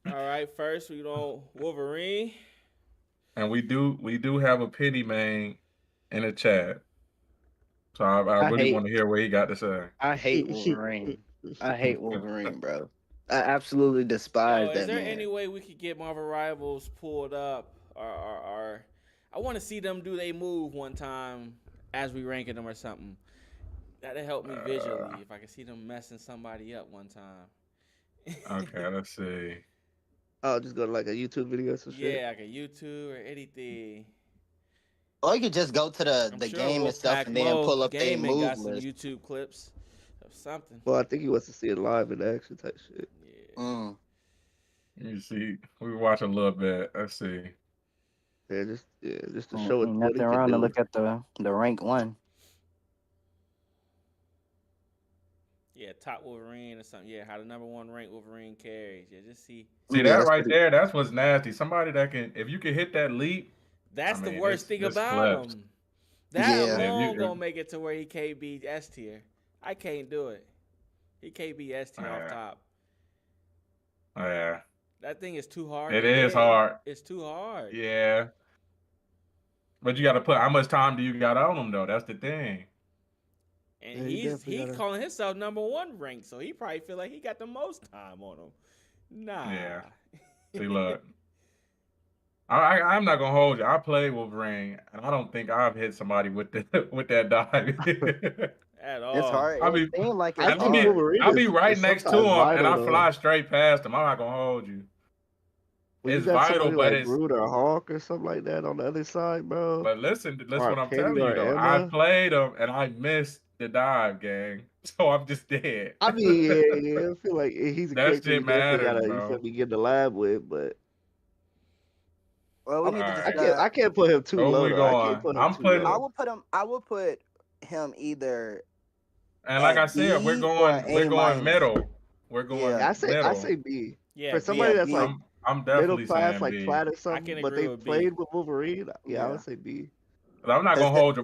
All right, first we know Wolverine. And we do have a pity man in the chat. So I I really hate want to hear what he got to say. I hate Wolverine. I hate Wolverine, bro. I absolutely despise Yo, is that there man. any way we could get Marvel Rivals pulled up, or I want to see them do they move one time as we ranking them or something. That'd help me visually Uh, if I could see them messing somebody up one time. okay, let's see. I'll just go to like a YouTube video or some shit. Yeah, like a YouTube or anything. Or you could just go to the I'm the sure game itself Wolfpack and then Mo pull up their Gaming move got some list. YouTube clips of something. Well, I think he wants to see it live in action type shit. Yeah. Mm. You see, we watch a little bit. Let's see. Just to show Ain't what nothing he can wrong to do. look at the rank one. Yeah, top Wolverine or something. Yeah, how the number one ranked Wolverine carries. Yeah, just see. See Yeah, that that's right pretty. there? That's what's nasty. Somebody that can, if you can hit that leap, I That's the mean, worst thing it's about flips. him. That Yeah. And if alone you, gonna make it to where he can't be S tier. I can't do it. He can't be S tier off yeah, top. yeah, That thing is too hard it to is hit. hard. It's too hard. Yeah, but you got to put how much time do you got on him though? That's the thing. And Yeah, he definitely he gotta. calling himself number one ranked, so he probably feel like he got the most time on him. Nah. Yeah. See, look, I'm not gonna hold you. I played Wolverine, and I don't think I've hit somebody with the with that dive. At It's all. hard. I It be seems like I it's and I think be hard. Wolverine I be right is next to sometimes him, and vital I though. fly straight past him. I'm not gonna hold you. When you It's got vital, somebody but like it's Groot or Hawk or something like that on the other side, bro, but listen or what I'm Penny telling you or though. I Emma. played him and I missed the dive, gang. So I'm just dead. I mean, yeah, I feel like he's a That character you shit definitely matters, gotta, you feel bro. me, get in the lab with, but Well, we I'm, need to All I right. can't decide. I can't put him too So low we though. I can't going. put him I'm too putting I low. would put him. I would put him either and like I at said, B or an we're A going minus. middle. We're Yeah, going I middle. say B Yeah, for B. somebody yeah, that's B. like I'm middle definitely class, saying like B. flat or I something, can but agree they with B. played with Wolverine. Yeah, I would Yeah. say B. 'Cause I'm not Cause gonna the, hold you.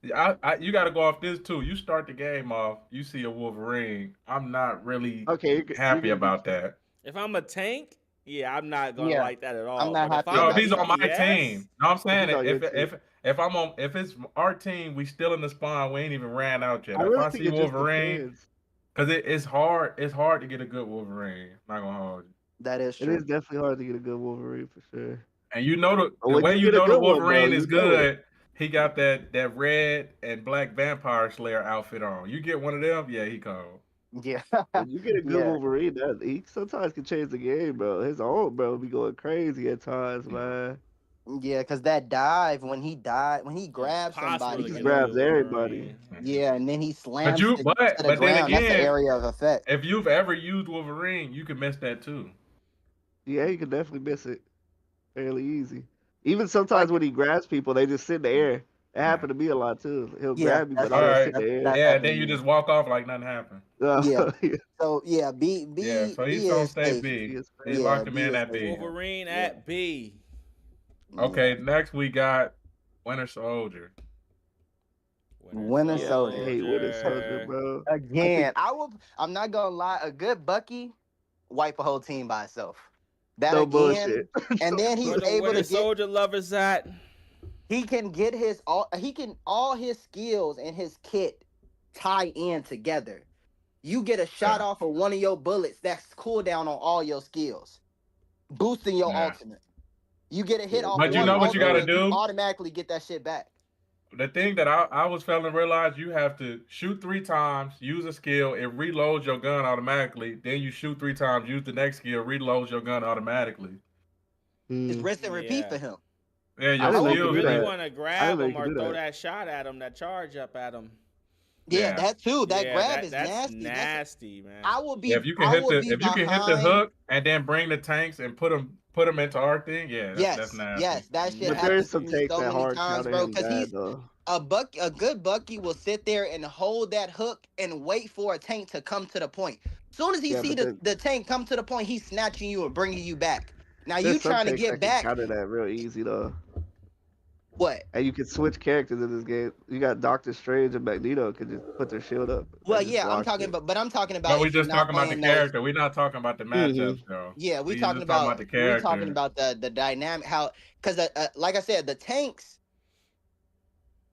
You got to go off this too. You start the game off, you see a Wolverine. I'm not really Okay, you're happy gonna be about that. If I'm a tank, yeah, I'm not gonna yeah, like that at I'm all. not But if happy I'm No, a if about he's on that. my BS, team, no, I'm if saying he's it. on your team. If I'm on if it's our team, we still in the spawn. We ain't even ran out I yet. If really I think see it just Wolverine, depends. because it's hard. It's hard to get a good Wolverine. Not gonna hold you. That is It is true. definitely hard to get a good Wolverine for sure. And you know But the when way you you get a know the good one though, Wolverine is you know it. good. He got that red and black vampire slayer outfit on. You get one of them, yeah, he cold. Yeah, When you get a good yeah, Wolverine, that he sometimes can change the game, bro. His own bro be going crazy at times, man. yeah. Cause that dive when he grabs impossible He to somebody, just get a and good grabs everybody. Wolverine. yeah, and then he But slams you, to but the but then ground. That's the again, area of effect. if you've ever used Wolverine, you can miss that too. Yeah, you can definitely miss it fairly easy. Even sometimes Like, when he grabs people, they just sit in the air. It Yeah. happened to me a lot too. He'll yeah, grab you, but that's All they just true. sit right. in the air. That's Yeah. happened Then to you me. just walk off like nothing happened. Yeah. Yeah, So yeah, B Yeah. B So he's B gonna is stay safe. B. he is They safe. Yeah, locked him B in is at safe. B. Wolverine Yeah, at B. yeah. Okay. Next we got Winter Soldier. Winter Winter Yeah, I Soldier. hate Winter Soldier, Soldier. bro. I think Again, I'm not gonna lie. A good Bucky wipe a whole team by itself. That no bullshit. again, and then Where he's the able Winter to get. Soldier lovers at? He can get his all. He can all his skills and his kit tie in together. You get a shot Yeah. off of one of your bullets. That's cooldown on all your skills, boosting your Yeah. ultimate. You get a hit Yeah, off But you one know what you gotta ultimate, you do? automatically get that shit back. The thing that I was failing to realize, you have to shoot 3 times, use a skill, it reloads your gun automatically. Then you shoot 3 times, use the next skill, reloads your gun automatically. It's mm, rinse and repeat Yeah. for him. Yeah, I your didn't So know if you you could skills do really do. that. want to I grab didn't know you him could or do throw that. that shot at him, that charge up at him, Yeah, Yeah. that too. That yeah, grab is that's nasty. That's nasty, man. I will Yeah, be if you can hit the behind. hook and then bring the tanks and put them into our thing, yeah, that's Yes, nasty. yes, that shit But there happened is to some me takes so that many hard times, counter bro. him Because bad he's though. a good Bucky will sit there and hold that hook and wait for a tank to come to the point. Soon as he Yeah, see but then the tank come to the point, he's snatching you and bringing you back. Now you there's some trying to takes get that can back. counter that real easy though. What? And you can switch characters in this game. You got Doctor Strange and Magneto can just put their shield up. Well, and just yeah, I'm block talking it. about, but I'm talking But about we if you're just not talking about the playing those. character. We're not talking about the matchups, though. Yeah, we just talking about the we character. talking about the dynamic, how, because like I said, the tanks.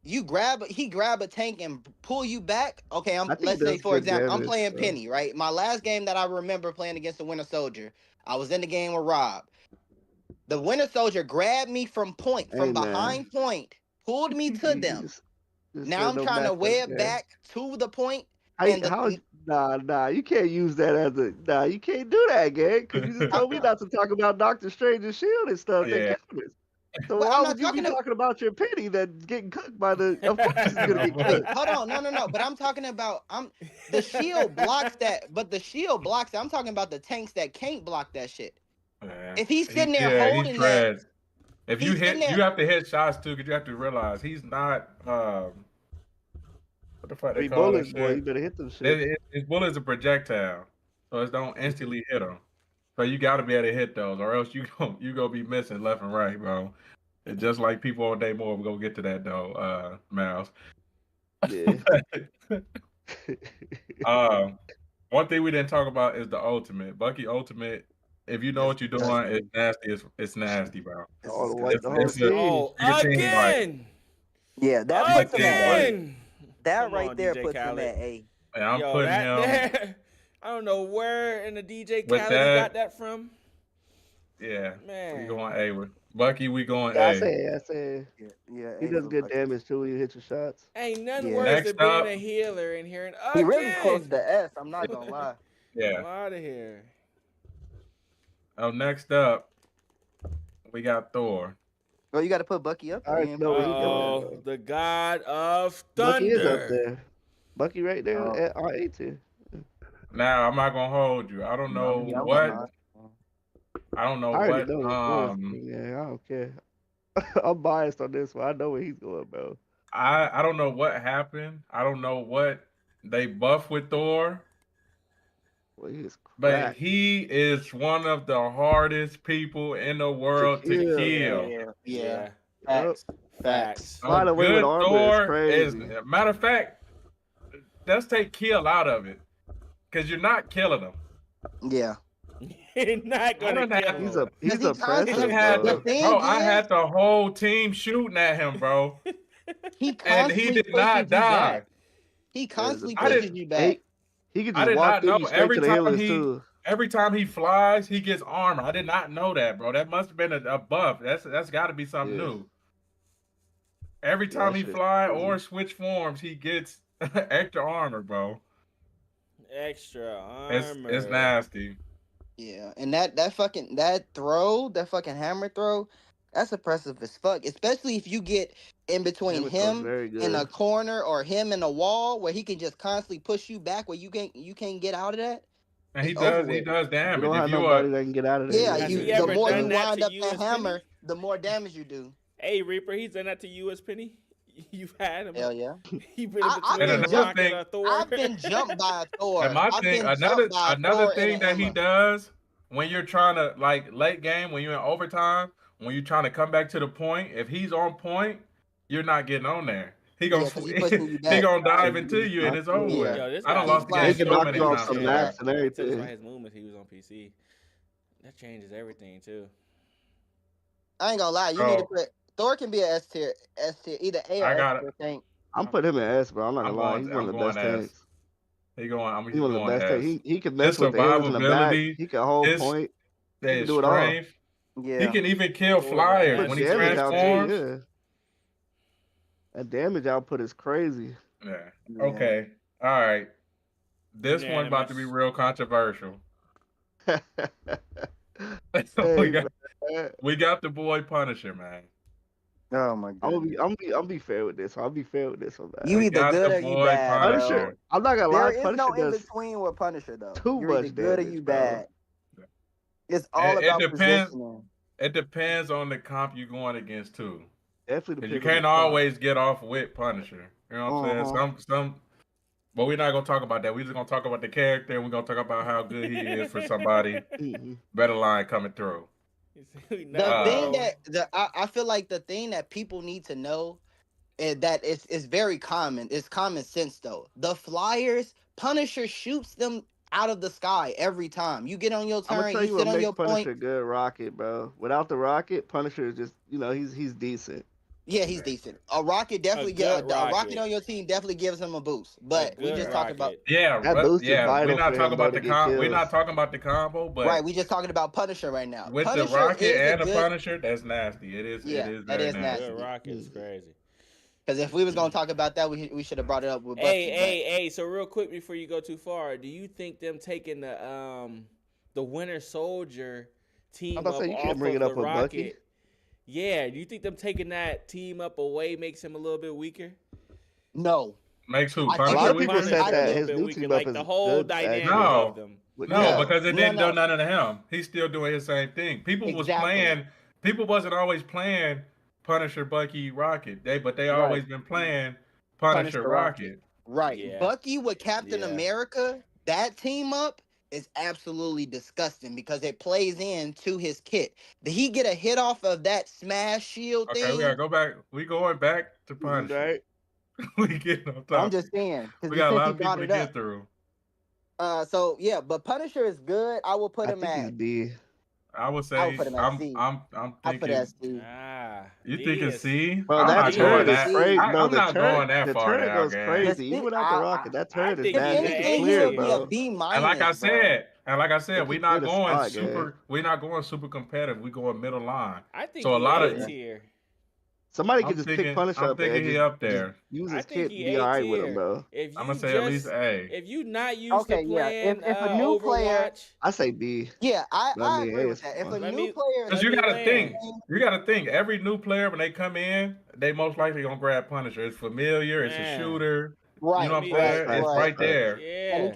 He grab a tank and pull you back. Okay, I think let's it say does for good example, I'm damage, playing so. Penny, right? My last game that I remember playing against the Winter Soldier, I was in the game with Rob. The Winter Soldier grabbed me from point, from Hey, man. behind point, pulled me to You them. just Now said I'm no trying to matchup, web man. back to the point, and Nah, you can't use that as you can't do that, gang, because you just told me not to talk about Doctor Strange's shield and stuff. That Yeah. counters. So Well, why I'm would not you be talking about your Penny that's getting cooked by the? Of course, it's gonna get Wait, cooked. hold on, no. But I'm talking about the shield blocks that, but the shield blocks it. I'm talking about the tanks that can't block that shit. Yeah. If he's sitting there he holding that, treads. If you he's sitting hit, there- you have to hit shots too, because you have to realize he's not. What the fuck they Three call that bullets, boy. You shit? better hit them shit. His bullet's a projectile, so it don't instantly hit him. So you got to be able to hit those, or else you gonna be missing left and right, bro. And just like people on day more, we're gonna get to that though, Miles. Yeah. One thing we didn't talk about is the ultimate. Bucky ultimate. If you know what you're doing, it's nasty. It's nasty, bro. All the white, the whole It's a- team. Oh, Your team, like- again! yeah, that puts him at A. Again! That Come right on, there DJ puts him Khaled. at A. And I'm Yo, putting him. that, I don't know where in the DJ With Khaled he that- got that from. Yeah, Man. we going A with Bucky. We going Yeah, I A. say, Yeah, he does good damage too when you hit your shots. Ain't nothing Yeah. worse Next than being up- a healer and hearing He again. really close to S. I'm not gonna lie. Yeah. Out of here. Next up, we got Thor. Bro, you got to put Bucky up. I already man, know bro. where he going. Oh, the god of Bucky is up thunder. there. Bucky right there Oh. at our A tier. Now I'm not gonna hold you. I don't know Yeah, I'm what. not. I don't know I already what. know the Thor's yeah, I don't care. I'm biased on this one. I know where he's going, bro. I don't know what happened. I don't know what they buff with Thor, Well, he is but cracked. he is one of the hardest people in the world to kill. kill. Yeah. Yep. Facts. Flying A away with good armor is Thor crazy. matter of fact, let's take kill out of it, because you're not killing him. Yeah. He's not gonna don't have- kill He's him. he's He oppressive, constantly had bro. the thing bro, I is- had the whole team shooting at him, bro, He and constantly he did pushes not you die. back. He constantly I didn't- pushes you back. He can I just did walk not through know. you straight Every to the time healers he- too. Every time he flies, he gets armor. I did not know that, bro. That must have been a buff. That's got to be something Yeah. new. Every Yeah, time that he shit fly crazy. or switch forms, he gets extra armor, bro. Extra It's armor. nasty. Yeah, and that fucking hammer throw, that's oppressive as fuck. Especially if you get in between Hammer throw's him very good. in a corner or him in a wall where he can just constantly push you back where you can't get out of that. And he It's over does with. damage. You don't have If you nobody that can get out of there. Yeah, Has you he the ever more done you that wind to up you the as Penny? hammer, the more damage you do. Hey Reaper, he's done that to you as Penny. You've had him. Hell yeah. He been I've between been a jumped- rocket or Thor. I've been jumped by a Thor. and my I've thing, been jumped by a another Thor thing and a that he hammer. does when you're trying to, like, late game, when you're in overtime, when you're trying to come back to the point, if he's on point, you're not getting on there. He gonna Yeah, 'cause he pushing you he back. gonna dive into you and it's over Yeah. with. Yo, this I done guy- lost the He game He can Yeah, so knock many you off times. some yeah. maps and Tell us everything. about his movements he was on PC. That changes everything too. I ain't gonna lie, you need to put Thor can be a S tier, either A or I S got it. tier tank. I'm putting him in S, bro. I'm not I'm gonna lie. going- He's one I'm of the going best S. tanks. He's He's one of the going best S. tanks. He can mess His with the healers in the back. survivability, He can hold his- point. His can do it all. strength. Yeah. He can even kill Thor flyers has when he damage out transforms. too, yeah. That damage output is crazy. Yeah. Yeah. Okay. All right. This one about to be Unanimous. real controversial. Hey, we got the boy Punisher, man. Oh my I'm god. gonna be fair with this. I'll be fair with this one, man. You We either got good the or you boy bad. bro. Punisher. I'm not gonna lie. There is Punisher no in does. between with Punisher though. too You're either much good or damage, you bro. bad. It's all It about depends. positioning. It depends on the comp you're going against too. Definitely. Because you depends on can't the comp. always get off with Punisher. You know what I'm saying? Some but we're not gonna talk about that. We're just gonna talk about the character and we're gonna talk about how good he is for somebody Mhm. better line coming through. We The not thing wrong. that I feel like the thing that people need to know is that it's very common. It's common sense though. The Flyers, Punisher shoots them out of the sky every time. You get on your I'm gonna turn, tell you you what sit on makes your point. Punisher good. Rocket, bro. Without the Rocket, Punisher is just he's decent. Yeah, he's decent. A rocket definitely good a rocket rocket. on your team definitely gives him a boost. A But we good just talking about rocket. Yeah, That boost is yeah. We're vital not for talking him though about to the get we're kills. not talking about the combo, but right. We just talking about Punisher right now. with the Punisher Rocket is a and the good Punisher, that's nasty. It is. It Yeah, is that very is A nasty. good nasty. rocket is crazy. Because if we was gonna talk about that, we should have brought it up with Hey, Bucky. hey. So real quick before you go too far, do you think them taking the Winter Soldier team I'm about to up say you can't off bring of it the up with Bucky. Rocket? Yeah, do you think them taking that team up away makes him a little bit weaker? No, Makes who I A think lot Punisher of people weaker? said I that think- his new weaker, team like up the is whole good. dynamic Actually. No. of them. With No, No, because it no, didn't no. do nothing to him. He's still doing his same thing. People was Exactly. playing. People wasn't always playing Punisher, Bucky, Rocket. But they Right. always been playing Punisher, Punisher, Rocket. Rocket. Right. Yeah. Bucky with Captain Yeah. America, that team up is absolutely disgusting because it plays into his kit. Did he get a hit off of that smash shield Okay, thing? we gotta go back. We going back to Punisher. Right. We getting on I'm top. just saying. We got a lot of brought people to it get up. through. So yeah, but Punisher is good. I will put I him think he's at. B. I would I say would put him at I'm C. I'm I'll put thinking. it at C. You D thinking is- C? Bro, I'm that not D going turret is is that. crazy. No, I'm the not turret, going that the far turret down, goes gang. crazy. The Even without the rocket, that I turret is think If he's an nasty. A It's anything, clear, he'll tier. be a bro. B And like I minus, bro. said, It we're can not clear the going spot, super. gang. We're not going super competitive. We going middle line. I think So a he lot A of- tier. Somebody I'm could just pick thinking. Punisher I'm up there thinking and he just, up there. use I his think kit he and be A all right with tier. him, bro. If you I'm gonna say at least just A. if you not used Okay, to yeah. playing If a new player- Overwatch, I say B. Yeah, I I mean, agree A with is that. If a fine. Let new me- player, Because Let you me gotta land. think. You gotta think. Every new player when they come in, they most likely gonna grab Punisher. It's familiar. It's a Man. shooter. right? You know what I'm Right, saying? right, It's right. right there. And yeah,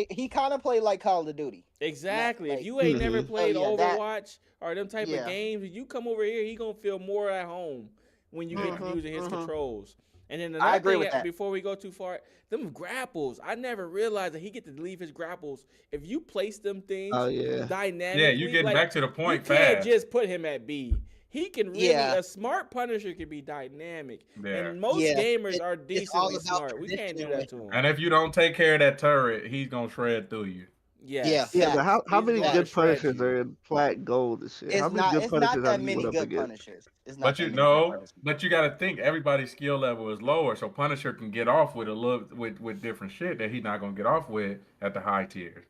he kind of played like Call of Duty. exactly. If like- you ain't never Mhm. played yeah, that- Overwatch or them type Yeah. of games, you come over here, he gonna feel more at home when you get to Mhm, using his mhm. controls. And then I another agree thing, with that. before we go too far, them grapples. I never realized that he get to leave his grapples. If you place them things Oh yeah. dynamically, Yeah, you getting like, back to the you point can't fast. just put him at B. He can really Yeah. a smart Punisher can be dynamic, Yeah. and most Yeah, gamers it- are it's all decently about smart. We can't do positioning that to him. And if you don't take care of that turret, he's gonna shred through you. Yes. Yeah, but how He's many gonna good shred Punishers you. are in plat gold and shit? How It's many not. good It's Punishers not that have you many went up good against? Punishers. It's not But that you many good know, Punishers. but you gotta think everybody's skill level is lower, so Punisher can get off with a little with different shit that he's not gonna get off with at the high tiers.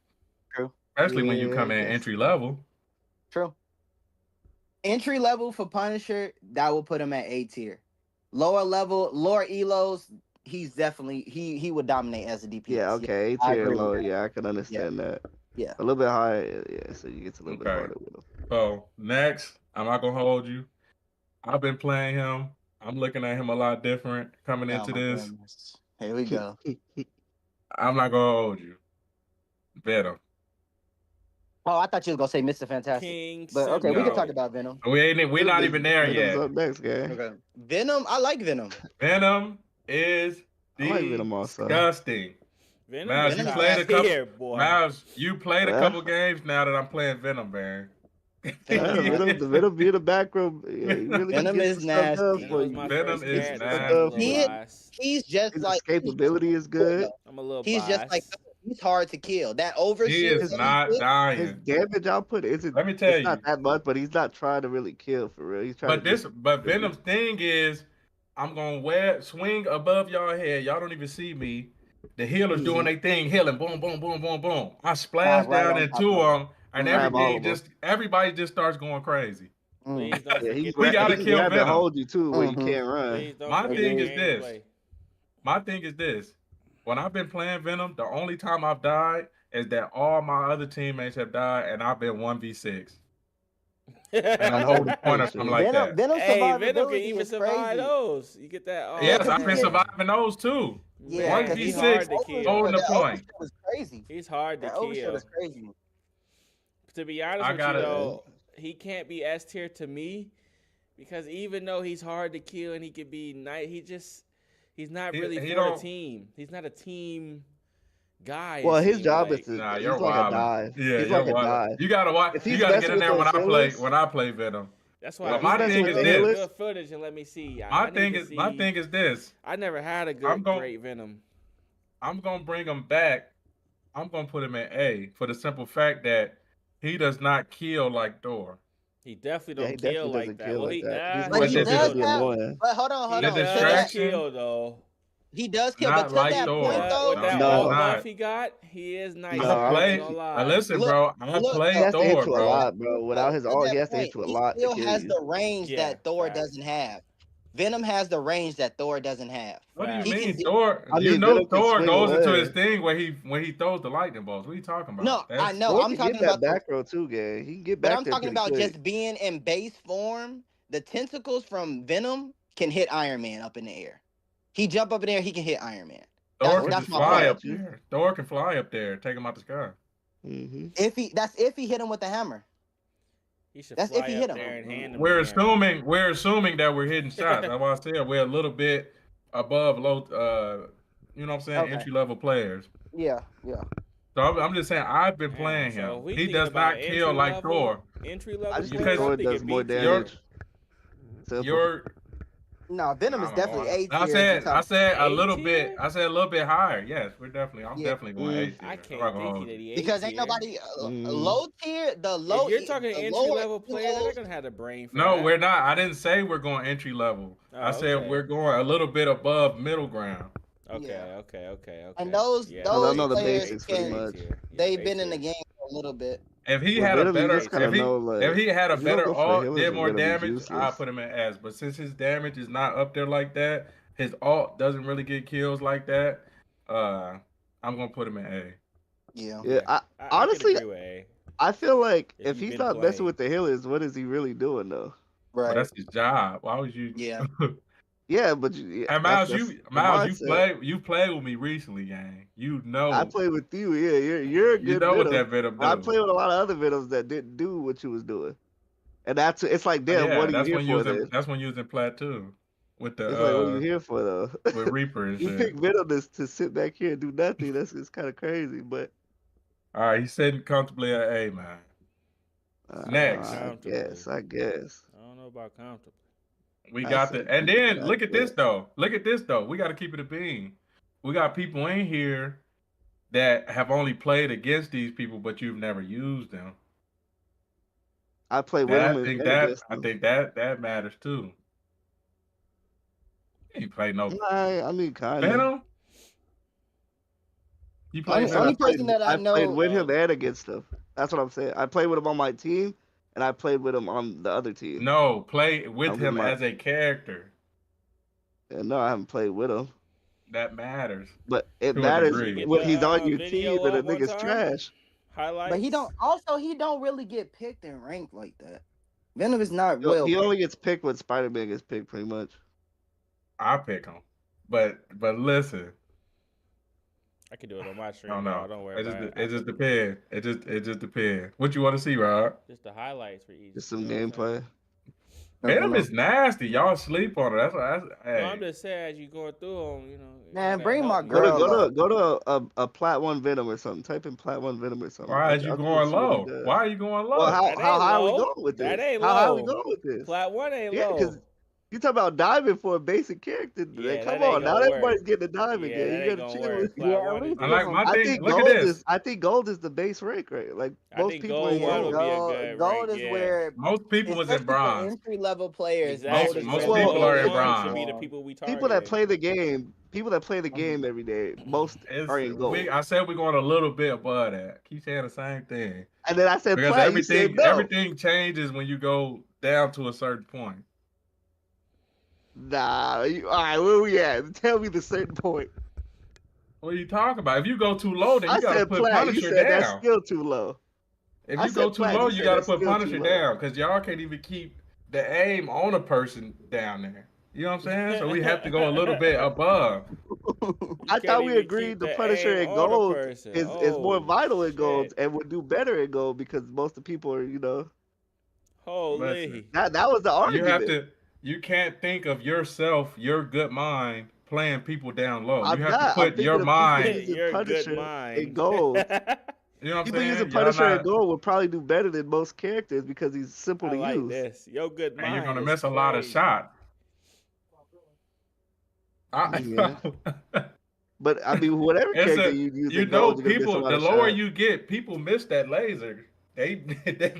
True. Especially when you Yeah, come I in guess. entry level. True. Entry level for Punisher, that will put him at A tier. Lower level, lower elos, he's definitely he would dominate as a DPS. Yeah, okay, A I tier agree with lower. that. Yeah, I can understand that. Yeah. A little bit higher, yeah. So you get a little bit Okay. harder with him. So next, I'm not gonna hold you. I've been playing him. I'm looking at him a lot different coming Oh into my this. goodness. Here we go. I'm not gonna hold you. Venom. Oh, I thought you was gonna say Mr. Fantastic. King. But okay, we can No. talk about Venom. We're not even there Venom's yet. up next, gang. Okay. Venom, I like Venom. Venom is I like Venom also. disgusting. Venom Miles, is you top played a couple- tier, boy. Miles, you played a Yeah. couple games now that I'm playing Venom, man. Yeah, the Venom be in the back room. Yeah, he really Venom gets is some stuff done nasty. for was you. my Venom first is cat, so nasty. I'm a little He- biased. He's just His like escapability is good. I'm a little He's biased. just like he's hard to kill. That overshoot. He is that not did, His dying. damage output isn't. Let me tell It's you. not that much, but he's not trying to really kill for real. He's trying to. But Venom's thing is, I'm gonna swing above y'all head. Y'all don't even see me. The healer's Easy. doing their thing, healing. Boom, boom, boom, boom, boom. I splash right down on into top of them, and Grab all of them. everybody just starts going crazy. Mm. Please don't Yeah, he, forget We that gotta he can kill grab and Venom. hold you too, where you Mhm. can't run. Please don't My forget thing the is this. gameplay. My thing is this. When I've been playing Venom, the only time I've died is that all my other teammates have died, and I've been 1v6. And I'm holding the point or something like that. Venom Hey, Venom can survivability even is survive crazy. those. You get that? Oh, Yes, because I've he been gets- surviving those too. Yeah, Man, 'cause he's he's hard to overshoot- kill. Holding the that point. overshoot was crazy. He's hard to That overshoot kill. is crazy. To be honest I with you, gotta- though, he can't be S tier to me because even though he's hard to kill and he could be nice, he's not He- really he for the don't- team. He's not a team guy. Well, it his seemed job is like. to. Nah, He's you're like a wild. dive. Yeah, He's you're like a wild. dive. You gotta watch. If You he's gotta get messing in with there when those I play. healers, When I play Venom. That's Yeah, why if my he's messing thing with is the this. healers, good footage and let me see. My I need thing to is see. my thing is this. I never had a I'm good gon- great Venom. I'm gonna bring him back. I'm gonna put him in A for the simple fact that he does not kill like Thor. He definitely yeah, don't he kill definitely like doesn't that. kill Well, like that. He's But more But he so this just does is be have. annoying. But hold on, He hold the on. To does that, distraction. kill though. he does kill. Not But to like that Thor. point, though, With that No, No. one he's buff not. he got, he is nice. No, I I ain't play. gonna lie. Listen, look, bro. I look played He though. has to hit Thor, to a bro. lot, bro. Without his To ult, he that has to hit point, to a he lot to still kill has you. the range Yeah, that Thor facts. doesn't have. Venom has the range that Thor doesn't have. What do you Facts. He can mean, do. Thor? I You mean, know, Venom can Thor swing goes into his away. thing when he throws the lightning bolts. What are you talking about? No, I That's know. Thor I'm can talking get that about the. back row too, gang. He can get But back I'm there talking pretty about quick. just being in base form. The tentacles from Venom can hit Iron Man up in the air. He jump up in the air. He can hit Iron Man. Thor That's can that's just my fly point. up there. Thor can fly up there, take him out the sky. Mm-hmm. If he hit him with the hammer. He should That's if fly he up hit him. there and hand him. We're the hammer. assuming that we're hitting shots. That's why I said we're a little bit above low. You know what I'm saying? Okay. Entry level players. Yeah. So I'm just saying I've been playing So him. we He thinking does about not kill like Thor. Entry level I just Because think Thor player, does more You're- damage. Simple. You're No, Venom is I don't definitely know. A tier. I at the said top. a A little tier? bit. I said a little bit higher. Yes, I'm Yeah. definitely going A tier. I I'm can't not gonna think hold that you. he Because A ain't tier. nobody Mm. low tier. The low. If you're talking the entry lower level player, they're heroes- gonna have the brain for No, that. we're not. I didn't say we're going entry level. Oh, I said okay. we're going a little bit above middle ground. Okay, Yeah. okay. And those- Yeah, those A know the tier, basics A pretty tier, A much. tier. Yeah, They've A been in the tier. game for a little bit. If he With had Venom, a you better, just kinda know, like, if he had a if you don't better go for the ult, healers, did then more Venom is damage, useless. I'll put him in S. But since his damage is not up there like that, his ult doesn't really get kills like that. I'm gonna put him in A. Yeah. Yeah, I honestly, could agree with A. I feel like If if you've he's been not messing playing. with the healers, what is he really doing though? But Right. that's his job. Why would you? Yeah. Yeah, but yeah, And that's Miles, the Miles, mindset. you played with me recently, gang. You know, I played with you. Yeah, you're a you good know what Venom. that Venom I do. played with a lot of other Venoms that didn't do what you was doing, and it's like, damn, Yeah, what are you that's here when for using then? that's when using Plat 2 with It's like, what are you the here for though? with Reaper and You shit. pick Venom to sit back here and do nothing. That's it's kind of crazy, but All right, he's sitting comfortably at A, man. Next. I guess. I don't know about comfortable. We I got said the and then like look at that. this though. Look at this though. We got to keep it a bean. We got people in here that have only played against these people, but you've never used them. I play with That, him I and think against I him. think that matters too. You ain't played no I mean, kind of. Venom. You played Only Venom. person that I played know. with him and against him. That's what I'm saying. I played with him on my team, and I played with him on the other team. No, play with I'm him with my- as a character. And no, I haven't played with him. That matters. But it To a matters degree. when he's on your Video team and the up one nigga's time? trash. Highlights. But he don't really get picked and ranked like that. Venom is not well. He only gets picked when Spider-Man gets picked, pretty much. I pick him. But listen, I can do it on my stream. I don't know. Don't worry It about it. just depends. It just depends. What you want to see, Rob? Just the highlights for each. Just some you know what I'm saying? gameplay. Venom is nasty. Y'all sleep on it. That's hey. No, I'm just saying as you going through them, you know. you Man, gotta bring help my me. girl. Go to a Plat 1 Venom or something. Type in Plat 1 Venom or something. Why is you I'll going see what he low? does. Why are you going low? Well, how That high ain't are we low. going with this? That ain't How high are we low. going with this? Plat 1 ain't Yeah, low. because you talk about diving for a basic character. Yeah, Come that ain't on, not gonna everybody's work. getting a diamond Yeah, game. that You ain't gotta gonna chill. work. Yeah, Plat at 1 least is I like good. my I thing. think Look at gold this. I think gold is the base rank, right? Like I most think people gold ain't one gold. would be a good Gold rank, is yeah. where, Most people was in especially for bronze. entry level players. Exactly. most so people are in gold one bronze. should be the people we target. People that play the game, every day, most are in gold. I said we're going a little bit above that. Keep saying the same thing. And then I said Because Plat, you said no. everything changes when you go down to a certain point. Nah, all right, where we at? Tell me the certain point. What are you talking about? If you go too low, then you I gotta said put Plat, you Punisher said that's down. still too low. If I you go said too Plat, low, you you said gotta that's put still too Punisher low. down because y'all can't even keep the aim on a person down there. You know what I'm saying? So we have to go a little bit above. I can't thought we even agreed keep the the Punisher aim in on a gold person. is more Oh, vital in gold shit. and would do better in gold because most of the people are, Holy. Listen. that was the You argument. have to. You can't think of yourself, your good mind, playing people down low. I'm You have to not. I'm put your thinking of mind. people using You're a good Punisher in mind. gold. You know what I'm People saying? using Y'all Punisher in not, gold would probably do better than most characters because he's simple I to like use. this. Yo, good and mind. you're gonna is miss a lot of crazy. shots. Yeah. But I mean, whatever It's character a, you use you in know, gold, you're gonna miss a people. lot The of lower shots. you get, people miss that laser. They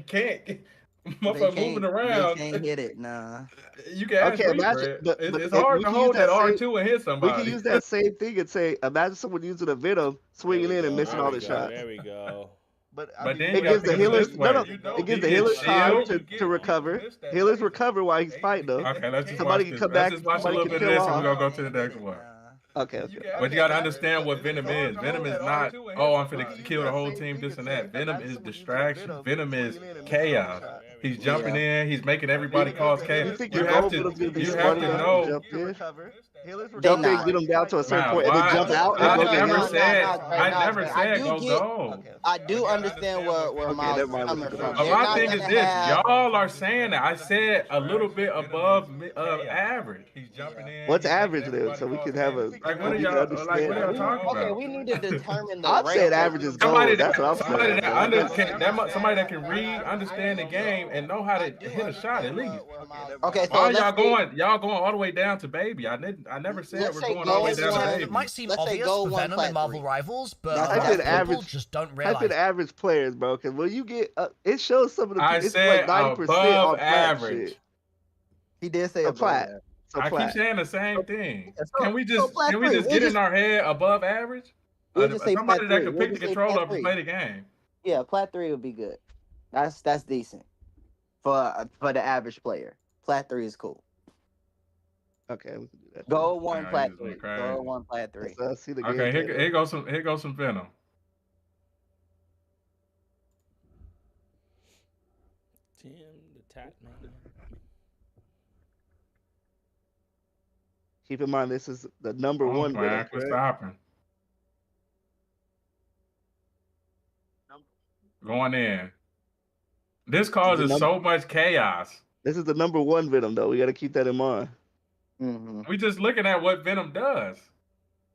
can't. They Motherfucker moving around. They can't hit it. Nah. You can ask Okay, Reed, imagine, Brad. but It's if hard we to can use hold that that same, R2 and hit we somebody. can use that same thing and say, imagine someone using a Venom There swinging we in and go, missing there all we the go, shots. There we go. But But then it you gotta gives the think of it healers this no, way. no, it gives the healers time to recover. Healers recover while he's fighting though. Okay, let's just Somebody watch can this. come Let's back. just watch a Somebody little can bit of peel this, and we're off. gonna go to the next one. Okay. But you gotta understand what Venom is. Venom is not, oh, I'm finna kill the whole team, this and that. Venom is distraction. Venom is chaos. He's jumping in. He's making everybody cause You chaos. think You the have gold to, Venom's gonna be you smart have to enough know. to jump in? They Jump in, not. get them down to a certain Wow, point, and then why? jump out and I go no, get never no, hit. said. no, no, I no, never but I said do go get- gold. I do understand where Okay, Miles never is mind. coming from. But They're my not thing is gonna this: have. y'all are saying that. I said a little bit above average. He's jumping in. What's average then, so we can have a Like what so are we can y'all? Like understand. what are y'all talking Okay, about? we need to determine the I'm rank. saying average is Somebody gold. That's what I'm somebody saying. that under can somebody that can read, understand the game, and know how to hit a shot at least. Okay, Why so are y'all let's say, going? Y'all going all the way down to baby? I never said let's we're say going all the way gold down to one- baby. It might seem Let's say obvious gold for one, Venom plat and Marvel three. Rivals, but That's a lot Type of in people average- just don't Type realize. in average players, bro. Because when you get, it shows some of the I people. It's said like 90% above on plat average. shit. he did say So above plat. that. So I keep plat. saying the same thing. So- Can we so plat can we three. just We'll get in just- our head above average? We'll just say Somebody plat that three. can We'll pick the just say controller plat up and three. play the game. Yeah, plat 3 would be good. That's decent for the average player. Plat 3 is cool. Okay, we can do that. Gold 1, Wow, plat you 3. just went crazy. Gold 1, plat 3. Let's see the Okay, gameplay. here goes some Venom. Tim the Tat Man. Keep in mind, this is the number Come on, one man, Venom, quit correct? stopping. Going in. This causes so much chaos. This is the number one Venom, though. We got to keep that in mind. Mm-hmm. We just looking at what Venom does.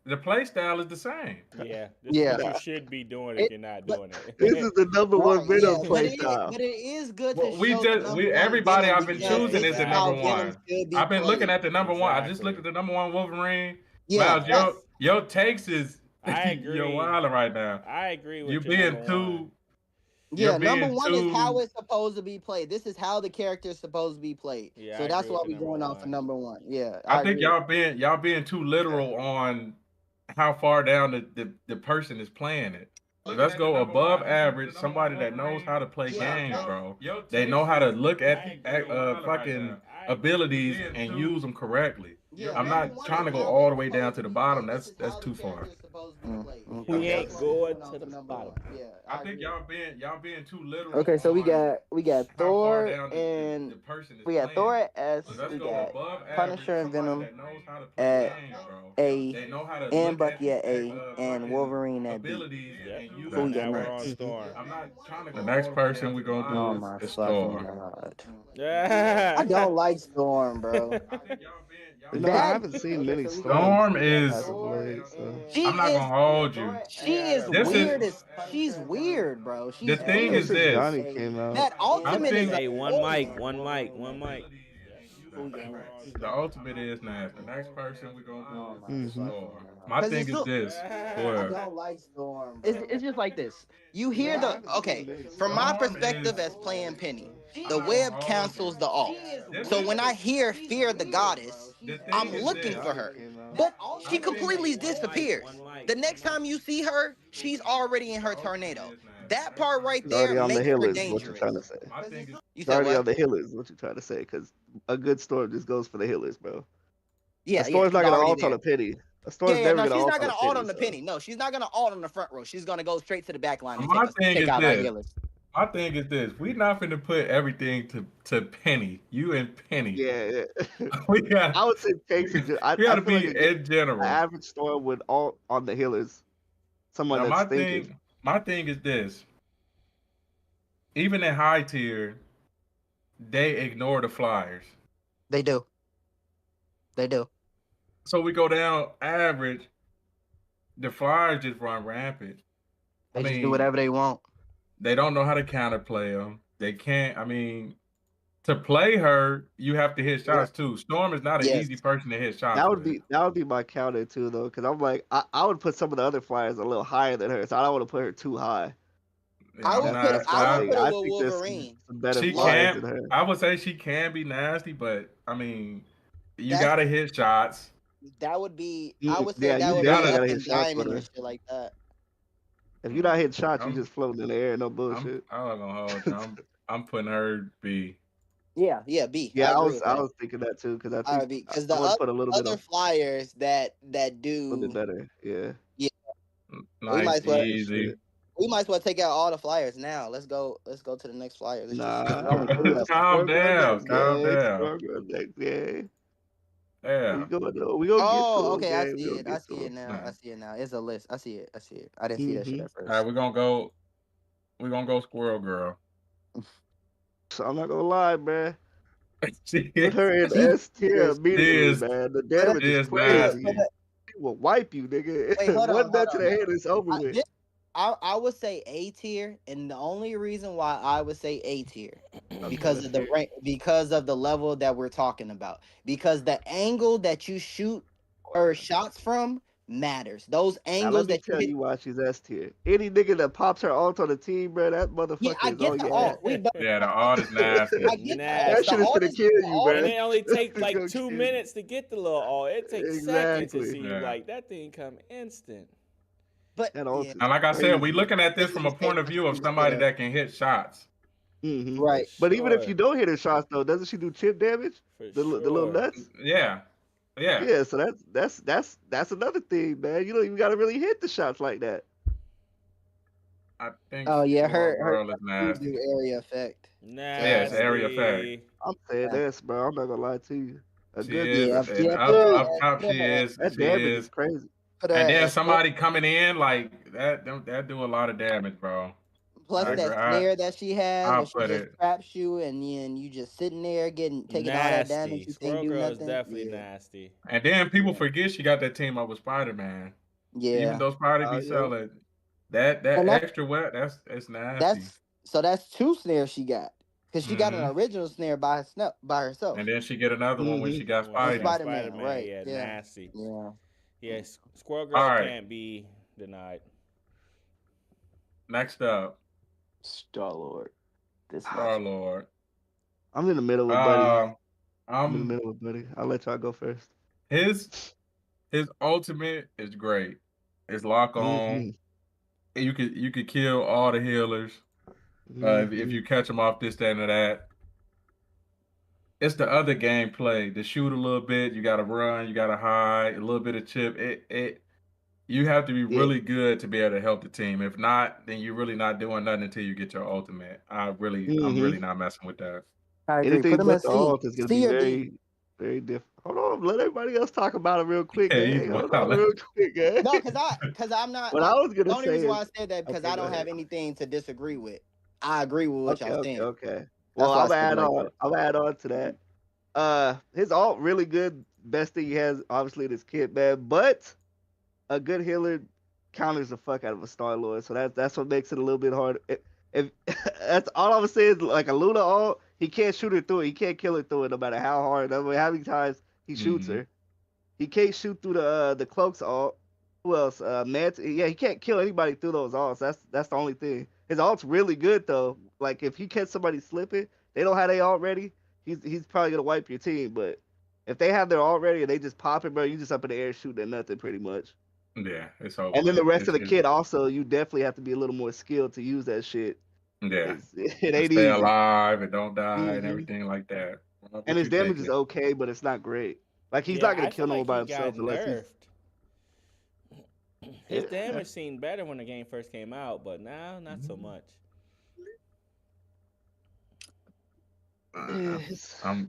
The play style is the same. Yeah, this Yeah. is what you should be doing if It- you're not but- doing it. This is the number one Venom play style. But it is good to Well, show everybody I've been because choosing this is the how number one. Venom should be I've been looking played. at the number one. I just Exactly. looked at the number one Wolverine. Yeah, Miles, your takes is I agree. you're wilding right now. I agree with You your being number too. one. yeah. you're Number being 1 too- is how it's supposed to be played. This is how the character is supposed to be played. Yeah, so I that's agree why with we're the going number on for one. number 1. Yeah, I think agree. y'all being too literal on how far down the person is playing it. So let's go above average. Somebody that knows how to play games, bro. They know how to look at fucking abilities and use them correctly. Yeah, I'm number not one trying to is go how all it's the way down supposed to the be bottom. played. This That's is how too the far. character is supposed to be played. We Okay, ain't so going we're to on the number bottom. 1. Yeah, I think agree. y'all being too literal. Okay, so we on got how far Thor down and the person is we got playing. Thor S. So let's We go got above Punisher average, and Venom somebody that knows how to play at games, bro. A, They know how to and look Bucky at A, fucking and Wolverine at B. abilities Yep. and use Who we them got Now we're next? on Storm. I'm not trying to go. The next person we're gonna Oh do my is fucking Thor. god! Yeah. I don't like Storm, bro. No, I haven't seen many so we Storm is. as of late, so. She I'm not is. gonna hold you. She is This is- weird as. She's weird, bro. She's The thing weird. is this. Johnny came out. That ultimate is. Hey, one mic. The ultimate is nasty. The next person we're gonna do is Mhm. Storm. My 'Cause thing it's is so- this. I Where don't like Storm. It's just like this. You hear the from my Storm perspective is- as playing Penny, the web cancels the alt. So when I hear Fear the Goddess, the thing I'm is looking this. for her. But she completely disappears. The next time you see her, she's already in her tornado. That part right He's already there on the makes her hill is what you're dangerous. trying to say. My thing is You He's said already what? on the hill is what you're trying to say, because a good storm just goes for the healers, bro. Yeah, A storm's not she's gonna already alt on there. a penny. A storm's Yeah, never no, gonna she's alt not gonna alt on the so. penny. No, she's not gonna alt on the front row. She's gonna go straight to the back line and My take, thing take is out our this. healers. My thing is this: we not finna put everything to Penny. You and Penny. Yeah. We got. I would say takes it. I We gotta feel be like in general. an average storm would alt on the healers. Someone Now, that's thinking. my thing is this: even in high tier, they ignore the flyers. They do. They do. So we go down average. The Flyers just run rampant. They I just do mean, whatever they want. they don't know how to counterplay them. They can't. I mean, to play her, you have to hit shots too. Storm is not an Yes. easy person to hit shots That would with. be my counter too, though, because I'm like I would put some of the other Flyers a little higher than her, so I don't want to put her too high. Yeah, I I'm would not- put I- her with I think there's Wolverine. some better she Flyers than can. her. I would say she can be nasty, but I mean, you That's- gotta hit shots. That would be. You- I would say yeah, that you would definitely be gotta up hit and shots with diamond her. and shit like that. If you're not hitting shots, you I'm- just floating in the air, no bullshit. I'm not gonna hold you. I'm putting her B. Yeah, B. Yeah, I agree was with I that. was thinking that too, because I All right, think because I the would put a little bit other of Flyers that a little bit do, better. Yeah. Nice, might as well- easy. we might as well take out all the Flyers now. Let's go to the next Flyer. Let's Nah, just only two left. Calm Squirrel girl down, next, calm gang. down. Squirrel girl next, yeah. Yeah. We gonna get to Oh, okay, I gang. We see gonna it. I get see to it now. Nah. I see it now. It's a list. I see it. I didn't see that shit at All first. right, we're gonna go. We're gonna go Squirrel Girl. So I'm not gonna lie, man. She Put her in She- S tier is- immediately, man. The damage she is is crazy. nasty. She will wipe you, nigga. Wait, hold on, One nut to hold the on. head is over with. I would say A tier, and the only reason why I would say A tier because of the rank, because of the level that we're talking about, because the angle that you shoot her shots from matters. Those Now, angles let me that you tell hit. you why she's S tier. Any nigga that pops her alt on the team, bro, that motherfucker Yeah, I is get on the your alt. ass. Yeah, the art is nasty. I get Nasty. That shit is alt gonna kill you, alt. man. And it only takes It's like gonna 2 kill you. minutes to get the little all. It takes seconds to Exactly. see you Yeah. like that thing come instant. But That alt yeah, is And like I said, we crazy. looking at this from a point of view of somebody that can hit shots. Mhm. right. But even if Sure. you don't hit her shots though, doesn't she do chip damage? For The little sure. nuts? Yeah, yeah. Yeah, so that's another thing, man. You don't even gotta really hit the shots like that. I think. Oh, yeah, Squirrel her Girl is do nasty. area effect. Nasty. Yeah, it's area effect. I'm saying Yeah. this, bro. I'm not gonna lie to you. A She good is. Yeah, and yeah, up yeah, top, she yeah. is. that She damage is. is crazy. Put her And then at- somebody coming in like that do a lot of damage, bro. Plus I that agree. snare that she has, I'll where she put just it. traps you, and then you just sitting there taking all that damage. Nasty. You Squirrel can't do Girl is nothing. definitely yeah. nasty. And then people Yeah. forget she got that team up with Spider Man. Yeah, Even though Spider Oh, be yeah. selling that And that- extra wet, that's nasty. that's two snares she got because she got an Mhm. original snare by herself. And then she get another one when Mhm. she got Well, Spider. Spider-Man, right, Yeah, yeah. nasty. Yeah, Yes, Squirrel Girl All right. can't be denied. Next up, Star Lord. This Star Lord. I'm in the middle with Buddy. I'm in the Um, middle with Buddy. I'll let y'all go first. his ultimate is great. It's lock on. Mhm. You could kill all the healers. If Mhm. you catch them off this, that, and that. It's the other gameplay. To shoot a little bit, you gotta run, you gotta hide, a little bit of chip. You have to be Yeah. really good to be able to help the team. If not, then you're really not doing nothing until you get your ultimate. I'm really not messing with that. I agree. Anything Put them in but the C. alt is gonna C be or D. very, very different. Hold on, let everybody else talk about it real quick. Yeah, gang. you Hold on wild. real quick, gang. No, because I'm not. What I was the gonna only say reason is, why I said that because okay, I go don't have ahead. anything to disagree with. I agree with what y'all saying. Okay. Well, why I I'm said it add like on. that. I'll add on to that. His alt really good. Best thing he has, obviously, this kid, man. But a good healer counters the fuck out of a Star Lord. So that's what makes it a little bit hard. If that's all I'm saying is like a Luna alt, he can't shoot her through it. He can't kill her through it, no matter how hard. I mean, how many times he shoots Mhm. her. He can't shoot through the cloaks alt. Who else? Yeah, he can't kill anybody through those alts. That's the only thing. His alt's really good though. Like if he catch somebody slipping, they don't have their alt ready. He's probably gonna wipe your team. But if they have their alt ready and they just pop it, bro, you just up in the air shooting at nothing pretty much. Yeah, it's over. And then the rest of the It's- kit also, you definitely have to be a little more skilled to use that shit. Yeah. It ain't Stay easy. alive and don't die and Mhm. everything like that. What And his you damage thinking? is okay, but it's not great. Like he's Yeah, not gonna I kill feel no one by like he himself got unless he's. nerfed. His Yeah. damage seemed better when the game first came out, but now not so Mhm. much.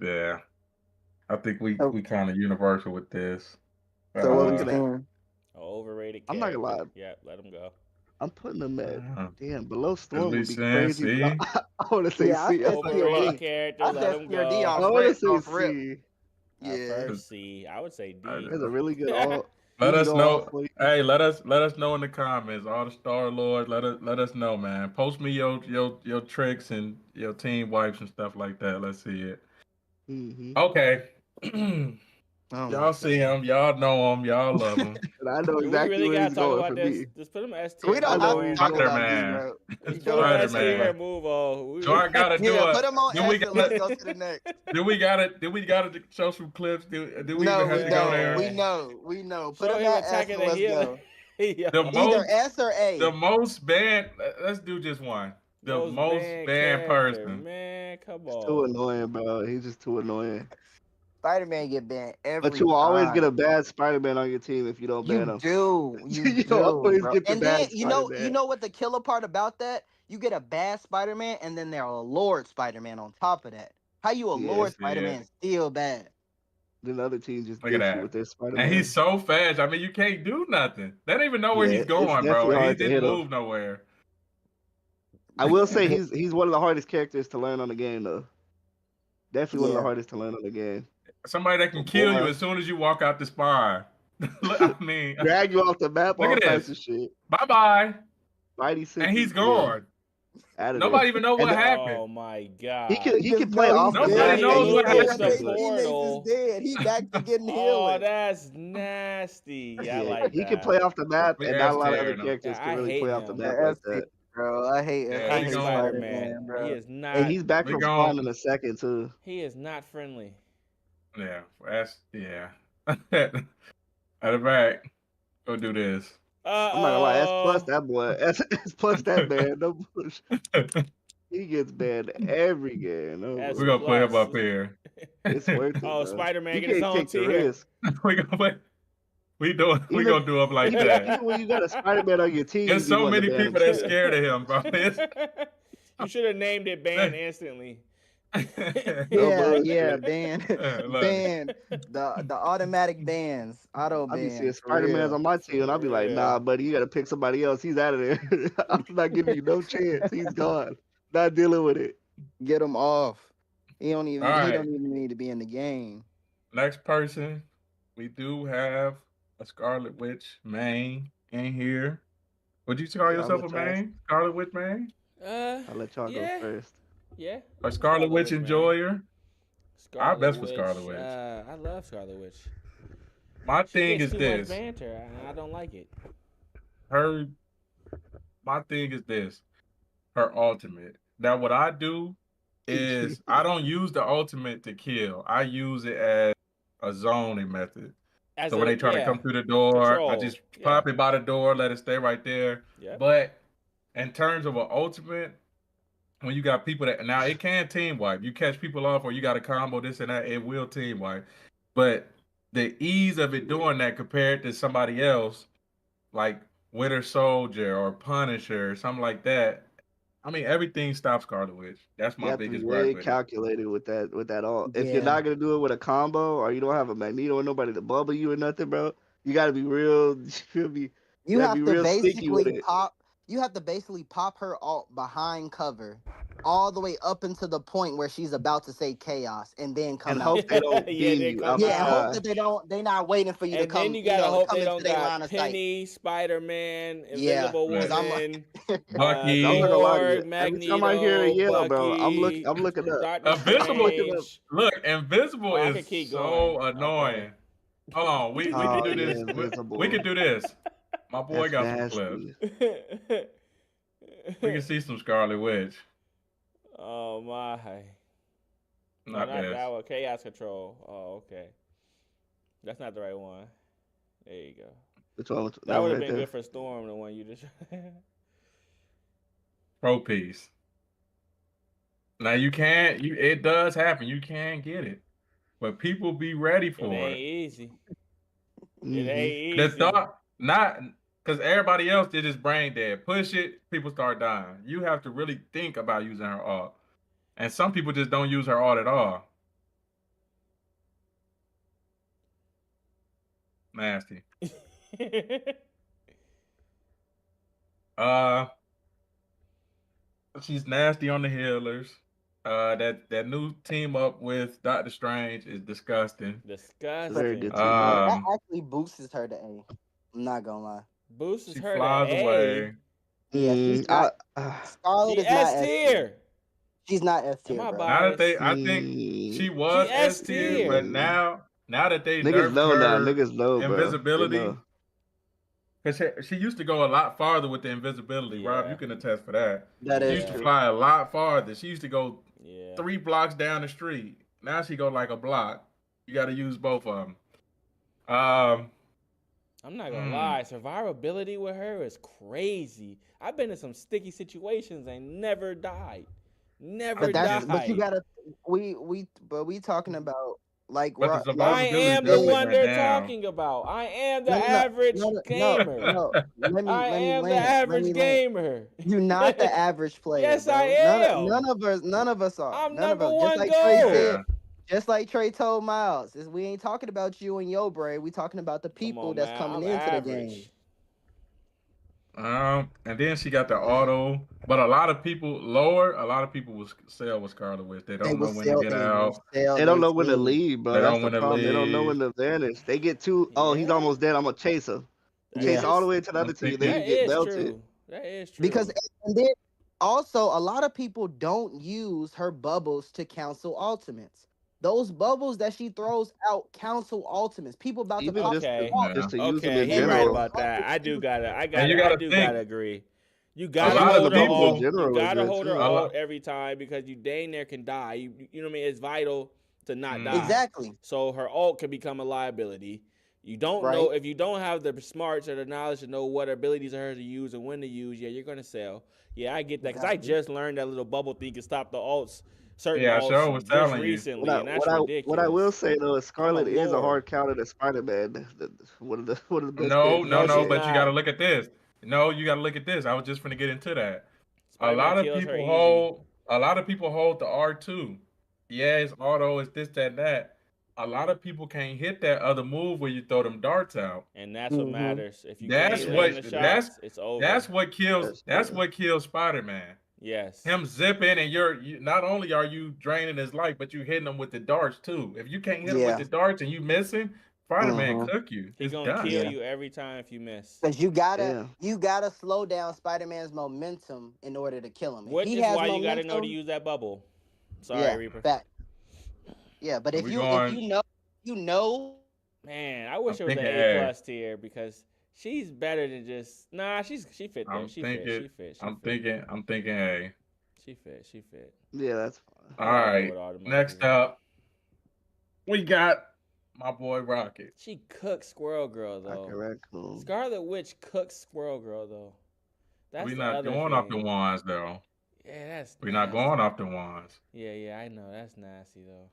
Yeah. I think we So- kind of universal with this. So what we Uh, saying? Overrated. I'm not gonna lie. character. Yeah, let him go. I'm putting him at Uh, damn below Storm we would be saying crazy. C? I want to say Yeah, I C. said I feel Overrated like- character. I Let said him CRD go. off I want to rip, say off rip. C. Our Yeah. first seed, I would say D. That's a really good all. Let easy us to know. all for you. Hey, let us know in the comments. All the Star Lords, let us know, man. Post me your tricks and your team wipes and stuff like that. Let's see it. Mhm. Okay. Oh my Y'all see him. Y'all know him. Y'all love him. And I know Do we exactly really where gotta he's talk going about for this? me. Just put him S We tier. don't Move have on. to talk about D, Spider-Man. bro. We Just put him don't. S tier Spider-Man. and move on. So I gotta do Yeah, a. put him on Then S we and gotta. let's go to the next. Then we gotta show some clips. Do we No, even have we to go don't. there? We know. Put Show him him at S attacking and the let's healer. go. Yo. The Either most S or A. the most banned. Let's do just one. The most banned character, person. man. Come He's too on. annoying, bro. He's just too annoying. Spider-Man get banned every But you will always time. get a bad Spider-Man on your team if you don't ban You him. do. You You do, always bro. get the And then bad you know Spider-Man. what the killer part about that? You get a bad Spider-Man and then they're a Lord Spider-Man on top of that. How you a Yeah. Lord Yeah. Spider-Man still bad? Then the other team just Look at gets you that. with their And Spider-Man. he's so fast. I mean, you can't do nothing. They don't even know where Yeah, he's it's going, bro. definitely He hard to didn't hit him. move nowhere. I will say he's one of the hardest characters to learn on the game, though. Definitely one of the Yeah. hardest to learn on the game. Somebody that can But kill you boy, as soon as you walk out the spine. I mean, drag you off the map, look all at types this. of shit. Bye bye. Mighty And senses, he's gone. out of Nobody there. even know And what happened. Oh my god. he Just can play know off he's the Nobody map. dead. knows He what know happened. one of The their teammates is portal. dead. He back to getting Oh, healing. that's nasty. Yeah, I like He that. can play off the map, We and not a lot of other S-tiered him. characters Yeah, can I really hate play off the him. map The like S tier, that. bro. I hate Yeah, I we hate gon' Spider-Man. bro. He is not. And he's back We from gon' spawn in a second too. He is not friendly. Yeah, that's At the back, go do this. I'm not gonna lie, S plus Uh-oh. that boy. S plus that man. No bullshit. He gets banned every game. No S We're bullshit. gonna put him plus. up here. It's worth it, Oh, bro. Spider-Man You get his can't own take the tier. risk. we gonna we Even gonna do him like even that. when you got a Spider-Man on your team, There's you so want to many ban him people that's still. scared of him, bro. You should have named it ban instantly. No Yeah, bullshit. yeah, ban, Look. ban, the automatic bans, auto I be seeing ban. Spider-Man's on my team, and I'll be like, real. nah, buddy, you gotta pick somebody else. He's out of there. I'm not giving you no chance. He's gone. Not dealing with it. Get him off. He don't All even right. need to be in the game. Next person, we do have a Scarlet Witch main in here. Would you call Yeah, I'll yourself a let y'all- main? Scarlet Witch main? I'll let y'all yeah. go first. Yeah. A Scarlet Witch man. enjoyer? Scarlet best for Scarlet Witch. I love Scarlet Witch. My She thing gets is too much this. banter, and I don't like it. My thing is this. Her ultimate. Now what I do is I don't use the ultimate to kill. I use it as a zoning method. So when they try to come through the door, I Control. just pop it by the door, let it stay right there. Yep. But in terms of an ultimate, when you got people that now it can team wipe. You catch people off or you got a combo, this and that, it will team wipe. But the ease of it doing that compared to somebody else, like Winter Soldier or Punisher or something like that. I mean, everything stops Scarlet Witch. That's You my have to be biggest way gripe with it. calculated with that all. If Yeah. you're not gonna do it with a combo, or you don't have a Magneto or nobody to bubble you or nothing, bro, you gotta be real. You feel me? You gotta have be to real sneaky with basically it. pop. You have to basically pop her alt behind cover, all the way up into the point where she's about to say chaos, and then come And out. hope they don't Yeah, beam they you come out Yeah, the and out. hope sky. that they not waiting for you to And come. then you gotta hope come they into don't their got line of sight. Penny, Spider-Man, Yeah, Invisible 'cause I'm Woman, Bucky. I'm not gonna lie to you. Thor, Every Magneto, time I hear a yell, bro, Bucky, I'm looking up. Doctor Invisible- Strange. Look, Invisible Oh, I is could keep so going. annoying. Okay. Hold on, we Oh, can do yeah, this. Invisible. We can do this. My boy That's got some clips. nasty. We can see some Scarlet Witch. Oh my. No, Not not this. that one. Chaos Control. Oh, okay. That's not the right one. There you go. Which one? That That would one have right been there. good for Storm, the one you just. Pro piece. Now it does happen. You can get it. But people be ready It for ain't it. easy. It Mhm. ain't The easy. thought, not because everybody else did just brain dead. Push it, people start dying. You have to really think about using her ult. And some people just don't use her ult at all. Nasty. She's nasty on the healers. That new team up with Doctor Strange is disgusting. Very good Disgusting. team up. That Um, actually boosts her to A. I'm not gonna lie. Boosted she her to flies A. away. Yeah, she's Mm, not. I, Scarlet She is not S S tier. tier. She's not S Am tier, I bro. Now that biased? I think mm, she She was S S tier, but tier. mm. now that they Niggas nerfed know now. her Niggas know, bro. They invisibility, know. because she used to go a lot farther with the invisibility. Rob, you Yeah. can attest for that. That She is used to Yeah. true. fly a lot farther. She used to go Yeah. 3 blocks down the street. Now she go like a block. You got to use both of them. I'm not gonna lie, survivability with her is crazy. I've been in some sticky situations and never died. Never But you died. gotta we talking about like But the I survivability am the definitely one went they're down. talking about. I am the no no average no no no gamer. no. I Let me am the land. Let average me land. gamer. You're not the average player, Yes, bro. I am. None of us are. I'm None of number us. Just one like Trey gold. said, Yeah. just like Trey told Miles, we ain't talking about you and your brain. We talking about the Come people on, that's man. coming I'm into the game. average. And then she got the auto. But a lot of people will sell with Scarlet Witch. They They don't know will when to sell. get They will out. sell They their don't know when to team. leave, bro. They That's don't the want to problem. They don't know when leave. to vanish. They get too. Oh, he's Yeah. almost dead. I'm gonna chase him. That Chase Yeah. all is- the way to the other I'm team. Then thinking- you That get is belted. true. That is true. Because and then also a lot of people don't use her bubbles to cancel ultimates. Those bubbles that she throws out cancel ultimates. People about to Even pop just the Okay. to, vault. just to use them Okay, in he right general. about that. I do gotta And you gotta think- agree. You lot gotta of hold her people- ult. in general You is gotta good, hold her too. ult every time because you dang near can die. You know what I mean? It's vital to not die. Exactly. So her ult can become a liability. You don't Right. know if you don't have the smarts or the knowledge to know what abilities are hers to use and when to use. Yeah, you're gonna sell. Yeah, I get that because I Exactly. just learned that little bubble thing can stop the ults. Certain Yeah, ults sure was just telling you. recently, What I, and that's what I ridiculous. what I will say though is Scarlet is a lord. hard counter to Spider-Man. One of the best No, characters. No, she's but you got to not. look at this. No, you got to look at this. I was just going to get into that. A Spider-Man lot of kills her people easy. hold the R2. Yeah, it's auto, it's this, that. A lot of people can't hit that other move where you throw them darts out. And that's what Mhm. matters. If you That's can't what- land the that's- shots, it's over. That's what kills. That's That's what kills Spider-Man. yes. Him zipping, and you not only are you draining his life, but you hitting him with the darts too. If you can't hit him Yeah. with the darts and you missing, Spider-Man Mhm. cook you. He's It's gonna done. kill Yeah. you every time if you miss. Because you gotta slow down Spider-Man's momentum in order to kill him. If Which he is has why you gotta know to momentum- use that bubble. Sorry, yeah, Reaper. fact. Yeah, but if We you going- know Man, I wish I'm it was an thinking A A. plus tier because she's better than just she fit there. I'm She fit. I'm thinking, hey. She fit. Yeah, that's fine. All I don't know right. what all the Next motherfuckers are. up, we got my boy Rocket. She cooks Squirrel Girl though. Rocket Raccoon. Scarlet Witch cooks Squirrel Girl though. That's We're the not other going off the thing. wands though. Yeah, that's We're not nasty. going off the wands. Yeah, I know. That's nasty though.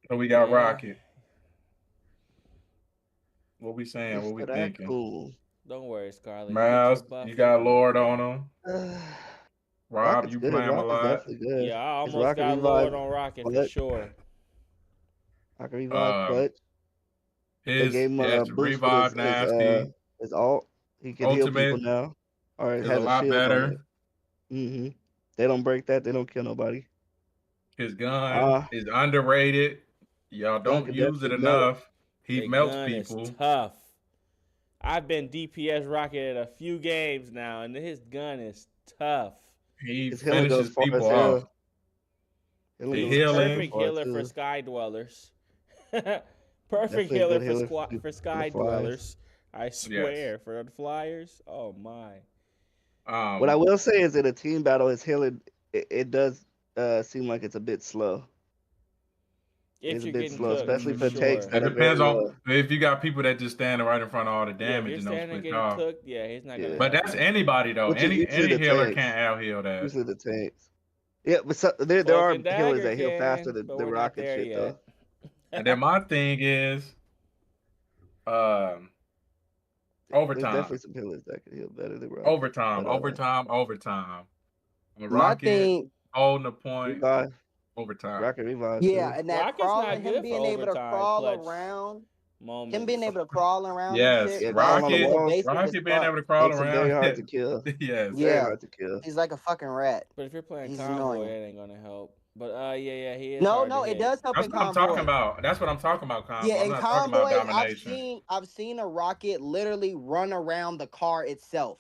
So we got Yeah. Rocket. What we saying? What we Mr. thinking? Raccoon. Don't worry, Scarlet. Miles, Get your you buff got on. Lord on him. Rob, Rocket's you good. play him a Rocket's lot. definitely good. Yeah, I It's almost Rocket got Revive. Lord on Rocket for Clutch. sure. Rocket Revive Clutch. They His gave him yes, a boost revive with nasty. his alt. He can heal people Ultimate now. Or it is has a a lot shield on better. it. They don't break that. They don't kill nobody. His gun Uh, is underrated. Y'all don't can use it definitely melt. enough. He The melts gun people. is tough. I've been DPS Rocket at a few games now, and his gun is tough. He His healing goes finishes far people as hell. off. Healing The goes healing. super Perfect far, healer for too. Sky Dwellers. Perfect Definitely a healer good for, healer for Sky flies. Dwellers. I swear, for the Flyers. Oh my. What I will say is in a team battle, his healing it does seem like it's a bit slow. If It's a you're bit getting slow, cooked, especially for for takes sure. that It are depends very on low. if you got people that just standing right in front of all the Yeah, if damage you're and don't standing switch getting off. cooked, yeah, he's not Yeah. gonna. But that's anybody though. Which is usually Any the healer tanks. can't out heal that. Usually the tanks. Yeah, but there Cloak are and healers Dagger that heal faster can, than but the we're not rocket there shit yet. though. And then my thing is There's overtime. definitely some healers that can heal better than rocket. Overtime. But, Overtime. The my Rocket thing. holding the point. Revive, Overtime. Rocket Revive. Yeah, too. and that Rocket's crawl not and good him for being able to overtime crawl clutch. around moments. Him being able to crawl around Yes, and shit, crawl bro, on the Rocket, the walls base of his Rocket being car. able to crawl makes him very around. hard to kill. Yes. Very Yeah, hard to kill. he's like a fucking rat. But if you're playing He's convoy, annoying. that ain't gonna help. But yeah, he is No, hard no, to it hit. does help That's in what I'm talking convoy. about. That's what I'm talking about, Convo. Yeah, I'm in not talking about convoys, domination. I've seen a rocket literally run around the car itself,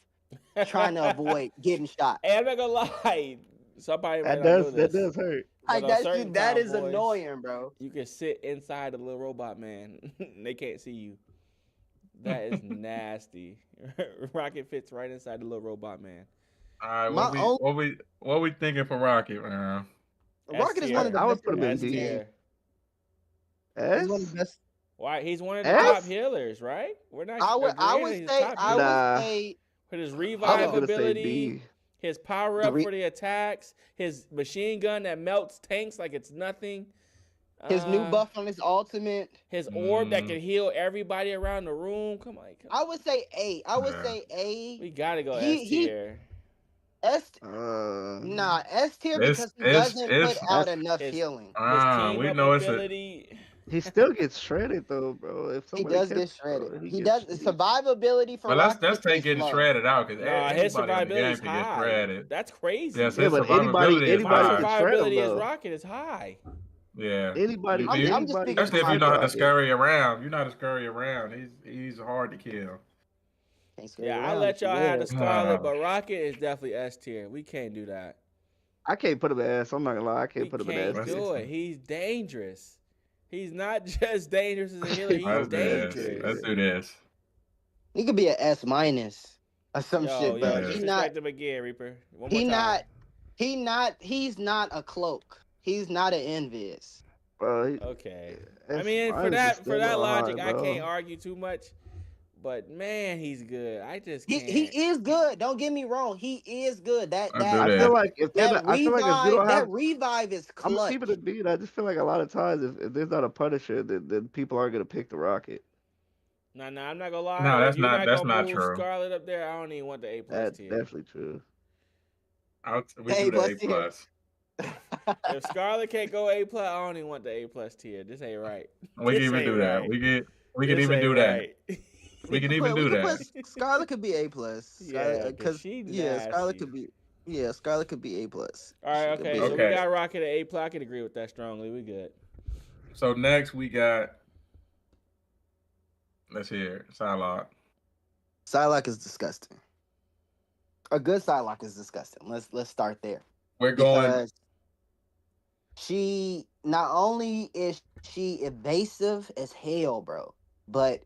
trying to avoid getting shot. Hey, I'm not gonna lie. Somebody might That not know does this. hurt. Like But on that certain shit, that is convoys, annoying, bro. You can sit inside the little robot man. They can't see you. That is nasty. Rocket fits right inside the little robot man. All right, My own- what we thinking for Rocket, man? Rocket is one of the I would best put him in healers D. game. S? He's one of the best. Why? He's one of the S? top healers, right? We're not. I would agreeing that he's say, top I healer. Nah. would say, With his I revive was gonna say ability, B. his power The up re- for the attacks, his machine gun that melts tanks like it's nothing. his new Uh, buff on his ultimate. His orb that Mm. can heal everybody around the room. Come on. I would say A. I would Yeah. say A. We gotta go He- S he- tier. S. Uh, Nah, S tier It's- because he it's- doesn't it's- put out it's- enough it's- healing. His team We up know it's a. ability. he still gets shredded though, bro. If He somebody does get catches him, shredded. he He gets does shredded. survivability for But Rocket let's take is getting low. shredded out because Nah, his anybody in the survivability game is can get high. shredded. That's crazy. Yes, Yeah, his but survivability is anybody high. can shred him, survivability is though. Rocket is high. Yeah. Anybody, I'm- I'm just anybody speaking can Especially if from you shred know how to Rocket. scurry around. You know how to scurry around. He's hard to kill. Can't scurry Yeah, I around let if you y'all have the will. Scarlet, but Rocket is definitely S tier. We can't do that. I can't put him in S. I'm not gonna lie. I can't We put him in can't S. do it. He's dangerous. He's not just dangerous as a healer. He's Let's do this. dangerous. Let's do this. He could be an S minus or some Yo, shit, bro. yeah. He's disrespect not. him again, Reaper. One He more time. not. He's not a cloak. He's not an Envious. Bro, Okay. I S mean, for minus is that still that hard, logic, I bro. can't argue too much. But man, he's good. I just He can't. is good. Don't get me wrong. He is good. That I do I that. feel like if they're that not, I feel like if you don't have, revive is I'm clutch. keeping it beat. I just feel like a lot of times if there's not a Punisher, then people are gonna pick the Rocket. Nah, I'm not gonna lie. No, If that's you're not- that's gonna not move true. Scarlet up there, I don't even want the A plus That's tier. definitely true. We A do the plus A tier. plus. If Scarlet can't go A plus, I don't even want the A plus tier. This ain't right. We can This even ain't do that. right. We can This even ain't do that. right. We can even do that. Scarlet could be A plus. Yeah, 'cause she Scarlet nasty. could be. Yeah, Scarlet could be A plus. All right, She could okay. be So A+. Okay. we got Rocket at A plus. I can agree with that strongly. We good. So next we got. Let's hear it. Psylocke. Psylocke is disgusting. A good Psylocke is disgusting. Let's start there. We're going. Because she not only is she evasive as hell, bro, but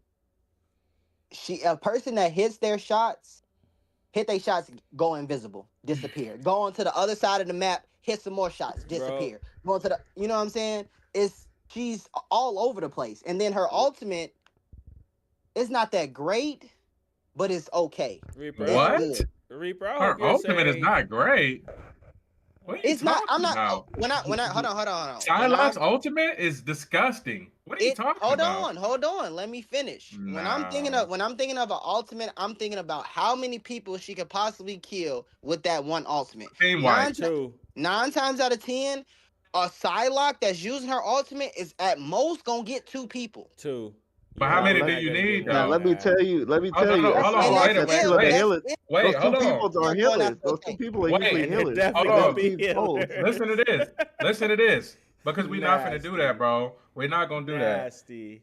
a person that hit their shots, go invisible, disappear. Go on to the other side of the map, hit some more shots, disappear. Go on to the, you know what I'm saying? She's all over the place. And then her ultimate is not that great, but it's okay. Reaper. What? good. Reaper. I Her hope you're ultimate is saying- not great. What are you It's not. I'm talking not. about? When I hold on. Psylocke's ultimate is disgusting. What are you talking Hold about? on. Let me finish. When I'm thinking of an ultimate, I'm thinking about how many people she could possibly kill with that one ultimate. Team white. True. 9 times out of 10, a Psylocke that's using her ultimate is at most gonna get 2 people. Two. But how many do You're you not gonna need, get Now though? let me tell you. Let me Hold tell on, you. hold on, a wait, lot wait, that's wait, two of the wait. healers. Wait, Those two hold on. people are That's one healers. I Those two think. people are Wait, usually it healers. definitely Hold gonna on. be Team healers. Cold. Listen to this. Listen to this. Because we're not finna do Nasty. that, bro. We're not gonna do that. Nasty.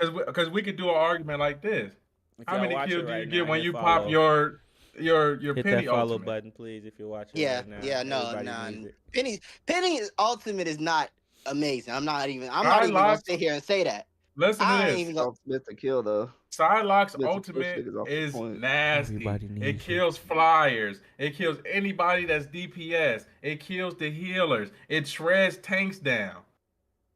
Because we could do an argument like this. If How y'all many watching kills do you right get now, when hit you follow. pop your Hit penny that follow ultimate? button, please, if you're watching Yeah, right now. yeah, no, Everybody nah. needs it. Penny's ultimate is not amazing. I'm not even gonna Psylocke- sit here and say that. Listen I ain't to even this. gonna. Smith to kill though. Psylocke's Let's push ultimate niggas off the is point. nasty. Everybody It needs it. kills flyers. It kills anybody that's DPS. It kills the healers. It shreds tanks down.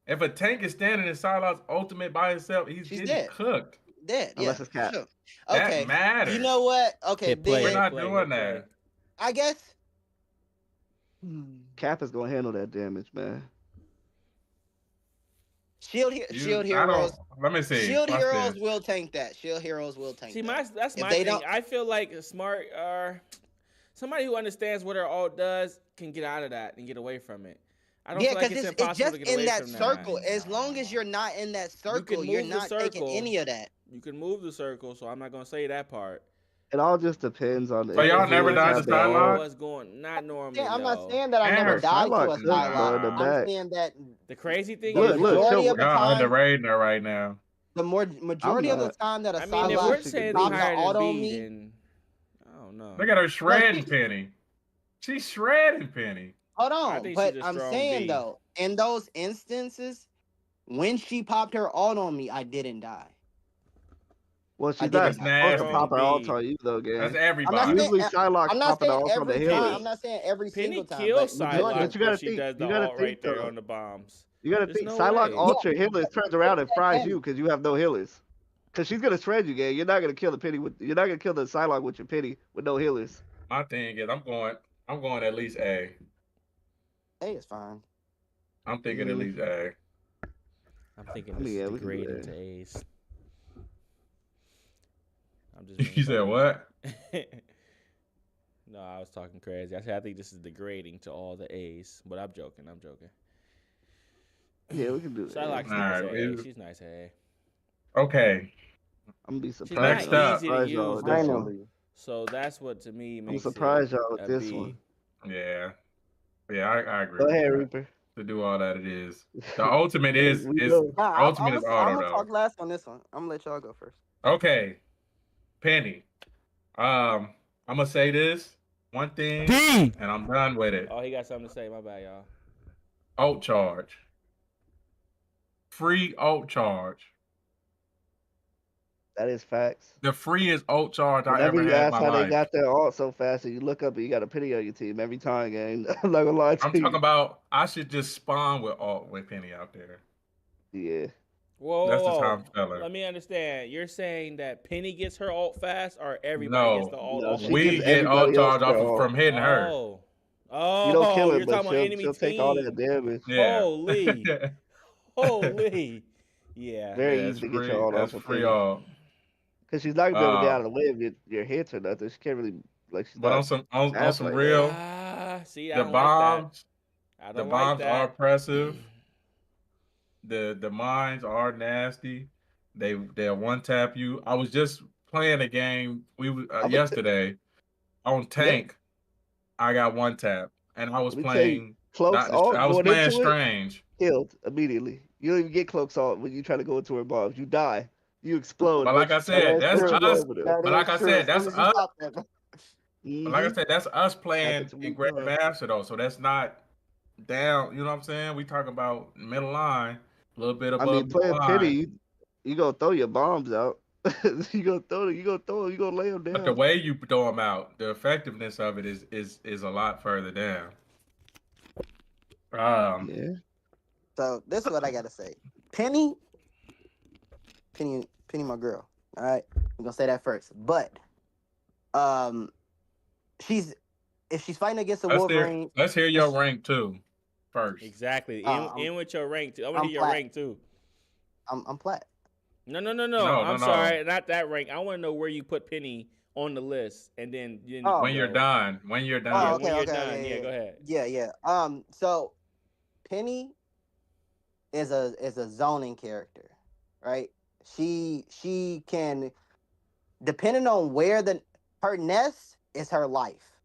If a tank is standing in Psylocke's ultimate by itself, he's She's getting dead. cooked. Dead. Unless Yeah, it's Cap. sure. That Okay. matters. You know what? Okay, Hit play, We're then hit not play, doing hit play. that. I guess. Cap is gonna handle that damage, man. Shield I heroes. don't- Let me see. Shield Watch heroes this. will tank that. Shield heroes will tank See, that. that's If my they thing. don't- I feel like a smart somebody who understands what her ult does can get out of that and get away from it. I don't Yeah, feel like because it's it's impossible just to get in away that from circle. that. As long as you're not in that circle, you're move the not taking circle. any of that. You can move the circle, so I'm not gonna say that part. It all just depends on So if y'all the never healers died have to their Psylocke? ult. What's going? Not normally. I'm not No. saying that I And never her died to a Psylocke could go in the Psylocke. Nah. I'm back. saying that The crazy thing the is, Look, majority chill. of the Y'all time, underrating her right now. the majority of the not. time that a I mean, if Psylocke we're Psylocke should saying do they it. pops an higher ult than on B, me, then I don't know. Look at her no, shredding she, Penny. She's shredding Penny. hold I on. think But she's a I'm strong saying B. though, in those instances, when she popped her ult on me, I didn't die. Well, I she's not That's didn't die. supposed to nasty. pop her ult B. on you though, That's gang. I'm not everybody. saying Usually Psylocke's I'm not popping the saying ult on the every time. healers. I'm not saying every Penny single time, kills but majority. Psylocke But you gotta when she think. does the You gotta alt think right there though. on the bombs. You gotta There's think. no Psylocke way. ult your healers, turns around and fries Penny. you because you have no healers. Cause she's gonna shred you, gang. You're not gonna kill the penny with. You're not gonna kill the Psylocke with your penny with no healers. My thing is, I'm going at least A. Hey, it's fine. I'm thinking at least A. I'm thinking I this mean, yeah, is we can do degrading that. to A's. I'm just being You said funny. what? No, I was talking crazy. I said I think this is degrading to all the A's, but I'm joking. I'm joking. Yeah, we can do that. Psylocke's All nice right, at we- A. She's nice at A. Okay. I'm gonna be She's surprised. not Next up. easy to use Y'all with though. this one. Finally. So that's what to me I'm makes surprised it y'all with a this B. one. Yeah. Yeah, I agree Go with ahead, that. Reaper. To do all that it is. The ultimate is We is know. Nah, ultimate is I'm auto gonna though. talk last on this one. I'm gonna let y'all go first. Okay. Penny. I'm gonna say this one thing D. and I'm done with it. Oh, he got something to say. My bad, y'all. Ult charge. Free ult charge. That is facts. The freest ult charge I Whenever ever you had in ask my how they life. got their ult so fast, and you look up and you got a penny on your team every time, gang. I'm not gonna lie to I'm you. talking about I should just spawn with ult with Penny out there. Yeah. Whoa, That's just how whoa. I'm feeling. Let me understand. You're saying that Penny gets her ult fast, or everybody gets the ult No, off she of We gives Penny? get ult everybody else charge off their of, ult. from hitting her. Oh, You don't kill her, you're but talking about enemy she'll take all that team. damage. Yeah. Holy, holy, yeah. Very Yeah, easy it's to get free. your ult That's off of free penny. ult. Because she's not gonna be able to get Uh, out of the way of your hits or nothing. She can't really like she's but not on some fast some like real, See, I the don't like that. bombs, I the don't like bombs are that. oppressive. The mines are nasty. They'll one tap you. I was just playing a game yesterday on tank. I got one tap, and I was Let me tell you, playing. Cloak's ult I was going playing into it, strange. killed immediately. You don't even get Cloak's ult when you try to go into her bombs. You die. You explode. But like I That said, is that's true. us. That But like is I true. said, As that's soon as you us. pop that, But like I said, that's us playing Happens to me in too. Grandmaster though. So that's not down. You know what I'm saying? We talk about middle line, a little bit I above mean, the playing line. pity, you gonna throw your bombs out. you gonna throw them. You gonna lay them But the down. way you throw them out, the effectiveness of it is a lot further down. Yeah. so this is what I gotta say. Penny, my girl. All right, I'm gonna say that first. But, if she's fighting against a Wolverine, Let's hear your rank too first. Exactly. I'm- In with your rank too. I want to I'm hear your flat. rank too. I'm plat. No. No, I'm no. sorry, not that rank. I want to know where you put Penny on the list, and then Oh. When you're done. When you're Oh, done. okay, when you're okay, done. okay, Yeah, yeah. go ahead. Yeah. So Penny is a zoning character, right? She can, depending on where her nest is her life.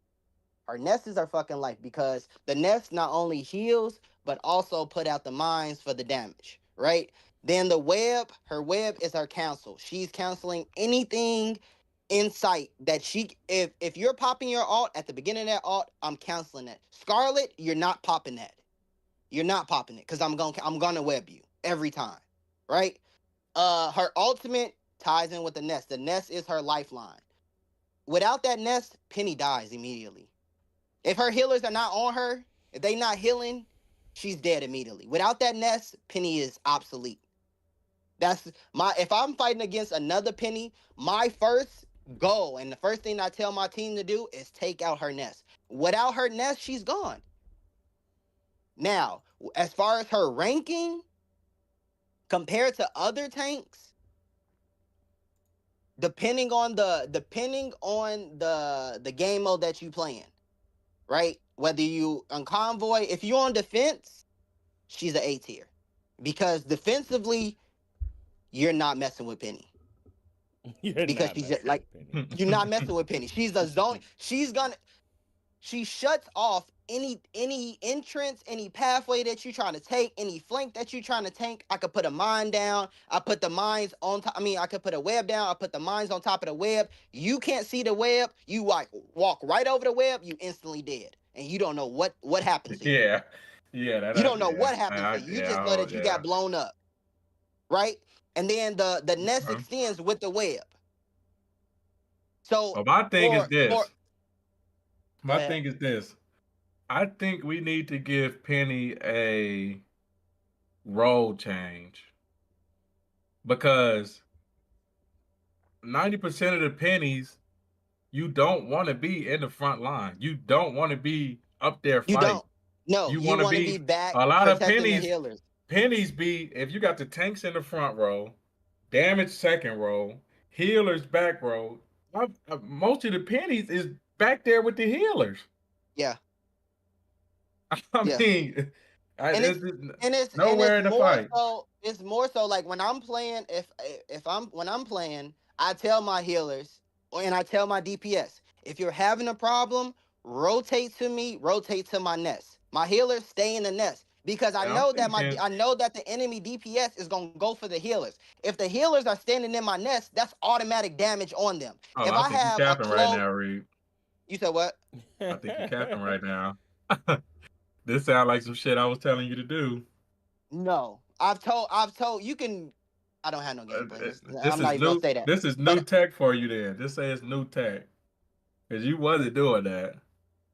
Her nest is her fucking life because the nest not only heals but also put out the mines for the damage, right? Then the web, her web is her counsel. She's counseling anything in sight that if you're popping your ult at the beginning of that ult, I'm counseling that. Scarlet, you're not popping that. You're not popping it because I'm gonna web you every time, right? Her ultimate ties in with the nest. The nest is her lifeline. Without that nest, Penny dies immediately. If her healers are not on her, if they not healing, she's dead immediately. Without that nest, Penny is obsolete. If I'm fighting against another Penny, my first goal and the first thing I tell my team to do is take out her nest. Without her nest, she's gone. Now, as far as her ranking, compared to other tanks, depending on the game mode that you playing, right? Whether you on convoy, if you're on defense, she's an A tier. Because defensively, you're not messing with Penny. You're Because not she's messing like, with Penny. you're not messing with Penny. She's a zone. She shuts off any entrance, any pathway that you're trying to take, any flank that you're trying to tank. I could put a mine down. I put the mines on top. I mean, I could put a web down. I put the mines on top of the web. You can't see the web. You like walk right over the web. You instantly dead, and you don't know what happens to you. Yeah, yeah. You don't know what happens to you. You just know that you got blown up, right? And then the nest extends with the web. So Well, my thing is this. Go ahead. thing is this. I think we need to give Penny a role change because 90% of the pennies, you don't want to be in the front line. You don't want to be up there You fighting. don't. No, You you wanna want to be- be back. a lot of protecting the pennies- healers. Pennies be if you got the tanks in the front row, damage second row, healers back row. Most of the pennies is back there with the healers. Yeah. I Yeah. mean, And it's nowhere and to it's more fight. so. It's more so like when I'm playing. When I'm playing, I tell my healers and I tell my DPS, if you're having a problem, rotate to me. Rotate to my nest. My healers stay in the nest because I Yeah, I'm know that thinking- I know that the enemy DPS is gonna go for the healers. If the healers are standing in my nest, that's automatic damage on them. Oh, if I I think have you're a capping right close, now, Reed. you said what? I think you're capping right now. This sounds like some shit I was telling you to do. No, I've told you can. I don't have no game plans. This I'm is not even new. gonna say that. This is new But- tech for you. Then just say it's new tech, because you wasn't doing that.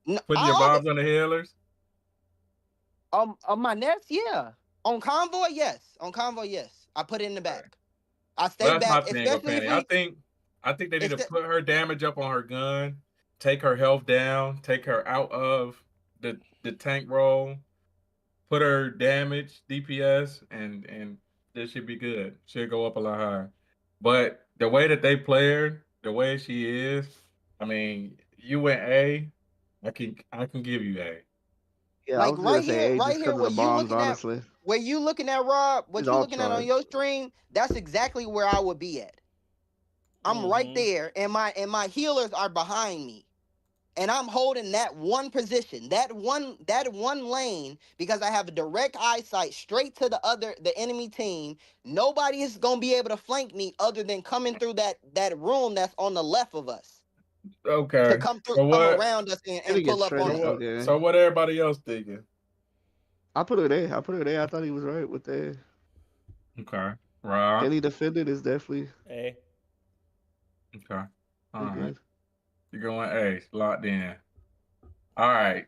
No, Putting your bombs on the healers. on my nest, yeah. On convoy, yes. On convoy, yes. I put it in the back. I stay Well, that's back, my thing with especially Penny. if I think they need to It's put her damage up on her gun, take her health down, take her out of the tank role, put her damage DPS, and this should be good. Should go up a lot higher. But the way that they play her, the way she is, I mean, you went A, I can give you A. Yeah, Like, I was gonna right say here- A right just here, because of what the you bombs, looking at- honestly. where you looking at, Rob, what It's you all looking at on charged. your stream, that's exactly where I would be at. I'm right Mhm. there, and my healers are behind me. And I'm holding that one position, that one lane, because I have a direct eyesight straight to the enemy team. Nobody is gonna be able to flank me other than coming through that room that's on the left of us. Okay. To come through, So come what? around us and It'll get pull up straight on up. us. Okay. So what everybody else thinking? I put her there. I thought he was right with that. Okay. Rob. Penny defended is definitely Hey, Okay. All pretty right. good. You're going A. Locked in. All right.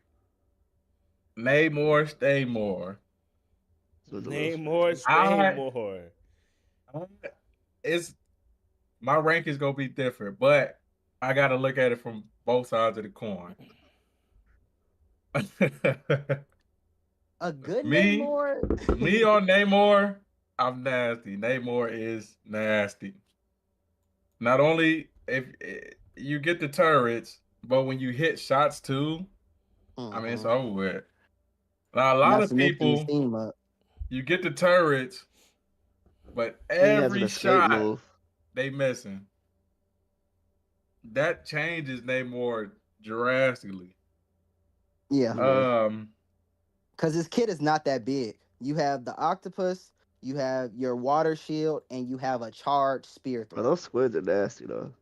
Namor, stay more. So the name little- more, stay I- more. It's my rank is gonna be different, but I gotta look at it from both sides of the coin. A good Me? Namor. Me on Namor, I'm nasty. Namor is nasty. Not only if you get the turrets, but when you hit shots too, I mean it's Mhm. over with. Now a lot That's of mixing his people, team up. you get the turrets, but and he has an every escape shot move. they missing. That changes Namor drastically. Yeah. Because his kit is not that big. You have the octopus, you have your water shield, and you have a charged spear Bro, throw. those squids are nasty though.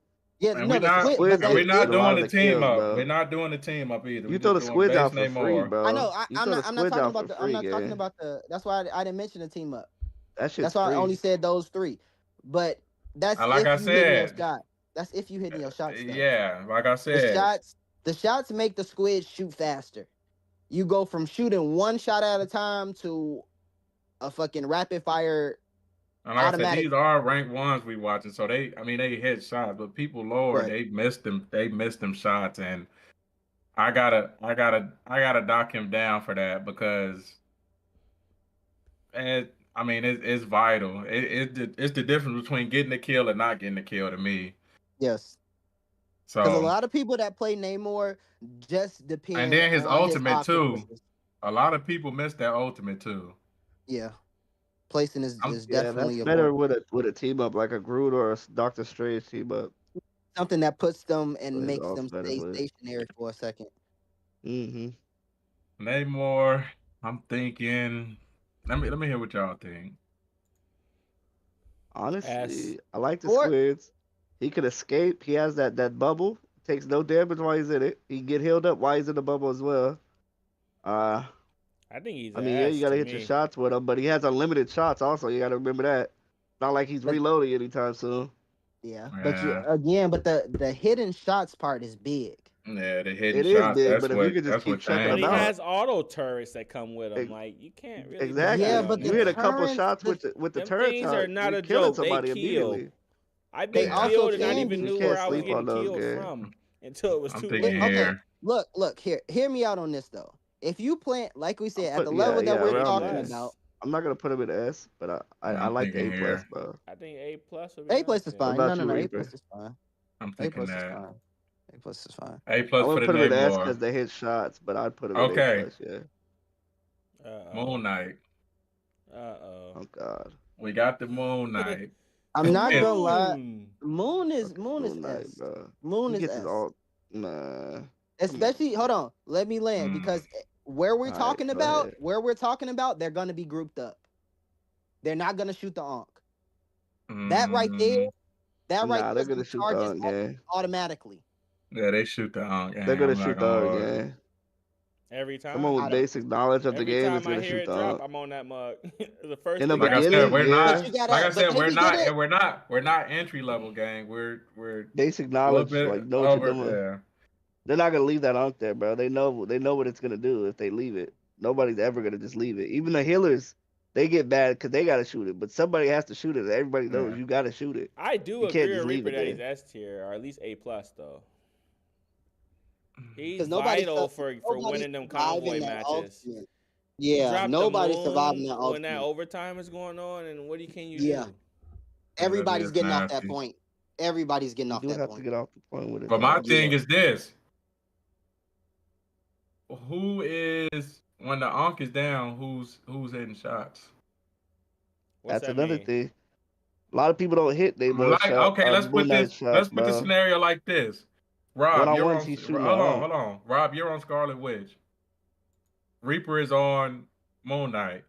Yeah, And no, we the not- squid, squid but is And that, we're not a lot doing of the the team kills, up. bro. We're not doing the team up either. You We throw the just doing squids out base for free, Namor. bro. I know. You I'm throw the not talking squids out about for the. I'm free, not talking gang. about the. That's why I didn't mention the team up. That shit's That's why free. I only said those three. But that's Like if I you hitting your said. shot. That's if you hitting your shots. Though. Yeah, like I The said. shots make the squid shoot faster. You go from shooting one shot at a time to a fucking rapid fire. And like I said, automatic- these are ranked ones we watching, so they hit shots, but people lower, Right. they missed them shots, and I gotta dock him down for that because, it's vital. It's the difference between getting a kill and not getting a kill to me. Yes. Because a So lot of people that play Namor just depend And then his on ultimate, too. octopuses. a lot of people miss that ultimate too. Yeah, placing I'm- is Yeah, definitely that's a better point. with a team up like a Groot or a Doctor Strange team up. Something that puts them So and his makes ult's them better stay with. stationary for a second. Mm-hmm. Namor. I'm thinking. Let me hear what y'all think. S. Honestly, I like the Or squids. He could escape. He has that bubble. Takes no damage while he's in it. He can get healed up while he's in the bubble as well. Uh, I think he's I an mean, yeah, you S gotta to hit your me. shots with him, but he has unlimited shots. Also, you gotta remember that. Not like he's But reloading anytime soon. yeah, but you Yeah, again, but the hidden shots part is big. yeah, the hidden It is shots. big, but if you could just That's keep what checking But them he changed out, it. has auto turrets that come with him. ex- Like you can't really be exactly. Yeah, bad but on You the hit a that. couple turrets, shots with the Them turret things are shot, not you're a killing joke. They somebody kill. immediately. I've they been Yeah, also killed and not can even You be. knew can't where I was sleep on getting those killed games. from until it was I'm too thinking late. Okay, here. look, hear me out on this though. If you play, like we said, at the Yeah, level that yeah, we're A around talking there. about, plus. I'm not gonna put him in S, but I I'm like the thinking A plus, here. bro. I think A plus would be A nice plus is here. What fine. No, about no, you, no, A plus Reaper? is fine. I'm A thinking plus is that. fine. A plus is fine. A I plus for wouldn't the put him in S Namor. because they hit shots, but I'd put him in A Okay, plus. Yeah. Uh Moon oh. Knight. Uh Oh God. We got the Moon oh. Knight. I'm Who not is? gonna lie. Moon. Fucking Moon is Moon Knight, S. bro. Moon He is gets his S. all. Nah. Come on. Especially, hold on, let me land Mm, because where we're All right, talking go about, ahead. they're gonna be grouped up. They're not gonna shoot the Ankh. That right there, mm, Nah, they're is gonna who shoot the charges Unk gang. automatically. yeah, they shoot the Ankh They're gang. gonna I'm not shoot the gonna Unk hold you. gang. Every Someone time. with I don't. basic knowledge of the Every game is time I gonna hear shoot it the drop, Unk. I'm on that mug. The first In the thing Like I I said, beginning, hear. we're But not. yeah. you gotta. Like I But said, they we're be good not. at. And we're not entry level gang. We're Basic a little knowledge, bit like know what you're over. doing. Yeah. They're not gonna leave that Unk there, bro. They know what it's gonna do if they leave it. Nobody's ever gonna just leave it. Even the healers, they get bad because they gotta shoot it. But somebody has to shoot it. Everybody knows Yeah. you gotta shoot it. I do You can't agree just with leave Reaper it that he's there. S tier or at least A plus though. He's Because nobody's vital for nobody's winning them surviving convoy that matches. ultimate. You Yeah, drop the nobody's surviving moon that when that ultimate. overtime is going on, and what can you Yeah, do? Yeah, that everybody's is getting off that nasty. point. Everybody's getting You off do that have to point. get off the point with it But my though. thing Yeah. is this: who is when the Ankh is down? Who's hitting shots? What's That's that another mean? thing. A lot of people don't hit Namor Like, shot okay, let's Moon put Knight this. shots, Let's put the bro. scenario like this. One Rob, on you're ones, on. he's shooting Hold the on, Unk. hold on. Rob, you're on Scarlet Witch. Reaper is on Moon Knight.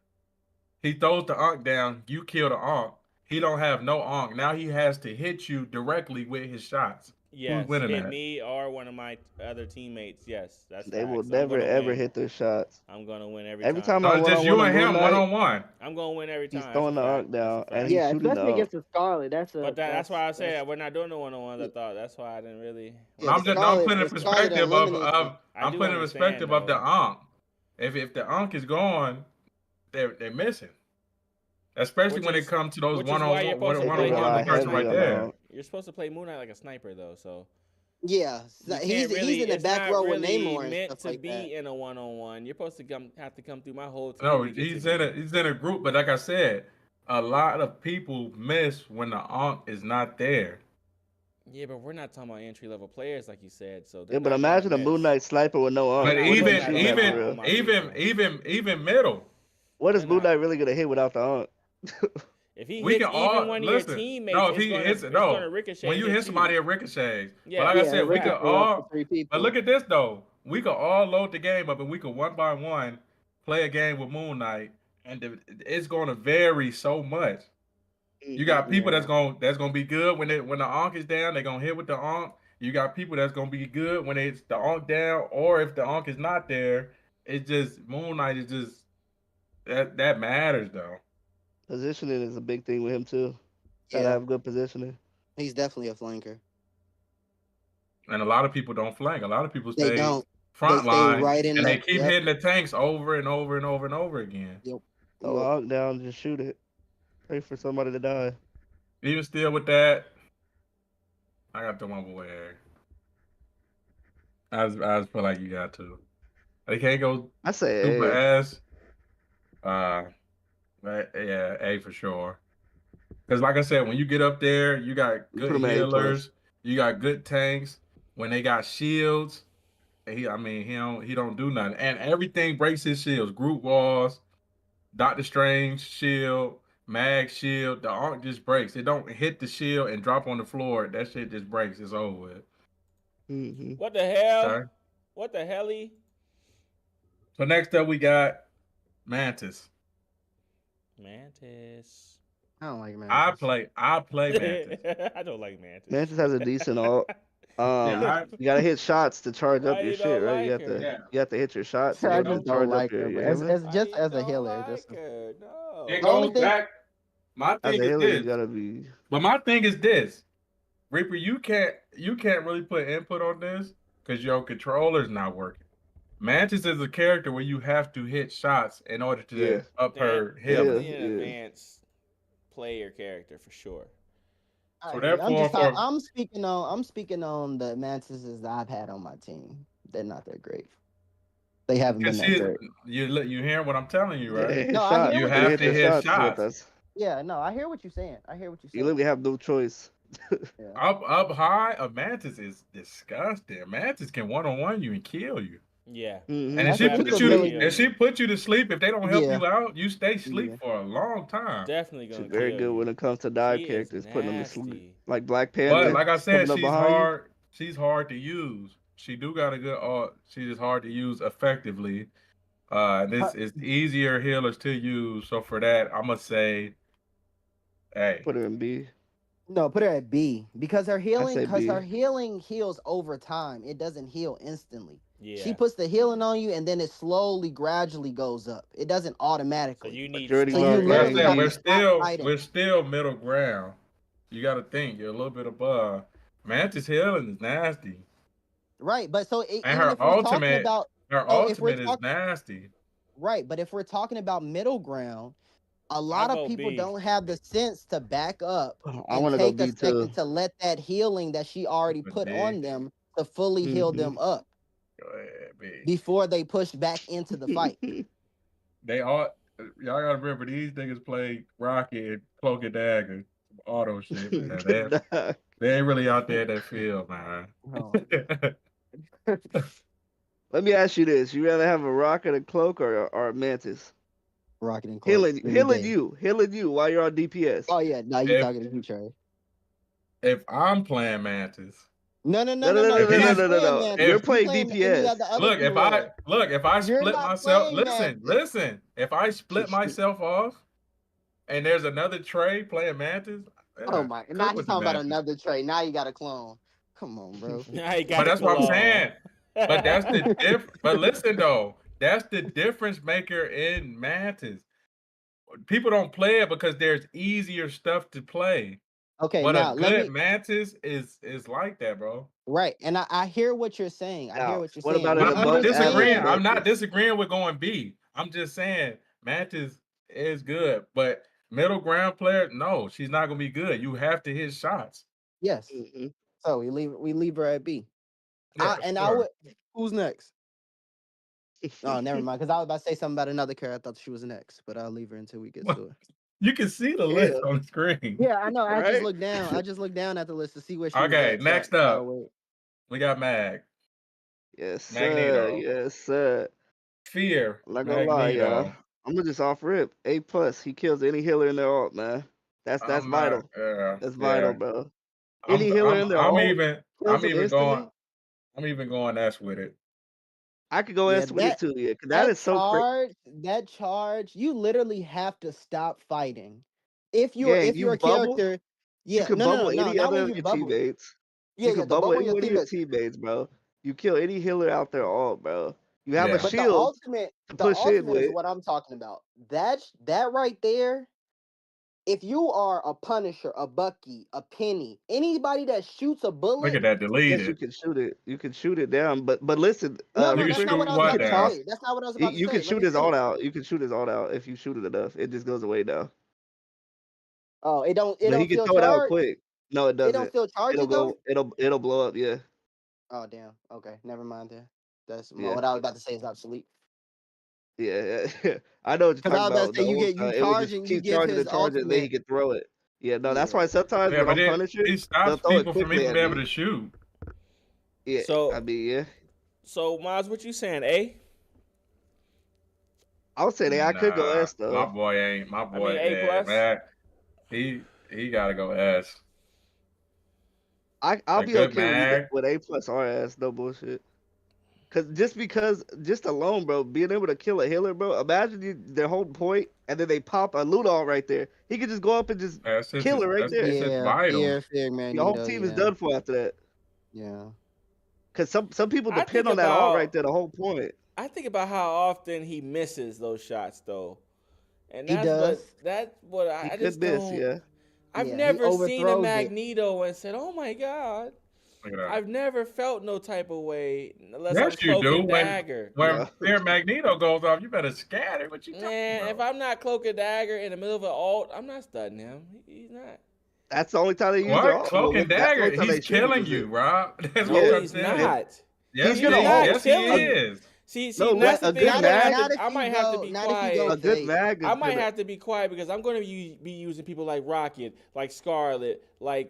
He throws the Ankh down. You kill the Ankh. He don't have no Ankh. Now he has to hit you directly with his shots. Who's Yes, winning hit that? me or one of my other teammates. Yes, that's They will facts. I'm never gonna ever win. hit their shots. I'm gonna win every Every time. time I No, it's one just on you one on and Moon him, one Knight, on one. I'm gonna win every time. he's That's a throwing the fact. Unk down That's a and fact. he's Yeah, shooting the especially Unk. against the Scarlet. But that's why I say we're not doing the one-on-ones. I thought that's why I didn't really. Yeah, I'm the putting in Scarlet perspective eliminates you. I I'm do putting in understand perspective of the though. Ankh. If the Ankh is gone, they're missing. Especially Which when it is comes to those which is why you're one supposed to They on play do him one like rely with a person heavily right on the sniper. there. Unk. You're supposed to play Moon Knight like a sniper though, so Yeah, you he's can't really. in the It's back not row with really Namor and meant stuff to like be that. in a one-on-one. You're supposed to have to come through my whole team No, to get to he's me. in a group, but like I said, a lot of people miss when the Ankh is not there. Yeah, but we're not talking about entry-level players like you said, so they're Yeah, but not gonna imagine a Moon miss. Knight sniper with no They're Unk. But not What is he putting even that shooting on at for my even real? on my even people. even middle, What is They're Moon not. Knight really gonna hit without the Unk? If he we hits can even all one of your listen. teammates, No, if it's he gonna hits it's no, gonna ricochet when and you hit hit somebody, you. it ricochets. But Yeah, like I Yeah, said, it we could ricochet off the all. three But people. look at this though. We could all load the game up, and we could one by one play a game with Moon Knight, and it's going to vary so much. You got people Yeah. that's gonna be good when the Ankh is down, they're gonna hit with the Ankh. You got people that's gonna be good when it's the Ankh down, or if the Ankh is not there, it's just Moon Knight is just that matters though. Positioning is a big thing with him too. Gotta Yeah, have good positioning. he's definitely a flanker. And a lot of people don't flank. A lot of people They stay don't. They front stay line right in and they the. keep Yep. hitting the tanks over and over and over and over again. Yep. Throw the Yep. Unk down, just shoot it. Pray for somebody to die. Even still with that, I got to throw my boy Eric. I just feel like you got to. They can't go I say super A. ass. Yeah, A for sure. Because like I said, when you get up there, you got You put good him at A+. healers, you got good tanks. When they got shields, he don't do nothing, and everything breaks his shields. Group walls, Doctor Strange shield, Mag shield, the arc just breaks. It don't hit the shield and drop on the floor. That shit just breaks. It's over with. Mm-hmm. What the hell? Okay. What the helly? So next up we got Mantis. Mantis. I don't like man. I play Mantis. I don't like Mantis. Mantis has a decent ult. Yeah, You gotta hit shots to charge Why up your you shit, don't right? You like have to her? you have to hit your shots I and don't just charge don't up like your her, bro. you As, hear me? as just Why as you a don't healer, like just her? No. it Only goes thing- back. My As thing a is healer, you this. gotta be But my thing is this. Reaper, you can't really put input on this because your controller's not working. Mantis is a character where you have to hit shots in order to Yeah. up her Yeah. healing. Definitely an Yeah. advanced player character for sure. I So agree. therefore, I'm speaking on the mantises that I've had on my team. They're not that great. They haven't been that great. you hearing what I'm telling you, right? hit No, I shots. hear You what have you're to saying. hit with shots. us. Yeah, no, I hear what you're saying. You literally have no choice. Yeah. Up high, a Mantis is disgusting. A Mantis can one-on-one you and kill you. Yeah. Mhm. And That's if a she really- put you to sleep, if they don't help Yeah. you out, you stay asleep Yeah. for a long time. Definitely She's gonna very kill good you. when it comes to dive She is characters, putting them to sleep. nasty. Like Black Panther. But like I said, coming up she's behind you. hard. She's hard to use. She do got a good art. She is hard to use effectively. This is easier healers to use. So for that, I'm gonna say, hey, Put her in B. No, put her at B because her healing, say B. her healing heals over time. It doesn't heal instantly. Yeah. She puts the healing on you, and then it slowly, gradually goes up. It doesn't So automatically. you need Majority So you guard, literally yeah, have we're to stop fighting. still middle ground. You got to think you're a little bit above. Mantis healing is nasty. Right, but so And even her if we're talking ultimate, about if we're ultimate is nasty. right, but if we're talking about middle ground, a lot go of people B. don't have the sense to back up I and want to go take a B second too. to let that healing that she already Put put B. on them to fully heal Mhm. them up Go ahead, B. before they push back into the fight. They all y'all gotta remember these niggas play Rocket and Cloak and Dagger, auto shit, man. They ain't really out there in that field, man. Oh. Let me ask you this: you rather have a rocket, a cloak, or a mantis? Rocket and Cloak. any Healing day. you while you're on DPS. Oh yeah, no, you If- talking to you, Trey. If I'm playing Mantis, No. No. You're not playing If- Mantis. You're playing any DPS. of the other look, if heroes. I You're split not myself, playing listen, if I split myself off and there's another Trey playing Mantis, Oh my! cook Now he's with the talking about Mantis. another Trey. Now you got a clone. Come on, bro. I got But that's what I'm cologne. saying. But that's the But listen though, that's the difference maker in Mantis. People don't play it because there's easier stuff to play. Okay, But now a let good me. Mantis is like that, bro. Right, and I hear what you're saying. I hear Now, what you're what saying. about But an I'm above not average disagreeing. I'm not Mantis? disagreeing with going B. I'm just saying Mantis is good, but middle ground player, no, she's not gonna be good. You have to hit shots. Yes. Mhm. So we leave her at B. Yeah, I sure. would. Who's next? Oh, never mind. Because I was about to say something about another character. I thought she was next, but I'll leave her until we get to it. You can see the list Yeah. on the screen. Yeah, I know. I Right? just looked down. I just looked down at the list to see where she was Okay, at. next So, up. wait. We got Mag, Yes, sir. Magneto. Yes, sir. Fear, I'm not gonna lie, y'all. Magneto. I'm gonna just off rip. A plus. He kills any healer in their ult, man. That's I'm vital. not- yeah, That's yeah. vital, bro. Any healer in their I'm ult even kills them instantly. I'm even going S with it. I could go Yeah, S with it too, yeah. 'Cause that is so crazy. That charge, you literally have to stop fighting. If you're Gang, if you you're a bubble, character, You yeah, can no, bubble any not other when of you your bubble. teammates. Yeah, You yeah, can the bubble bubble any your one of your teammates. teammates, bro. You kill any healer out there all, bro. You have Yeah. a But shield. the push in ultimate is with. what I'm talking about. That right there. If you are a Punisher, a Bucky, a Penny, anybody that shoots a Look bullet, at that Yes, deleted. you can shoot it. You can shoot it down. But listen, no, You can that's shoot not what I was what about to down? say. That's not what I was about to You say. can Let shoot me his ult finish. out. You can shoot his ult out if you shoot it enough. It just goes away now. Oh, it don't But he can feel throw it out charged. quick. No, it It don't doesn't. feel charged It'll though. go. It'll blow up. Yeah. Oh damn. Okay, never mind then. That's Yeah. what I was about to say is obsolete. Yeah. I know what you're Because I talking was about about. to say you The get ult, you it would just charging, you keep give charging his and charging, and then he ultimate. could throw it. Yeah. No, that's Yeah. why sometimes Yeah, when but I'm Punisher, it they'll stops throw it people from quickly even at being able me. to shoot. Yeah. So- I mean, yeah. So Miles, what you saying? A? I would say I could go S My though. boy ain't. My boy, mean, A yeah, plus? man. He gotta go S. I'll A be good okay mag. with A plus or S. No bullshit. Just alone, bro, being able to kill a healer, bro. Imagine their whole point, and then they pop a Ludol right there. He could just go up and just That's his, kill it right that's, there. it's his Yeah, vitals. Fear Your whole Magneto. team Yeah. is done for after that. Yeah. Cause some people I depend think on that ult about- right there. The whole point. I think about how often he misses those shots though, and He that's does. what He I could just miss, don't. yeah. I've Yeah, he never seen a overthrows it. Magneto and said, "Oh my god." Look at that. I've never felt no type of way unless Yes, I'm you Cloak do. and Dagger. When Yeah. Fear Magneto goes off, you better scatter. What you talking Man, if about? I'm not Cloak and Dagger in the middle of an ult, I'm not stunning him. He's not. That's the only time they use What? their ult. Cloak Well, and that's the Dagger? only time He's they should killing use you, it. Rob. That's No, what I'm he's saying. not. Yes, He's he gonna is. ult. Yes, he Kill is. See, No, that's a the thing. good mag- I might have to be quiet. A good Fate. mag is I might gonna- have to be quiet because I'm going to be using people like Rocket, like Scarlet, like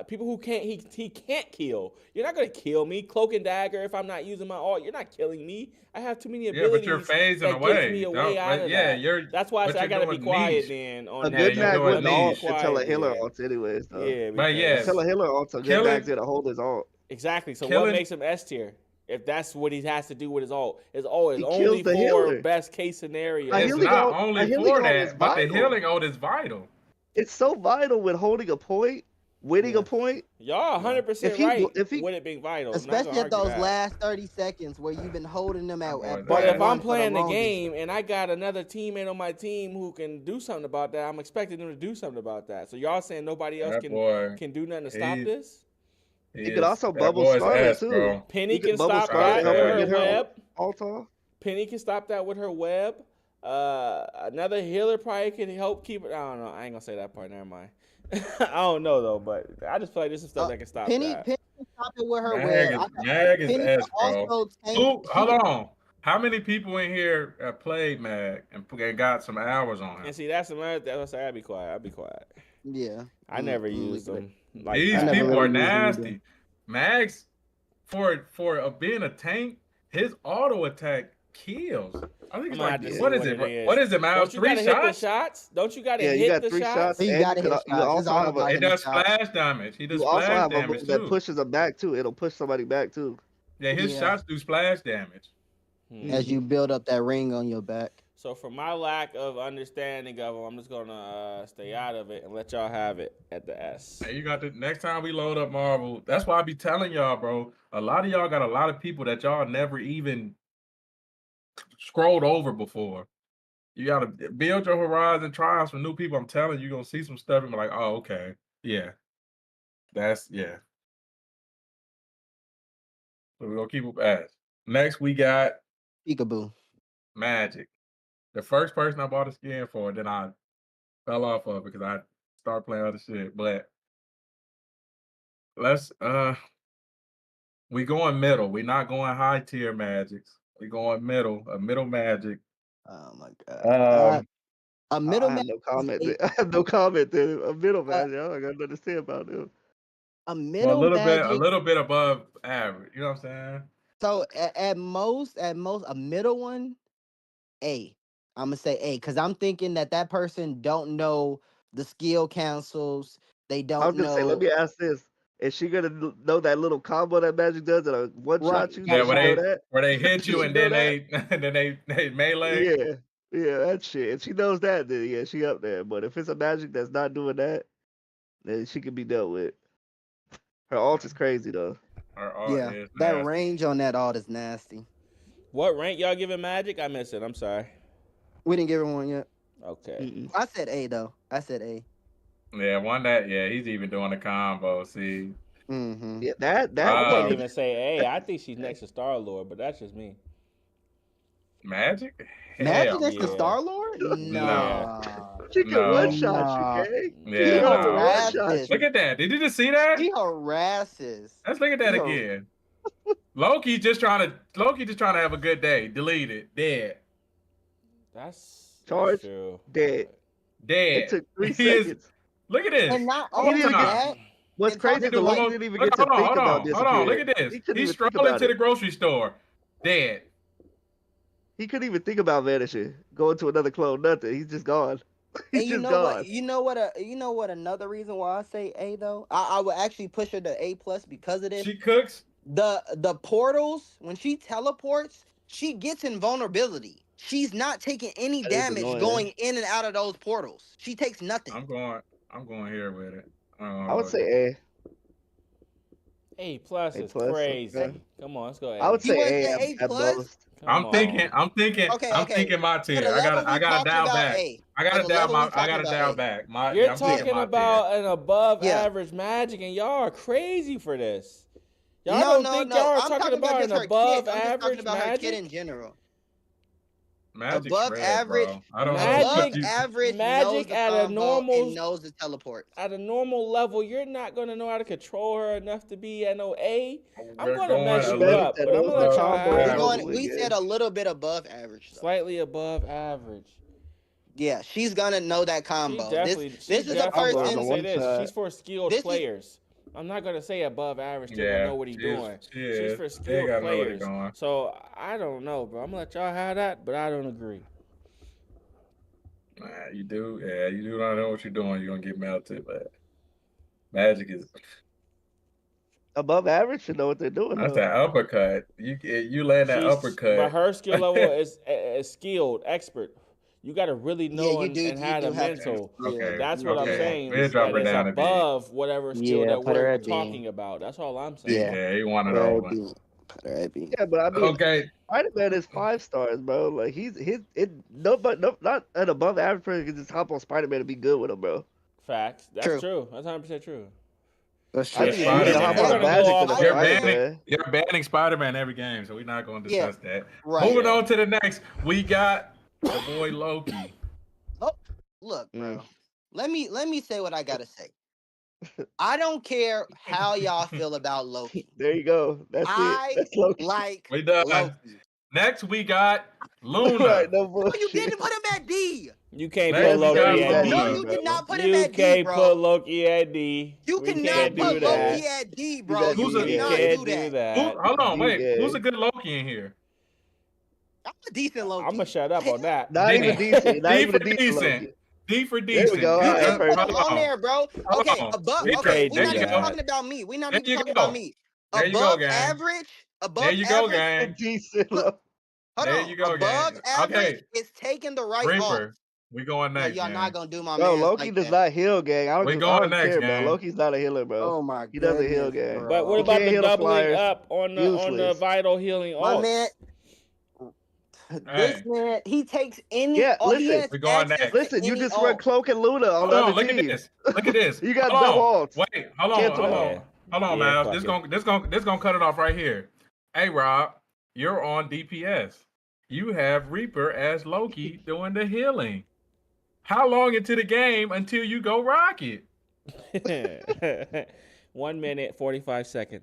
people who he can't kill. You're not going to kill me, Cloak and Dagger. If I'm not using my ult, you're not killing me. I have too many Yeah, abilities. but you're phasing that away. gets me away No, out but of yeah, that. you're. That's why I but said I you're got to be doing quiet niche. then. On A that. good you're mag doing wouldn't niche. ult until a healer then. ults anyways, though. Yeah, But because- yes. Until a healer ults, a good Killing- mag's gonna hold his ult. Exactly. So what Killing- makes him S tier? If that's what he has to do with his ult. His ult is He only kills the for healer. best case scenario. A It's healing not ult- only a healing for ult is that, but the vital. healing ult is vital. It's so vital with holding a point, winning Yeah. a point. Y'all 100% If he- right if he- with it being vital. I'm not Especially gonna at those argue that. last 30 seconds where you've been holding them Boy, at But Yeah. if one I'm for playing the longest. game and I got another teammate on my team who can do something about that, I'm expecting them to do something about that. So y'all saying nobody else That can boy. do nothing to stop he- this? He could also that bubble boy's Scarlet, ass, too. bro. Penny He could can bubble stop Scarlet, that help with her her get her web. Ult off. Penny can stop that with her web. Another healer probably can help keep it. I don't know. I ain't gonna say that part. Never mind. I don't know though, but I just feel like this is stuff that can stop Penny that. can stop it with her Mag web. Mag is Penny S, can bro. also tank. Who? Hold on. How many people in here have played Mag and got some hours on And him? see, that's another. That's what I say. I'll be quiet. I'll be quiet. Yeah. I never Mm, used mm, them. Like These I never people really are used them either. nasty. Mags, for being a tank, his auto attack kills. I think it's I'm gonna have like to what see is what it? it is. What is it, Miles? Don't you 3 gotta hit the shots? shots? Don't you gotta Yeah, you hit got the 3 shots? shots. You and gotta hit you shots. also It's all have about a, It does shots. splash damage. He does you also splash have a damage move that too. pushes them back too. It'll push somebody back too. Yeah, his Yeah. shots do splash damage. As you build up that ring on your back. So for my lack of understanding of them, I'm just gonna stay out of it and let y'all have it at the S. Hey, you got the next time we load up Marvel. That's why I be telling y'all, bro. A lot of y'all got a lot of people that y'all never even scrolled over before. You gotta build your horizon, try out some new people. I'm telling you, you're gonna see some stuff and be like, oh, okay. Yeah. Yeah. So we're gonna keep it as. Next we got Peekaboo. Magic. The first person I bought a skin for, then I fell off of because I started playing other shit. But let's we going middle. We not going high tier magics. We going middle, a middle magic. Oh my god. A I middle have man. no comment. I have no comment there. A middle man, y'all. I got nothing to say about him. A Well, middle a magic. little bit above average. You know what I'm saying? So at most, a middle one, A. I'm gonna say A because I'm thinking that person don't know the skill councils. They I don't was gonna know. say, let me ask this: is she gonna know that little combo that Magic does that a one Right. shot you? Yeah, Does she know that? where they hit you You and know then they melee. Yeah, that shit. If she knows that, then yeah, she up there. But if it's a Magic that's not doing that, then she can be dealt with. Her ult is crazy though. Or all Yeah, is that nasty. range on that alt is nasty. What rank y'all giving Magic? I missed it. I'm sorry. We didn't give her one yet. Okay. Mm-mm. I said A though. I said A. Yeah, he's even doing the combo. See, Mm-hmm. Yeah, that I Uh, wouldn't even say A. I think she's next to Star Lord, but that's just me. Magic? Magic Hell next to yeah. Star Lord? No. Nah. she can No. one shot Nah. you, gang. Yeah, She no. can one shot Harasses. you. Look at that. Did you just see that? He harasses. Let's look at that Yo. again. Loki just trying to have a good day. Delete it. Dead. That's Charge, true. dead. Dead. It took 3 He is- seconds. Look at this. And not Hold only didn't on. that, What's and crazy is talking the to Loki like- didn't even Look, get to think about hold on. Look disappearing. at this. He couldn't He's even think strolling about to it. the grocery store. Dead. He couldn't even think about vanishing, going to another clone. Nothing. He's just gone. He's And you just know gone. what? You know what? Another reason why I say A though, I would actually push her to A plus because of this. She cooks. The portals when she teleports, she gets invulnerability. She's not taking any That is damage annoying. going in and out of those portals. She takes nothing. I'm going here with it. I would say A. A plus A is plus, crazy. okay. Come on, let's go. I would You wanna say say A A at plus? most. Come I'm thinking. Okay, I'm okay. thinking my For tier. the I level gotta we talking dial about back. A. I gotta For the dial level we my. I talking gotta about dial A. back. You're I'm thinking talking my about an above Yeah. average Magic, and y'all are crazy for this. Y'all No, don't no, think no. y'all are I'm talking about just an her above kid. I'm just talking average about her kid Magic? in general. Magic Above trash, average. bro. I don't know. Magic- what you- Average knows Magic the at a combo normal- and knows the teleport. At a normal level, you're not gonna know how to control her enough to be at no A. I'm We're gonna mess going you a little up, bit but I'm gonna let above y'all combo We're have average. going, it. we said a little bit above average. Though. Slightly above average. Yeah, she's gonna know that combo. She definitely. This she is a definitely- combo is I'm a gonna person. say one this. shot. She's for skilled This is- players. I'm not gonna say above average. Still gonna know what he's doing. She She's is. for They skilled gotta know where they're players. going. So I don't know, bro. I'm gonna let y'all have that, but I don't agree. Nah, you do. Yeah, you do not know what you're doing. You're gonna get melted, but Magic is. Above average should know what they're doing. That's though. that uppercut. You land that She's- uppercut. But her skill level is skilled, expert. You got to really know you and, do- and you have do the have to. mental. Okay. That's what I'm okay. saying. We'll drop That her it's down a bit. above whatever skill Yeah, that put her we're at B. talking about. That's all I'm saying. Yeah. He wanted Put her over. at B. Put her at B. Yeah, but I mean, Okay. Spider-Man is 5 stars, bro. Like not an above average person can just hop on Spider-Man and be good with him, bro. Facts. That's True. true. That's 100% true. That's I Yeah, think Spider-Man. you need to hop We're on gonna Magic go for off- the You're Spider-Man. You're banning Spider-Man every game, so we're not going to discuss that. Right. Moving on to the next, we got the boy Loki. Look, bro. Let me say what I gotta say. I don't care how y'all feel about Loki. There you go. That's I it. That's Loki. Like We done. Loki. Next, we got Luna. Right, no No, bullshit. you didn't put him at D. You can't Man, put Loki you at got D. No, Luna, you bro. did not put him You at D, can't bro. put Loki at D. You We cannot can't put do that. Loki at D, bro. Who's You a- cannot can't do that. Hold on, wait. Yeah. Who's a good Loki in here? I'm a decent Loki. I'm gonna shut up on that. Not even decent. Not D even for a decent. decent. Loki. D for There we decent. go. You All right, didn't put perfect. him on there, bro. Hold Okay, on. above. Okay, Okay, we're there not you even go. talking about me. We're not There even you talking go. about me. There you go, Above gang. average. Above There you go, average. gang. Decent. Look, Loki. Hold There on. you go, Above gang. average Okay. is taking the right off. Reaper. We going No, next, y'all gang. not gonna do my Bro, man. Loki like does that. not heal, gang. I We don't, going I don't next, care, gang. bro. Loki's not a healer, bro. Oh my He doesn't heal, goodness, gang. bro. But what He about can't the heal the doubling Flyers. up on the Useless. vital healing My ult? man. This man, he takes any. Yeah, he listen. has We're going access next. to Listen, you any just ult. run Cloak and Luna on Hold the on, other look team. at this. Look at this. You got Hold double on. ults. Wait, hold Can't on, do hold that. on. Hold on, Yeah, Miles. fuck This gonna cut it off right here. Hey Rob, you're on DPS. You have Reaper as Loki doing the healing. How long into the game until you go Rocket? 1 minute 45 seconds.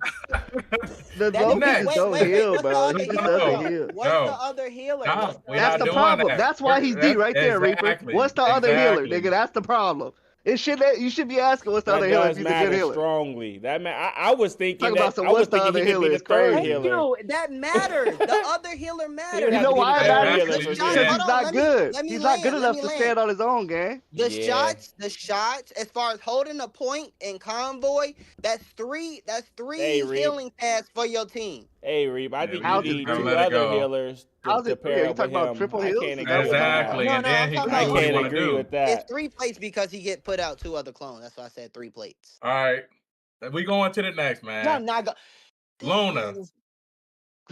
The That Loki next. just don't heal, what's the bro. other He just healer? doesn't heal. What's No. the other healer? No, What's the we're That's not the doing problem. that. That's why he's D right there, Exactly. Reaper. What's the other healer, Exactly. nigga? That's the problem. It should you should be asking what's the That other healer if does he's a good matter healer. strongly. That I was thinking Talking that about some I was what's the thinking other he could healer be the is third crazy. healer. Yo, that matters. The other healer matters. would You have know to be why the it third matters? healer for Because sure. Because Hold he's on, not let me- good. let me He's not good land, enough let to me stand on his own, gang. The Yeah. shots, as far as holding a point in convoy, that's three Hey, Reed. healing pads for your team. Hey, Reeb, I Yeah, think we you just need gotta two let it other go. healers How's to it three? Are pair you up talking with about him. triple I heals? can't Is agree that with what you're talking that. Exactly. No, And no, then I'm he talking can I do what he can't want to agree do. with that. It's 3 plates because he get put out 2 other clones. That's why I said 3 plates. All right. We going to the next, Y'all man. not go. Luna.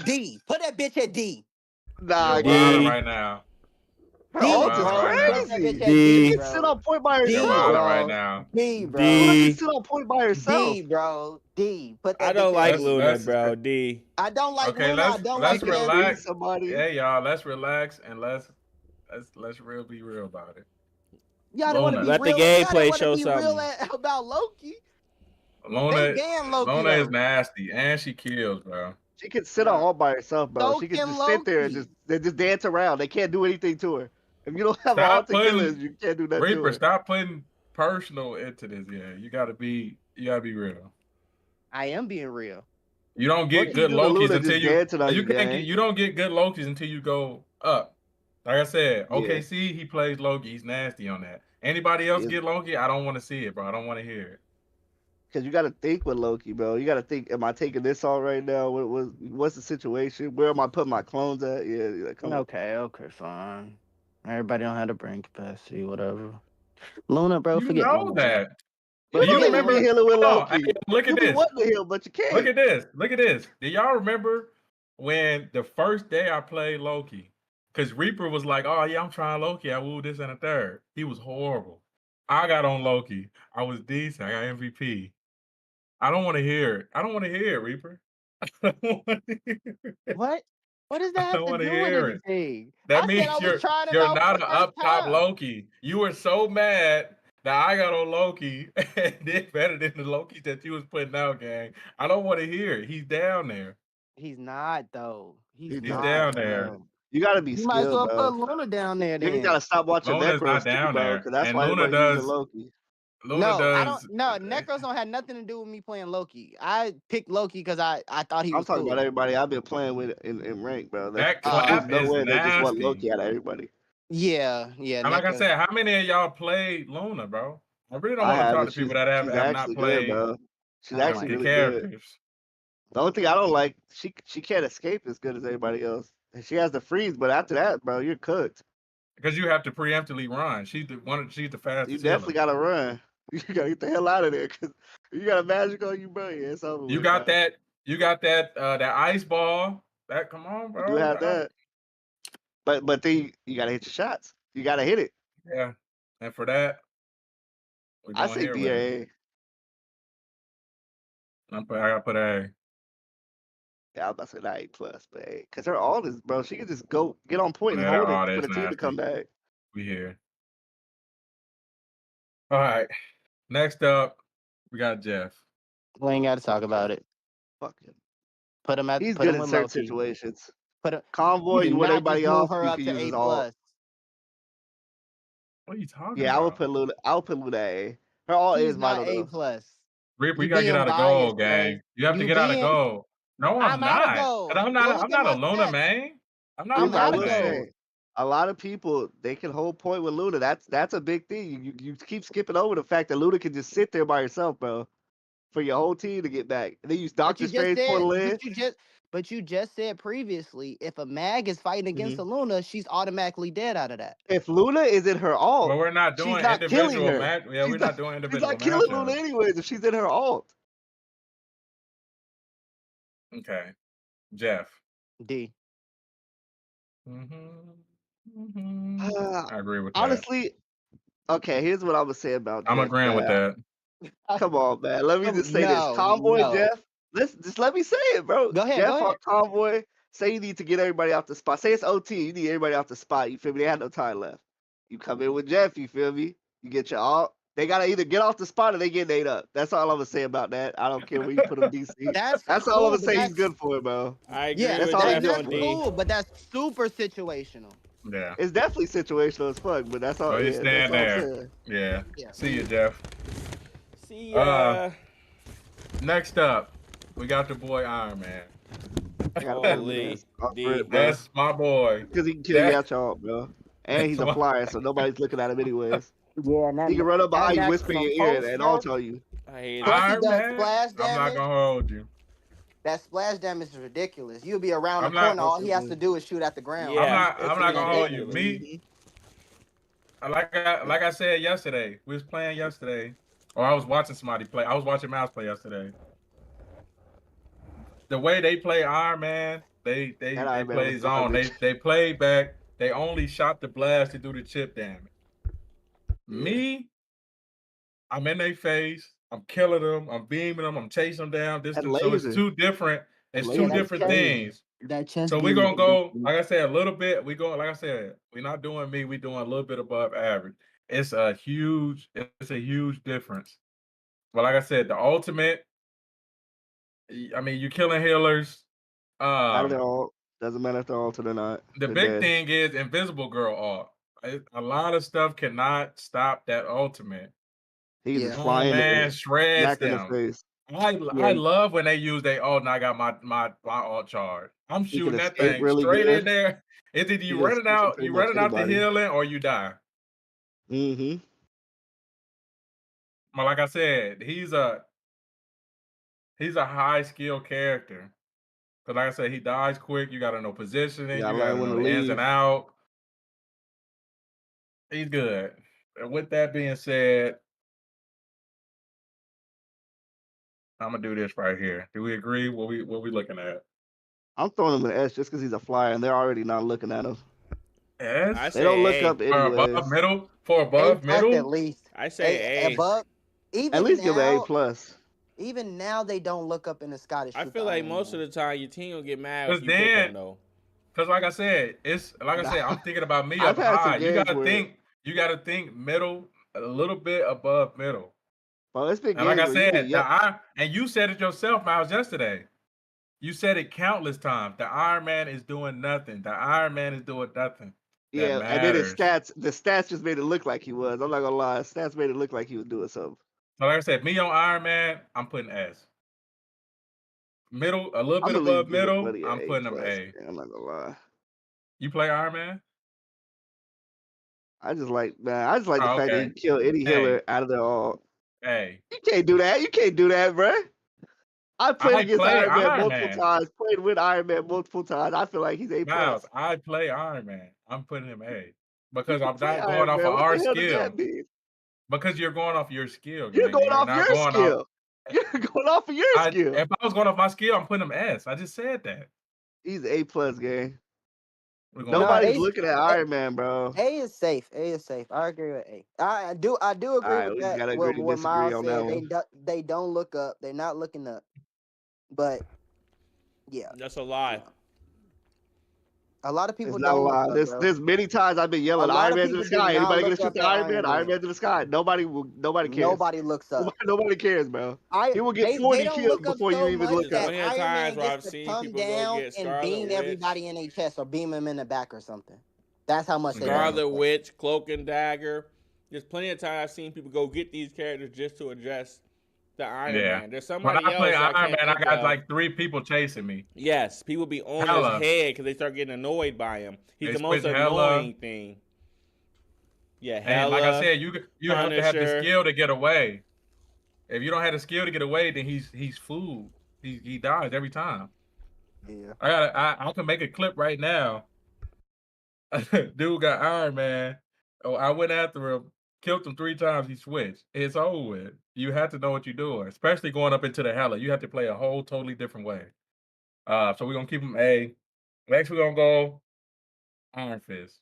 D. Put that bitch at D. Nah, You're D. gang. wilding right now. Her D, ult bro. is Put that crazy. bitch at D. She D, can sit bro. on point by D, You're herself. wilding bro. right now. D, bro. D. Luna can sit on point by herself. D, bro. D. Put that I don't bitch like at D. Luna, let's- bro. D. I don't like Okay, Luna. I don't let's like Luna. relax. Somebody. Hey y'all, let's relax and let's be real about it. Y'all don't want to Luna. be Let the real. gameplay y'all show want to be real something. about Loki. Luna, They ban Loki. Luna is though. nasty and she kills, bro. She can sit on all by herself, bro. So She can can just sit there and Loki. just dance around. They can't do anything to her. If you don't have Stop all to putting- killers, you can't do nothing to Reaper, her. stop putting personal into this. Yeah, you gotta be real. I am being real. You don't What get you good do to Lokis Luna until just you dancing on you you, can't gang? get you don't get good Lokis until you go up. Like I said, Yeah. OKC, he plays Loki. He's nasty on that. Anybody else Yes. get Loki? I don't want to see it, bro. I don't want to hear it. Because you got to think with Loki, bro. You got to think, am I taking this all right now? What's the situation? Where am I putting my clones at? Yeah, come on. Okay, fine. Everybody don't have the brain capacity, whatever. Luna, bro, You forget know Luna. that. You Do you don't remember? be healing with Hold on, Loki. hey, look You at be this. wanting to heal, but you can't. Look at this. Look at this. Do y'all remember when the first day I played Loki? Because Reaper was like, oh, yeah, I'm trying Loki. I wooed this and a third. He was horrible. I got on Loki. I was decent. I got MVP. I don't want to hear it. I don't want to hear it, Reaper. I don't want to hear it. What? What does that I have don't to want to do with hear it. anything? That I means said I was trying him you're out for not the an first up top time. Loki. You were so mad that I got on Loki and did better than the Loki that you was putting out, gang. I don't want to hear it. He's down there. He's not though. He's He's He's not. down there. bro. You got to be You might as skilled, well bro. put Luna down there You then. got to stop watching Luna's Necros not too, down bro. there. Because that's And why Luna everybody using does. Loki. Luna No, I does. don't. No, Necros don't have nothing to do with me playing Loki. I picked Loki because I thought he I'm was talking cool. about everybody I've been playing with in rank, bro. That There's clap no is way they just want nasty. Loki out of everybody. Yeah. And like I Necros. said, how many of y'all played Luna, bro? I really don't I want to talk haven't. to people that have She's not actually good, played bro. She's I don't actually like the really good. characters. The only thing I don't like, she can't escape as good as everybody else. And she has the freeze, but after that, bro, you're cooked. Because you have to preemptively run. She's the fastest You healer. definitely gotta run. You gotta get the hell out of there because you got a magic on you, bro. Yeah, it's over. You with, got bro. that. You got that. That ice ball. That come on, bro. You do have that, but then you gotta hit your shots. You gotta hit it. Yeah. And for that, we're I going say here with it. BA. I gotta put A. Yeah, I was about to say that A+, but A, because her all is, bro. She can just go get on point and Yeah, hold all it for that's the team to come nasty. back. We here. All right. Next up, we got Jeff. We ain't got to talk about it. Fuck him. Put him He's put good him in with certain Loki. situations. Put him. Convoy, You you do want not everybody just move off, her you up can to use A his alt. What are you talking Yeah, about? I would put Luna A. Her alt She's is vital not A though. plus. Reaper, you You gotta get being out of biased, goal, bro. gang. You have to You get out of being. goal. No, I'm I'm out of not. goal. And I'm Go not. look I'm at not a my Luna stats. man. I'm not I'm a Reaper, I out Luna of will man. goal. say, a lot of people they can hold point with Luna. That's a big thing. You keep skipping over the fact that Luna can just sit there by herself, bro, for your whole team to get back. And then use But Doctor you just Strange said. portal in. But you just said previously, if a mag is fighting against a Luna, she's automatically dead out of that. If Luna is in her alt, But we're not she's doing not killing individual her. match. Yeah, we're not doing She's individual not killing Luna matchups. anyways if she's in her alt. Okay, Jeff. D. I agree with that. Honestly, okay, here's what I'm gonna say about I'm Jeff. agreeing with man. that. Come on, man. Let me just say this. No, Convoy, no. Jeff. Just let me say it, bro. Go ahead, Jeff go ahead. on Convoy. Say you need to get everybody off the spot. Say it's OT. You need everybody off the spot. You feel me? They had no time left. You come in with Jeff. You feel me? You get your alt. They gotta either get off the spot or they get ate up. That's all I'm gonna say about that. I don't care where you put them DC. That's That's cool, all I'm gonna but say. He's that's- good for it, bro. I agree Yeah, with that's all Jeff he's on good D. cool, but that's super situational. Yeah. It's definitely situational as fuck, but that's all. Oh, you yeah, stand that's all I'm there. saying. Yeah. Yeah. See you, Jeff. See ya. Next up, we got the boy Iron Man. I gotta put him Holy in this. Off D. rip, bro. That's my boy. Because he can kill you That- out y'all, bro. And he's a That's flyer, so nobody's looking at him anyways. Yeah, and He can run up behind you, that whisper in your maximum ear, post, and bro. alt you. I hate it. Plus he Iron does Man. splash I'm not damage. gonna hold you. That splash damage is ridiculous. You'll be around I'm the not- corner. All he has to do is shoot at the ground. Yeah. I'm not gonna hold you. Me, Mhm. like I said yesterday, we was playing yesterday, or I was watching somebody play. I was watching Mouse play yesterday. The way they play Iron Man, they Iron Man play was zone. garbage. They play back. They only shot the blast to do the chip damage. Yeah. Me, I'm in their face. I'm killing them. I'm beaming them. I'm chasing them down. That So laser. it's two different. It's That two laser is different crazy. things. That chest. So we're gonna go, like I said, a little bit. We go, like I said, we're not doing me, we're doing a little bit above average. It's a huge difference. But like I said, the ultimate, I mean, you're killing healers. Out of their alt. Doesn't matter if they're altered or not. The They're big dead. thing is Invisible Girl art. A lot of stuff cannot stop that ultimate. He can Yeah. just Oh fly in there, man, shreds smack in the them. face. I Yeah, love when they use they now I got my alt charge. I'm he can shooting that escape thing really straight in good. there. It's either He you can escape from pretty much running out the anybody. healing or you die. Mm-hmm. But like I said, he's a high skill character. Cause like I said, he dies quick. You gotta know positioning, Yeah, I you gotta learned when know to the ins and leave. out. He's good. And with that being said, I'm gonna do this right here. Do we agree? What we looking at? I'm throwing him an S just because he's a flyer, and they're already not looking at him. S I They don't look say up for above anyways. middle? For A above plus at middle? least. I say A. Above. At Even least give him an A now, plus. even now they don't look up in the sky to shoot I feel the like Iron most Man. of the time your team will get mad Cause if you pick then him though. Cause like I said, it's like I said, I'm thinking about me I've up had some high. games where, You gotta think middle, a little bit above middle. bro, it's been And like games I where you get said, yelled. and you said it yourself, Miles, yesterday. You said it countless times. The Iron Man is doing nothing. The Iron Man is doing nothing that Yeah, and then matters. the stats just made it look like he was. I'm not gonna lie, stats made it look like he was doing something. So like I said, me on Iron Man, I'm putting S. Middle, a little I'm bit gonna leave above give it middle, buddy an I'm A putting him plus. A. Man, I'm not gonna lie. You play Iron Man? I just like the Oh, fact that he okay. killed any healer out of their all. A. You can't do that. You can't do that, bro. I played I against play Iron Man Iron multiple Man. times. Played with Iron Man multiple times. I feel like he's A plus. Miles, I play Iron Man. I'm putting him A. You Because can I'm play not going Iron off of Man. What our the hell does skill. that mean? Because you're going off your skill, You're gang. going You're off not your going off. skill. You're going off of your skill. If I was going off my skill, I'm putting him S. I just said that. He's A plus, gang. We're going Nobody's A's- looking at Iron Man, bro. A is safe. A is safe. I agree with A. I do agree Alright, with we that. gotta agree to What disagree Miles on that said. one. They don't look up. They're not looking up. But yeah, That's a lie. a lot of people It's not a don't lie. look up, bro. There's many times I've been yelling A lot Iron of Man's in the people do sky. not Anybody gonna look shoot up the at Iron Man? Iron Iron Man. Man's in the sky. Nobody cares. Nobody looks up. Nobody cares, bro. He will get They 40 don't kills look up before you so even much look There's up. that plenty of Iron times Man where I've gets to seen come people go down get and Scarlet beam Witch. everybody in their chest or beam them in the back or something. That's how much they don't Scarlet look up. Witch, Cloak and Dagger. There's plenty of times I've seen people go get these characters just to address the Iron Yeah. Man. There's When somebody I play else Iron can't Man, I think got of. like 3 people chasing me. Yes, people be on Hella. his head because they start getting annoyed by him. He's They the most switch Hella. annoying thing. Yeah, And Hella. like I said, you have to have the Punisher. skill to get away. If you don't have the skill to get away, then he's fooled. He dies every time. Yeah. I can make a clip right now. Dude got Iron Man. Oh, I went after him, killed him 3 times. He switched. It's over with. You have to know what you're doing, especially going up into the Hella. You have to play a whole totally different way. So we're gonna keep him A. Next, we're gonna go Iron Fist.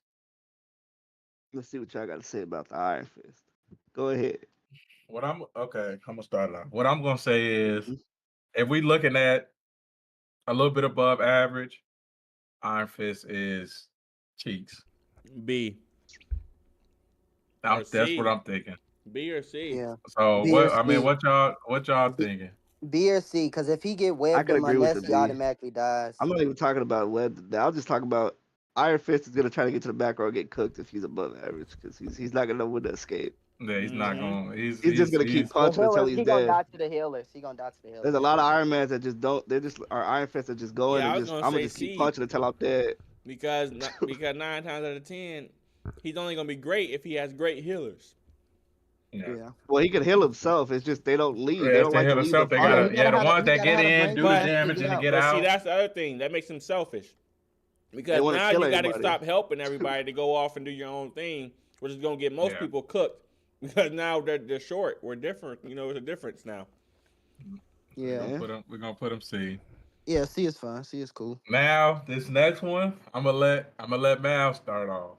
Let's see what y'all got to say about the Iron Fist. Go ahead. I'm gonna start it off. What I'm gonna say is, Mhm. if we looking at a little bit above average, Iron Fist is cheeks. B. That's C. what I'm thinking. B or C. Yeah. So B or what C. what y'all thinking? B or C, because if he get I webbed can him agree with unless the he B. automatically dies. I'm not even talking about web. I'll just talk about Iron Fist is gonna try to get to the back row and get cooked if he's above average because he's not gonna know when to escape. Yeah, he's not Mhm. going. He's just gonna keep The punching until healers, he's he gonna die dead. to the healers. He gonna die to the healers. There's a lot of Iron Mans that just don't. They just are Iron Fists that just go in Yeah, I and was just. gonna I'm gonna say just keep C. punching until I'm dead. Because 9 times out of 10, he's only gonna be great if he has great healers. Yeah. Well, he can heal himself. It's just they don't leave. Yeah, They don't they like to heal leave the themselves. They fight. gotta, He yeah, gotta the have ones he that gotta get have a in, brain do the But- damage, and then get But see, out. that's the other thing that makes him selfish. Because wanna now kill you got to everybody. stop helping everybody to go off and do your own thing, which is gonna get most Yeah. people cooked. Because now they're short. We're different. You know, it's a difference now. Yeah. We're gonna put him C. Yeah, C is fine. C is cool. Now this next one, I'm gonna let Mal start off.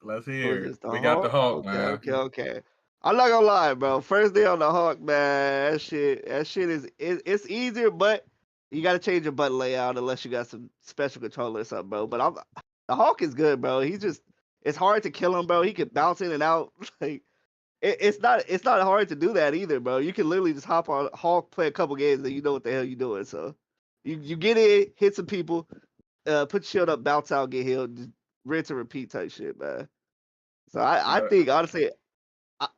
Let's Who hear is it. this, the We got the Hulk, Okay, man. okay. I'm not gonna lie, bro. First day on the Hawk, man. That shit is it's easier, but you gotta change your button layout unless you got some special controller or something, bro. But the Hawk is good, bro. It's hard to kill him, bro. He can bounce in and out. Like it's not hard to do that either, bro. You can literally just hop on Hawk, play a couple games, and you know what the hell you're doing. So you get in, hit some people, put your shield up, bounce out, get healed, just rinse and repeat type shit, man. So I Yeah. think honestly,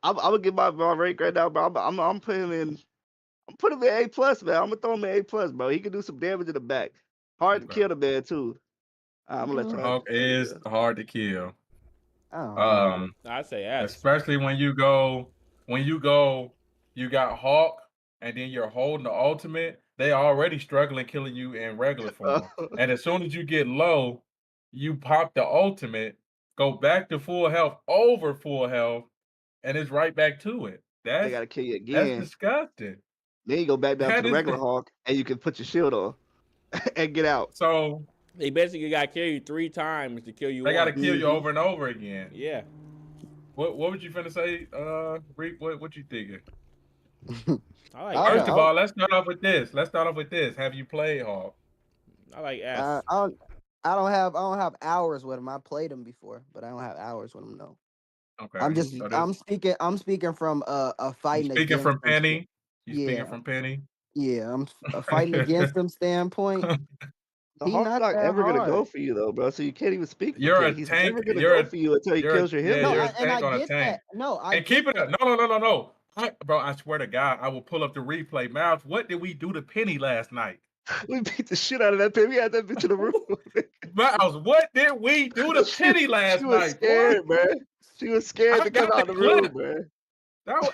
I'm gonna give my rank right now, bro. I'm putting him in. I'm putting him at A+, man. I'm gonna throw him at A+, bro. He can do some damage in the back. Hard to Okay. kill the man too. I'm gonna let y'all. Hawk is hard to kill. I don't know. I say S. Especially when you got Hawk, and then you're holding the ultimate. They already struggling killing you in regular form, and as soon as you get low, you pop the ultimate, go back to full health, over full health, and it's right back to it. They That's gotta kill you that's again. disgusting. Then you go back down That to the is- regular Hawk, and you can put your shield on and get out. So They basically got to kill you 3 times to kill you they got to once. kill you over and over again. Yeah. What would you finna say, Reek? What you thinking? I like I S. First of all, let's start off with this. Have you played Hawk? I like S. I don't have hours with him. I played him before, but I don't have hours with him. No. Okay. I'm just So I'm speaking from a fighting. speaking against from him Penny. You speaking Yeah. from Penny? Yeah, I'm fighting against him standpoint. The He Hawk's not not that ever gonna go hard. for you though, bro. So you can't even speak. For You're a Penny. He's tank. never gonna You're go a- for you until he you're a- kills your yeah, hit. No, you're a and I tank on a get tank. that. No, I And keep get it up. No. Bro, I swear to God, I will pull up the replay. Miles, what did we do to Penny last night? We beat the shit out of that Penny. We had that bitch in the room. Miles, what did we do to Penny last She was night? scared, man. She was scared I to come got out the the room, clip. man.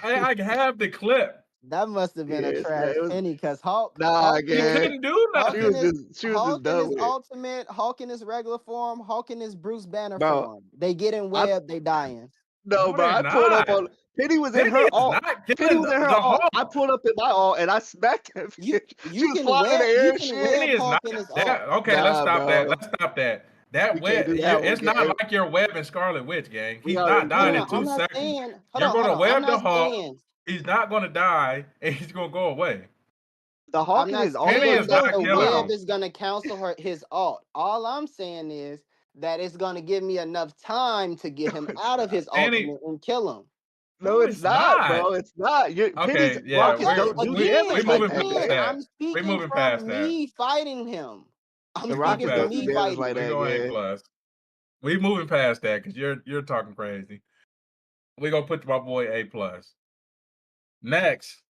I have the clip. That must have been Yes, a man, trash it was- penny because Hulk. Nah, Hulk You again. couldn't do Hulk nothing. She was just Hulk in done his with it. ultimate, Hulk in his regular form, Hulk in his Bruce Banner Bro, form. They get in web, they dying. No, No, bro. they're I pulled up not. on Penny was in Penny her is alt. not Penny getting was in her the alt. Hawk. I pulled up in my alt and I smacked her. You She was can flying in the web, air you and can shit. web Penny is Hulk not. in his That, alt. okay, let's Nah, stop bro. that. Let's stop that. That We web, can't do that one, it's not gang. like your web in Scarlet Witch, gang. We He's already not dying did in it. 2 I'm not seconds. saying. You're going to I'm web the not Hawk. saying. He's not going to die, and he's going to go away. The Hawk I'm in not his alt Penny saying is does that not the killing web him. is gonna cancel his alt. All I'm saying is that it's gonna give me enough time to get him out of his Penny- ultimate and kill him. No, it's not, bro. It's not. Penny's yeah, rockets we're- don't do we- damage we like moving that, past gang. that. I'm speaking moving from past that. me fighting him. I'm The We rockets speaking moving from don't do me damage fighting like him. We that, going A gang. plus. We moving past that because you're talking crazy. We gonna put my boy A plus. Next,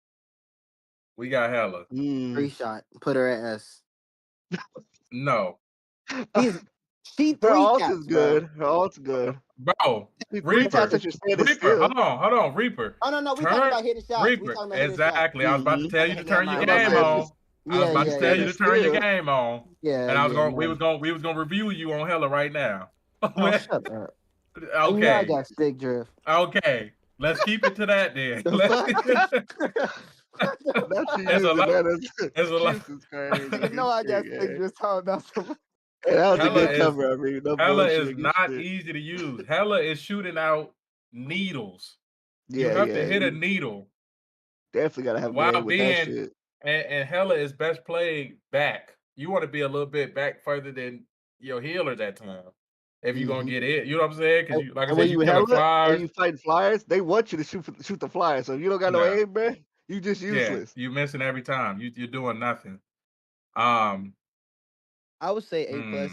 we got Hella. Free shot. Put her at S. No, She Her three alt taps, is good. Her alt's good. bro. Three Reaper. taps if you're standing Reaper. still. Hold on, Reaper. Oh no, we Turn- talking about hitting shots. We Reaper. talking about hitting shots. Exactly. I was about to tell you to Okay, turn never your mind, game never on. mind. I was about to tell you to turn your still. game on. Yeah, And I was yeah, going. We no. was gonna review you on Hella right now. Oh, shut up. You know I Okay. got stick drift. Okay. Let's keep it to that then. The That's you There's a using lot- that as there's a lot- excuse is crazy. You know I got Yeah. stick drift talking about some. Hey, that was a Hella good is- cover. I mean, no Hella bullshit. is Good not shit. easy to use. Hella is shooting out needles. You Yeah, have yeah. to hit a you needle. definitely gotta have While game with that being- shit. And Hella is best played back. You want to be a little bit back further than your healer that time. If you're gonna Mhm. get it, you know what I'm saying? Because like I And said, when you you killing Hella flyers. and you fighting flyers, they want you to shoot the flyers. So if you don't got no Yeah. aim, man, you just useless. Yeah, you missing every time. You're doing nothing. I would say A plus.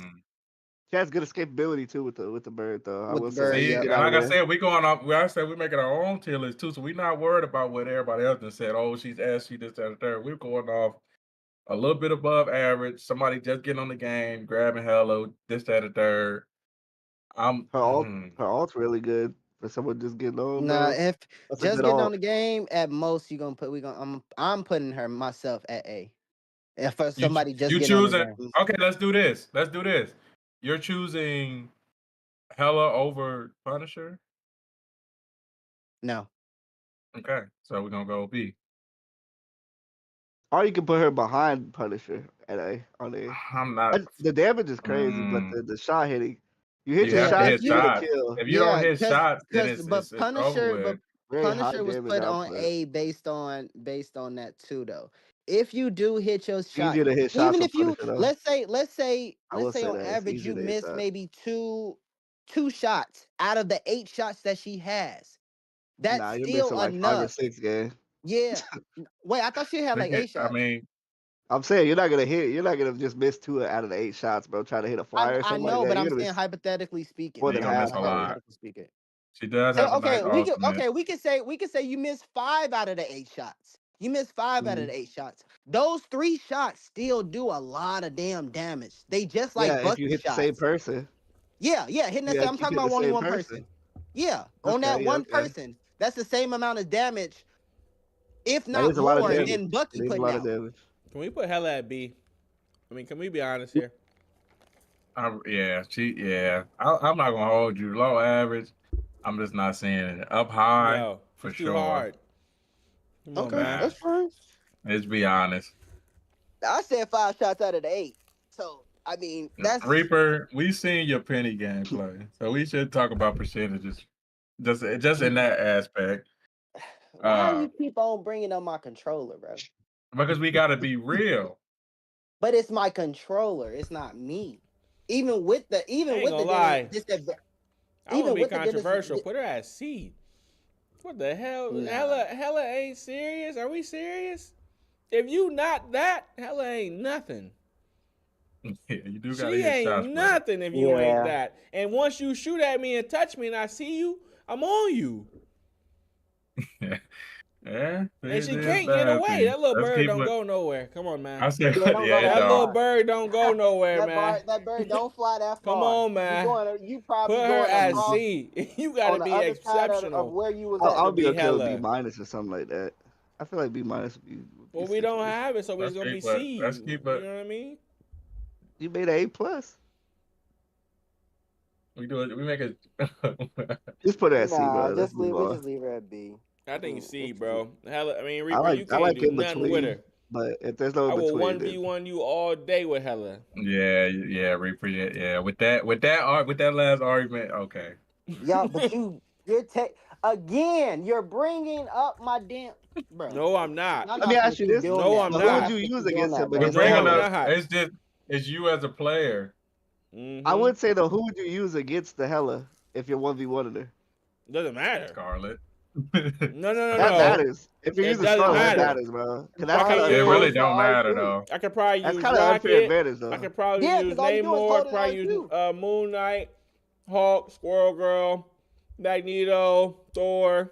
She has good escapability too with the bird though. I With will the say bird, that. See, You yeah. and get out like of I there. said, we going off. I said we're making our own tier list too, so we're not worried about what everybody else has said. Oh, she's ass, she this, that, and third. We're going off a little bit above average. Somebody just getting on the game, grabbing Hello, this, that, and third. Her alt's really good for someone just getting on. Nah, bro. if That's a just good getting on alt. the game, at most I'm putting her myself at A. If for somebody just you getting on the choosing? game. Okay, let's do this. You're choosing Hella over Punisher. No. Okay, so we're gonna go B. Or you can put her behind Punisher at A on A. I'm not. The damage is crazy, but the shot hitting, you hit You your have to shots, hit you get a shots. kill. If you don't hit 'cause- shots, then 'cause- it's but over Punisher, with. Very high Punisher was damage put on output. A based on that too, though. If you do hit your shot, Easier to hit shots even with if you Punisher, though. let's say I will say on that, it's average easier you to hit miss shots. maybe two shots out of the 8 shots that she has. That's Nah, you're still missing like enough. 5 or 6, gang. Yeah. Wait, I thought she had like 8 shots. I mean, I'm saying you're not gonna just miss 2 out of the 8 shots, bro. Trying to hit a flyer or I something know, like that. but You're I'm gonna saying miss hypothetically speaking. more You're than gonna half. miss a lot. Hypothetically speaking. she does So, have a nice ultimate. we can say you miss 5 out of the 8 shots. He missed 5 out of the 8 shots. Those 3 shots still do a lot of damn damage. They just like Yeah, if you Bucky hit the same shots. person. Yeah, hitting that. Yeah, I'm if you talking hit the about only same one person. Yeah, on that Okay, one okay. person, that's the same amount of damage, if That not is a lot of more, damage. than Bucky It is a putting lot of out. damage. Can we put Hella at B? I mean, can we be honest here? I'm not gonna hold you. Low average. I'm just not seeing it. Up high, No, for it's too sure. hard. Come on, Okay, man. that's fine. Let's be honest. I said 5 shots out of the 8. So I mean, that's Reaper, we seen your penny gameplay, so we should talk about percentages. Just in that aspect. why you keep on bringing up my controller, bro? Because we gotta be real. But it's my controller. It's not me. Even with the ain't gonna lie. I even want to be with the controversial. Put her at C. What the hell? Nah. Hella ain't serious. Are we serious? If you not that, Hella ain't nothing. Yeah, you do gotta She hit ain't shots, brother. nothing if you Yeah. ain't that. And once you shoot at me and touch me and I see you, I'm on you. Yeah, And she can't get away. That little bird don't go nowhere. Come on, man. I said, Yeah, don't go yeah, that it That little don't. bird don't go nowhere, man. That bird don't fly that far. Come on, man. You probably Put her going at across C. You on gotta the be other side of exceptional. where you was I'll at. be be okay with Hella. B minus or something like that. I feel like B minus would be. Well, we don't have it, so it's Let's gonna be keep it- C. let's keep You it- know what I mean? You made an A plus. We do it. We make it. Just put it at C, Nah, bro. Let's we move on. just leave her at B. I think Mm, C, it's bro. Hella, I mean, I Reaper, like- you I can't like do in nothing with between. her. But if there's no I in will between, 1v1 you all day with Hella. yeah, Reaper. Yeah. With that last argument, okay. Yeah, but you're again. You're bringing up my damn, bro. No, I'm not. I'm Let me not ask you gonna this. keep doing No, that. I'm But You're not. who not would you gonna keep use doing against that, him? bro. We're Against No, bringing I'm Hella? up. not. It's you as a player. Mhm. I would say though, who would you use against the Hella if you're 1v1 her? Doesn't matter. Scarlet. No. That matters. If you're It using doesn't Scarlet, that matter. matters, bro. 'Cause that's I kind can of It use- really for don't matter R2. though. I could probably That's use kind of unfair Rocket. advantage though. I could probably Yeah, use 'cause all you do is Namor. hold it Probably use R2. Moon Knight, Hulk, Squirrel Girl, Magneto, Thor,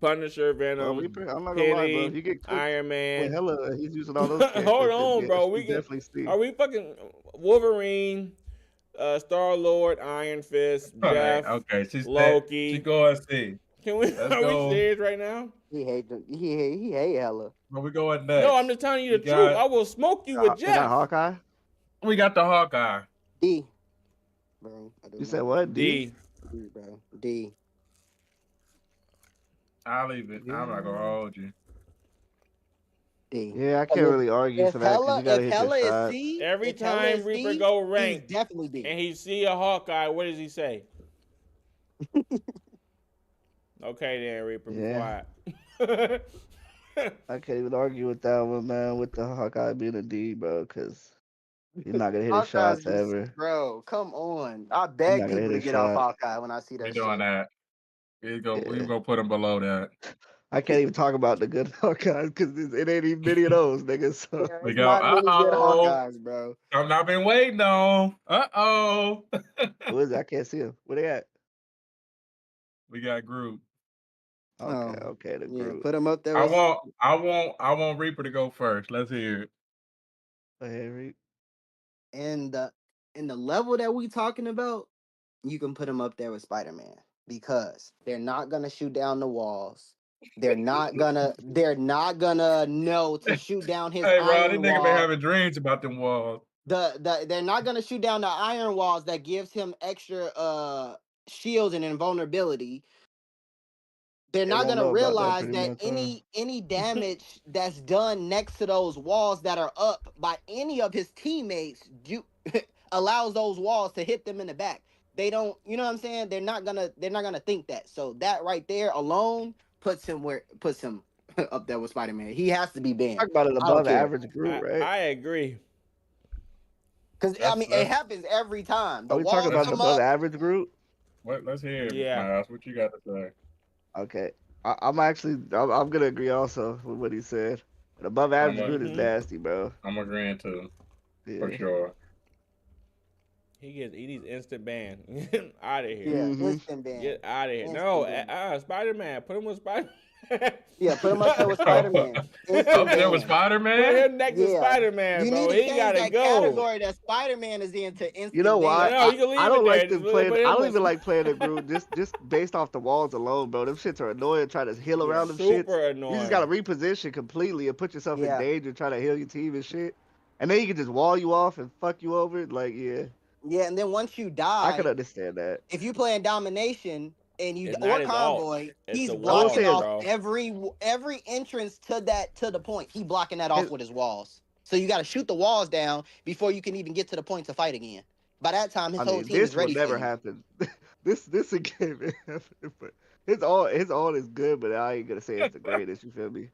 Punisher, Bro, Venom, Reaper, I'm not gonna lie, bro. Penny, If you get cooked Iron with Man. Hella, he's using all those characters. Hold then on, yeah, bro. you We can. definitely see. Are we fucking Wolverine, Star Lord, Iron Fist, All right, Jeff, okay, Loki? She go and see. Can we? Let's Are go. we serious right now? He hate Hella. Where we going next? No, I'm just telling you the We truth. got- I will smoke you I with got Jeff. Hawkeye. We got the Hawkeye. D. Bro, I do You said not- what? D. D, bro. D. I'll leave it. I'm not gonna hold you. D. Yeah, I can't really argue If for that because you gotta hit Hella your is shot. C, Every if Hella time is Reaper C, go he's ranked definitely D. and he see a Hawkeye, what does he say? Okay then, Reaper, be Yeah. quiet. I can't even argue with that one, man. With the Hawkeye being a D, bro, because you're not gonna hit his shots Hawkeye's just- ever. Bro, come on. I beg not gonna people hit to a get off shot. Hawkeye when I see We that doing shit. that. We Yeah. gonna put him below that. I can't even talk about the good Hawkeyes because it ain't even many of those, niggas. So. Yeah, We it's go, not many good uh-oh. Hawkeyes, bro. Something I've been waiting on. Uh-oh. Who is it? I can't see him. Where they at? We got Groot. Okay, Oh, okay, the Yeah, group. put him up there. I with- want Reaper to go first. Let's hear it. Hey, Reap. And the level that we talking about, you can put him up there with Spider-Man because they're not gonna shoot down the walls. They're not gonna know to shoot down his Hey, Rod, this iron nigga wall. been having dreams about them walls. They're not gonna shoot down the iron walls that gives him extra shields and invulnerability. They're They not won't gonna know about that realize pretty that much, huh? any damage that's done next to those walls that are up by any of his teammates allows those walls to hit them in the back. They don't, you know what I'm saying? They're not gonna think that. So that right there alone puts him up there with Spider-Man. He has to be banned. Talk about an I don't above care. average group, right? I agree. Because I mean, it That's- happens every time. The Are we talking walls about the come above up. average group? Let's hear it, Yeah. Miles. What you got to say? Okay. I'm gonna agree also with what he said. But above average right. group is Mhm. nasty, bro. I'm agreeing too, for Yeah. sure. He needs instant ban. Get out of here. Yeah, Mhm. instant ban. Get out of here. Instant No, ban. Spider-Man. Put him with Spider. Yeah, put him up there with Spider-Man. Up there with Instant ban. Put Spider-Man. him next to Yeah. Spider-Man, You bro. need to He change gotta that go. category that Spider-Man is in to instant You know why? ban. No, you can leave I it don't there. like them Just playing. put him I don't with even like playing in group just based off the walls alone, bro. Them shits are annoying. Trying to heal around them shits. super annoying. You just gotta reposition completely and put yourself in Yeah. danger trying to heal your team and shit. And then you can just wall you off and fuck you over. Like, yeah, Yeah, and then once you I die, can understand that. if you play in domination and you It's or not his ult. convoy, It's he's the blocking walls, off bro. every entrance to the point. He blocking that off His- with his walls. So you got to shoot the walls down before you can even get to the point to fight again. By that time, his I whole mean, team this is will ready for never you. happen. this again, man. But his all is good, but I ain't gonna say it's the greatest. You feel me?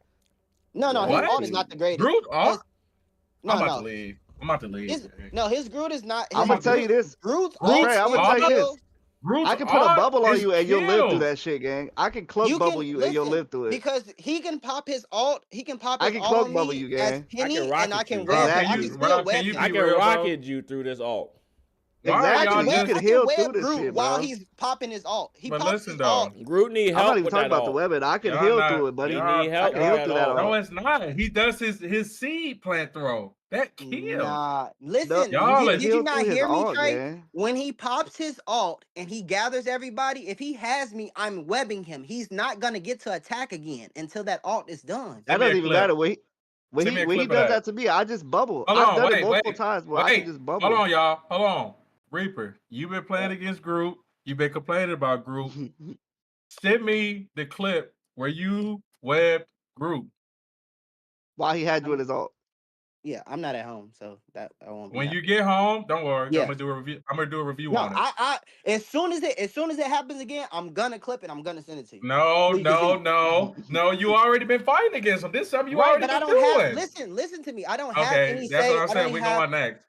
No, Yeah, his What? ult is not the greatest. Groot? Oh, His- I'm no, about to no. leave. I'm about to leave. His Groot is not. I'm gonna tell you this. Groot's Groot's ult Trey, I'm is gonna tell you still- this. Groot's I can put a art bubble on is you and you'll live through killed. that shit, gang. I can cloak bubble you and you'll listen, live through it. because he can pop his ult. He can pop I his can ult cloak on bubble me you, as gang. Penny, I can and I rocket can you. web. Exactly. I can Can you- still Rob, web can you him. I be can real, bro? rocket you through this ult. Why are Exactly. y'all You just? can I heal web through this Groot shit, while bro. he's popping his ult. He But pops listen his though, ult. Groot need I'm help not even with talking that about the ult. weapon. I can Y'all heal not- through it, buddy. He y'all- need help I can with heal that through that ult. no, ult. it's not. He does his seed plant throw. That kills. Nah, listen. Y'all Did is- you Heal not through his hear me, ult, Trey? gang. When he pops his ult and he gathers everybody, if he has me, I'm webbing him. He's not gonna get to attack again until that ult is done. That Send me a doesn't even clip. matter. When Send me he a when he clip of does that. that to me, I just bubble. Hold I've on, done wait, it multiple wait, times where I wait. can just bubble. Hold on, y'all. Hold on. Reaper, you've been playing against Groot. You've been complaining about Groot. Send me the clip where you webbed Groot. While he had you in his ult. Yeah, I'm not at home, so that I won't be. When happening. you get home, don't worry. Yeah. I'm gonna do a review. I'm gonna do a review No, on it. I as soon as it happens again, I'm gonna clip it. I'm gonna send it to you. No, So you can no, see. no. You already been fighting against him. This is something you Right, already but I been don't doing. have. Listen to me. I don't have Okay, any that's say. what I'm I saying. don't We're have. going next.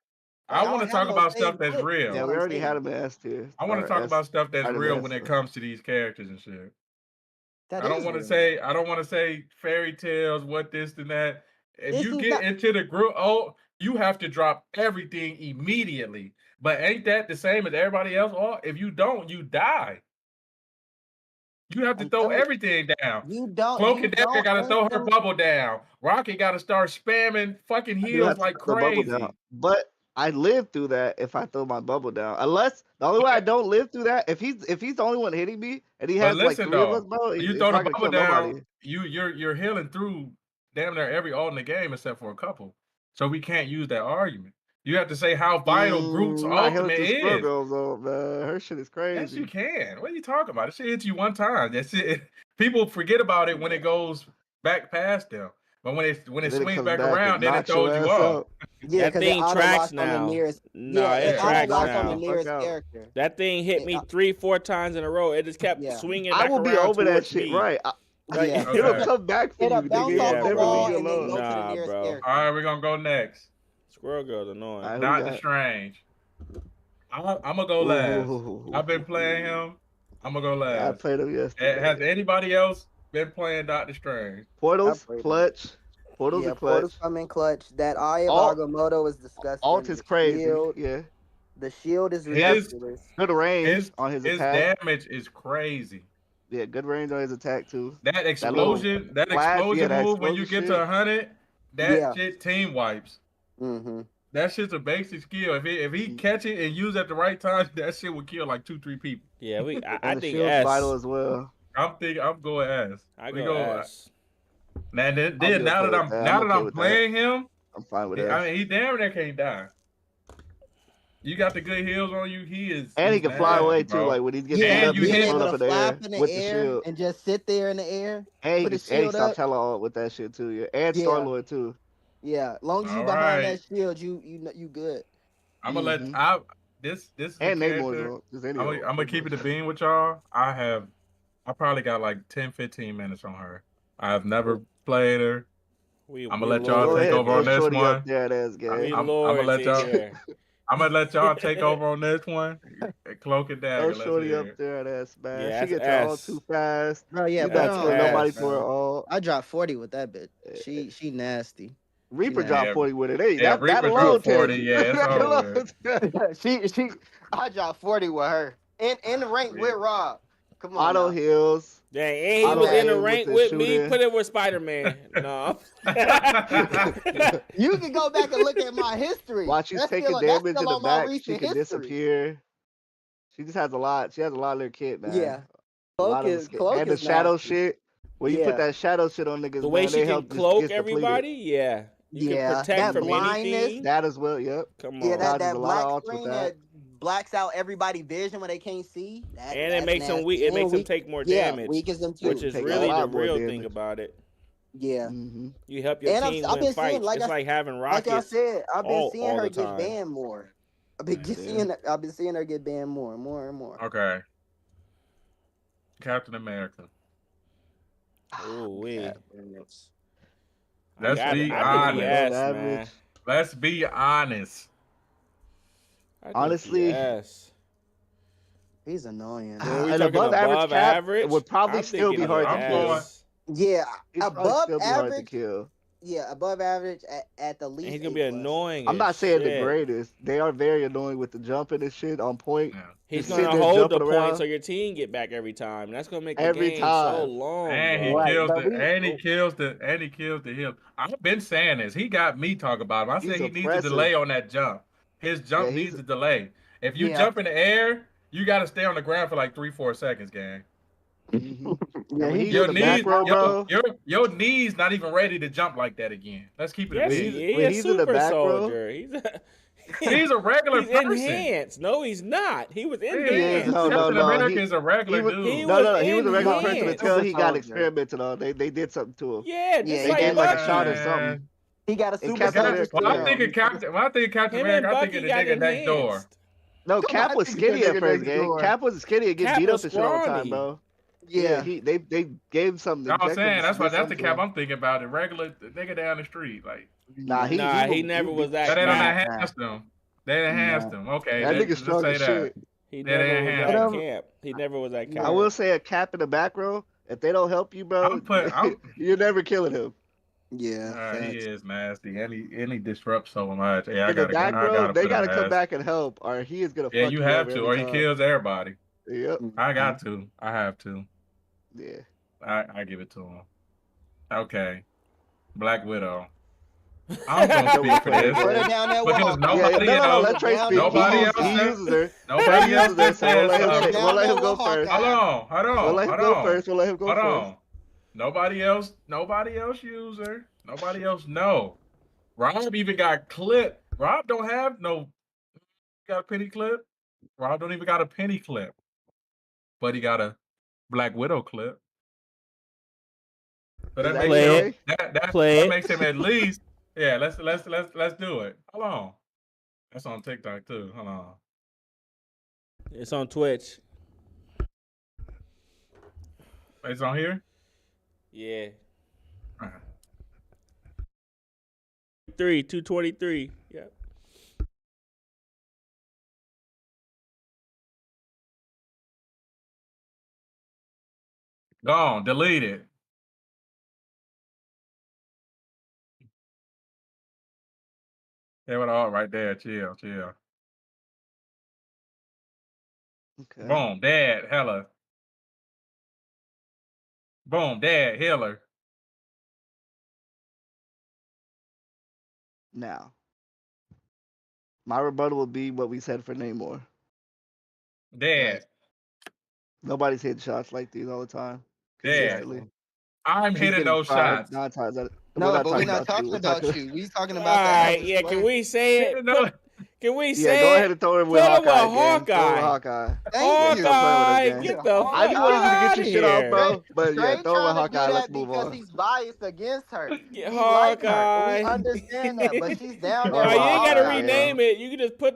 Like, I I want don't to talk have no about saved stuff that's clip. real. Yeah, what we I'm already had saying. him in S tier. I want to Or talk S- about stuff that's item real S, when it so. comes to these characters and shit. That I don't is want to real. say. I don't want to say fairy tales. What this and that. If This you is get not- into the group, oh, you have to drop everything immediately. But ain't that the same as everybody else? Or if you don't, you die. You have to I'm throw telling you, everything down. you don't. Cloak You and Dagger don't got to throw her instantly- bubble down. Rocket got to start spamming fucking I do heals have to like throw the bubble crazy. down. But I live through that if I throw my bubble down. Unless the only way I don't live through that if he's the only one hitting me and he But has like listen 3 of us, though, bro. when you It's throw the not gonna bubble kill down, nobody. you're healing through damn near every ult in the game except for a couple. So we can't use that argument. You have to say how vital Groot's Not healing ultimate through Squirrel is. Girls though, man. Her shit is Yes, crazy. you can. What are you talking about? This shit hits you one time. That's it. People forget about it when it goes back past them. But when it And then it swings comes back back and around, then it knocks your throws you ass off. out. Yeah, That because it thing auto tracks locks on the now. nearest. No, Yeah, it it auto tracks locks on the now. nearest Fuck out. character. That thing hit me Yeah. 3-4 times in a row. It just kept Yeah. swinging I back will be around over that towards shit, me. right? Like, Yeah. It'll Okay. come back for It'll you, bounce nigga. off Yeah, the Never bro. wall leave you and then alone. go to Nah, the nearest bro. character. All right, we're gonna go next. Squirrel Girl's annoying. All right, who we Doctor got? Strange. I'm gonna go last. Ooh. I've been playing him. I'm gonna go I last. played him yesterday. Has anybody else been playing Doctor Strange? Portals, I played him. clutch. Portals Yeah, are clutch. Portals come in clutch. That Eye of Alt- Agamotto is disgusting. Alt is The crazy. Shield, Yeah. the shield is His- ridiculous. Good range His on his his attack. damage is crazy. Yeah, good range on his attack too. That explosion, that flash, explosion yeah, that move when you explosion get to shit. 100, that Yeah. shit team wipes. Mm-hmm. That shit's a basic skill. If he catch it and use it at the right time, that shit will kill like 2-3 people. Yeah, I And the think shield's S. vital as well. I'm going ass. I We go S. Man, then I'll be now okay that with that. now I'm that okay I'm with that. playing him, I'm fine with I that. mean he damn near can't die. You got the good heals on you. He's And he can fly nasty, away too, bro. like when he's getting And hit up, you he being hit can able float to up in the air flap in the with the air shield. and just sit there in the air. And he put his can shield stop up. Tell with that shit too, yeah. And Yeah. Star-Lord too. Yeah, long as you All behind right. that shield, you good. I'm gonna Mhm. let this is And the Namor's character. on. Just any I'm of them. gonna keep it a bean with y'all. I probably got like 10-15 minutes on her. I have never played her. I'ma let y'all Go take ahead, over on throw this Shorty one. up there, that's We gay. I'm lords let in y'all- here. I'm gonna let y'all take over on this one. Cloak and Throw Dagger. Let's Shorty hear up it. there, that's bad. Yeah, She that's gets her all ass. too fast. Bro, yeah, You put not her on killing ass, nobody ass, for her bro. all. I dropped 40 with that bitch. She nasty. Reaper Yeah. dropped 40 with it. Hey, Yeah, that Reaper alone dropped 40, tells you. yeah, it's That over alone with. tells you. I dropped 40 with her. In the rank with Rob. Come on. Auto now. heals. Dang, and he Auto was in aim the with rank the with me. shooting. Put it with Spider-Man. No. You can go back and look at my history. While she's That's taking still, that's damage still in the on my back, she recent can history. disappear. She just has a lot. She has a lot in her kit, man. Yeah. A lot Cloak of is escape. cloak And the is shadow nasty. shit. When you put Yeah. that shadow shit on niggas, The way man, she they can help just cloak get depleted. everybody, yeah. You Yeah, can protect that from blindness- anything. That as well, yep. Come Yeah, on. that Dodges a lot black of alts with screen that. that blacks out everybody vision when they can't see. And it that's makes them nasty. weak. It And makes them weak- take more yeah, damage, weakens them too. which is Take a really the lot more real thing damage. about it. Yeah. Mm-hmm. You help your And team I've win been seeing, fights. like It's I- like having Like I rockets. said, I've been all seeing her the get time. banned more. I've been seeing her get banned more and more and more. Okay. Captain America. Ooh, wee. Let's I be think honest. yes, Average. man. Let's be honest. I think Honestly, yes. He's annoying. When we An talking above average above cap average, would probably I'm still be thinking hard to I'm kill. going- Yeah, He'd probably above still be hard to average. kill. Yeah, above average at the and least. he's gonna A+. be annoying. I'm as not saying shit. the greatest. They are very annoying with the jumping and shit on point. Yeah. He's Just gonna sitting there hold the jumping point around. so your team get back every time. That's gonna make the Every game time. so long. And he bro. Right, kills but the we- and he kills the hill. I've been saying this. He got me talking about him. I He's said he needs a oppressive. delay on that jump. His jump Yeah, he's- needs a delay. If you Yeah. jump in the air, you got to stay on the ground for like 3-4 seconds, gang. Mhm. Yeah, when he he Your in the knees, back row, bro. your knees not even ready to jump like that again. Let's keep it Yes, a he, beat. he when a he's in the super back row, soldier. He's He's a regular he's person. enhanced. No, he's not. He was He is. enhanced. No, Captain no, America he- is a regular he was- dude. he No, was he was a regular person enhanced. until he Super got soldier. experimented on. They did something to him. Yeah, just Yeah, he like gave like a Bucky. shot or something. He got a And super Captain soldier. America- When I'm Yeah. thinking Captain Him and America, I'm Bucky thinking the got nigga next door. enhanced. No, Come Cap on, was I think skinny the at nigga first, next gang. door. Cap was skinny and get Cap beat up was and shit all the time, scrawny. bro. Yeah. they gave him something. No, I'm injected saying him, that's why did that's the something Cap to him. I'm thinking about. The regular nigga down the street, like Nah, he never was that. that. They done camp. enhanced him. They enhanced him. Okay, That let's nigga strong say as that. shit. He That never ain't was happening. that camp. He never was that camp. I will say a Cap in the back row. If they don't help you, bro, I'm- you're never killing him. Yeah. He is nasty, and he disrupts so much. Yeah, I In the gotta, back I row, gotta they put gotta him come ass. back and help, or he is gonna. Yeah, fuck you have over to, every or he time. kills everybody. Yep. I got to. I have to. Yeah. I give it to him. Okay, Black Widow. I'm gonna speak for this. Put her down there with Because Hawkeye. nobody, no, you know, let Trey speak. nobody he, else he said- uses her. Nobody He else uses her, so said we'll let him, something. say, we'll let him go first. Hold on. We'll let him go first. We'll let him go Hold first. on. Nobody else use her. Nobody else know. Rob even got clip. Rob don't have no got a penny clip. Rob don't even got a penny clip. But he got a Black Widow clip. So that Is that makes Play him, it. that Play it. makes him at least. Yeah, let's do it. Hold on. That's on TikTok too. Hold on. It's on Twitch. It's on here? Yeah. Alright. 223. Yep. Gone. Delete it. Yeah, what all right there. Chill. Okay. Boom. Dad. Hella. Boom. Dad. Healer. Now, my rebuttal will be what we said for Namor. Dad. Nobody's hitting shots like these all the time. Dad. consistently. I'm He's hitting getting those fried shots. 9 times out of- No, but we're talking not talking We're about talking- you. We talking All about that. right. Yeah. Can we say it? Hitting those- Can we Yeah, say go it? ahead and throw him with Put him with Hawkeye. gang. Throw him with Hawkeye. Hawkeye. Thank you. Hawkeye, gang. get the fuck I just wanted you to get outta your shit off, here. bro. But yeah, Trey throw him with trying to Hawkeye. do Let's that move because on. he's biased against her. Get He like her. Hawkeye. We understand that, but she's down Oh, there. Oh, you with ain't gotta Hawkeye. rename it. You can just put.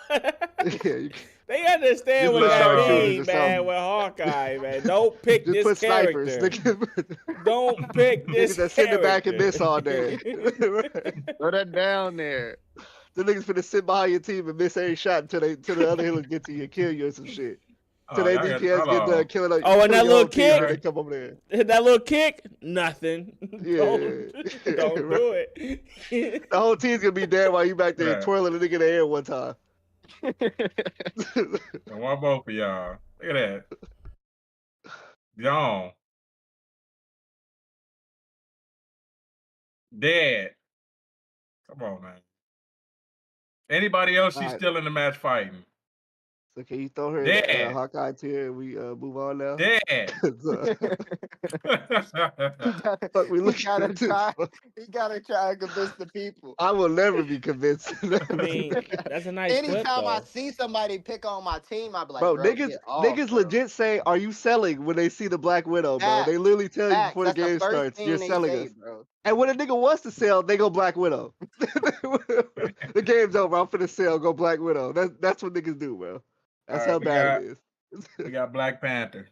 Yeah, you They understand Just what put that sharpshooters means, or man. something. With Hawkeye, man. Don't pick just this put snipers. character. Niggas Don't pick this that sit in the back and character. miss all day. Throw that down there. The niggas finna sit behind your team and miss every shot until the other healers get to you and kill you or some shit. Till they y'all got- DPS hold get on. done killing Oh, and killing that your little own team when kick? they come over there. Hit that little kick, nothing. Yeah. Don't do it. The whole team's gonna be dead while you back there Right. twirling the nigga in the air one time. I want both of y'all. Look at that. Gone. Dead. Come on, man. Anybody else? She's Alright. still in the match fighting. So can you throw her in the Dead. Hawkeye tier and we move on now? Dead. 'Cause, fuck, we He look gotta at this. try. He gotta try and convince the people. I will never be convinced. I mean, that's a nice clip, Anytime I though. see somebody pick on my team, I be like, bro, bro, niggas, get off, niggas bro. legit say, "Are you selling?" When they see the Black Widow, bro. Facts. They literally tell you Facts. before the That's game first starts, thing "You're they selling say, us." bro. And when a nigga wants to sell, they go Black Widow. The game's over. I'm finna sell. Go Black Widow. That's what niggas do, bro. That's Alright, how we bad it is. We got Black Panther.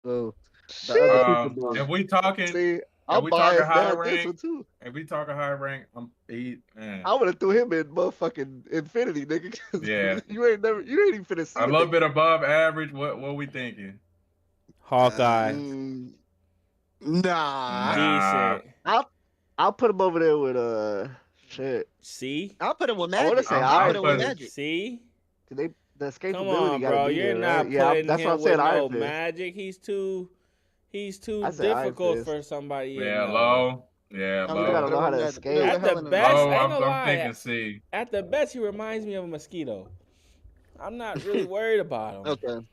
So the Shit. other people If do. we talking, See, if I'm we talking biased high now at this rank, one too. if we talking high rank, man. I would have threw him in motherfucking Infinity, nigga. 'Cause Yeah. you ain't even finna see A it, little nigga. bit above average. What we thinking? Hawkeye. Nah. Decent. I'll put him over there with shit. See? I'll put him with I wanna Magic. say I'll Iron put him with Fist. Magic. See? The escapability Come on, gotta bro. be You're there, not right? Yeah, putting that's him what I'm with saying. no Iron Fist. Magic. He's too I say Iron difficult Fist. for somebody. Yeah, in, low. Yeah, I'm You gotta put know him how with to Magic. escape. At the Hell in best, Low. ain't I'm gonna lie. thinking C. At the best, he reminds me of a mosquito. I'm not really worried about him. Okay.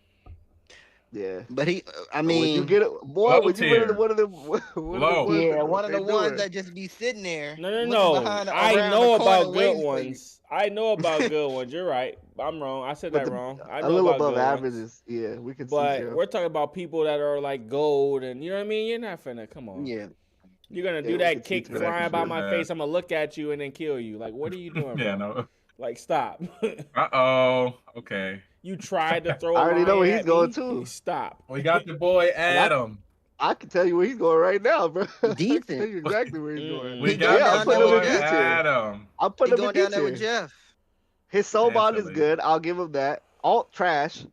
Yeah. But he, I When you mean, get it, boy, Low when you run into tier. one of them, Low. yeah, one of the they ones doing. that just be sitting there. No. looking behind, I around know the corner about good waiting for you. ones. I know about good ones. You're right. I'm wrong. I said But that wrong. I a know little about above good average ones. is, yeah, we can see. But Joe. we're talking about people that are like gold, and you know what I mean. You're not finna. Come on. Yeah. You're gonna Yeah, do we that can see kick through that flying for by sure. my Yeah. face. I'm gonna look at you and then kill you. Like, what are you doing, Yeah, bro? no. Like, stop. Oh, okay. You tried to throw. I a already know lion where he's at going me. too. Stop. We got the boy Adam. I can tell you where he's going right now, bro. I can Decent. tell you exactly where he's going. We He got going the down there boy with Jeff. Adam. I'll He put him in going down there D with tier. Jeff. His soul bond is Naturally. good. I'll give him that. Alt trash.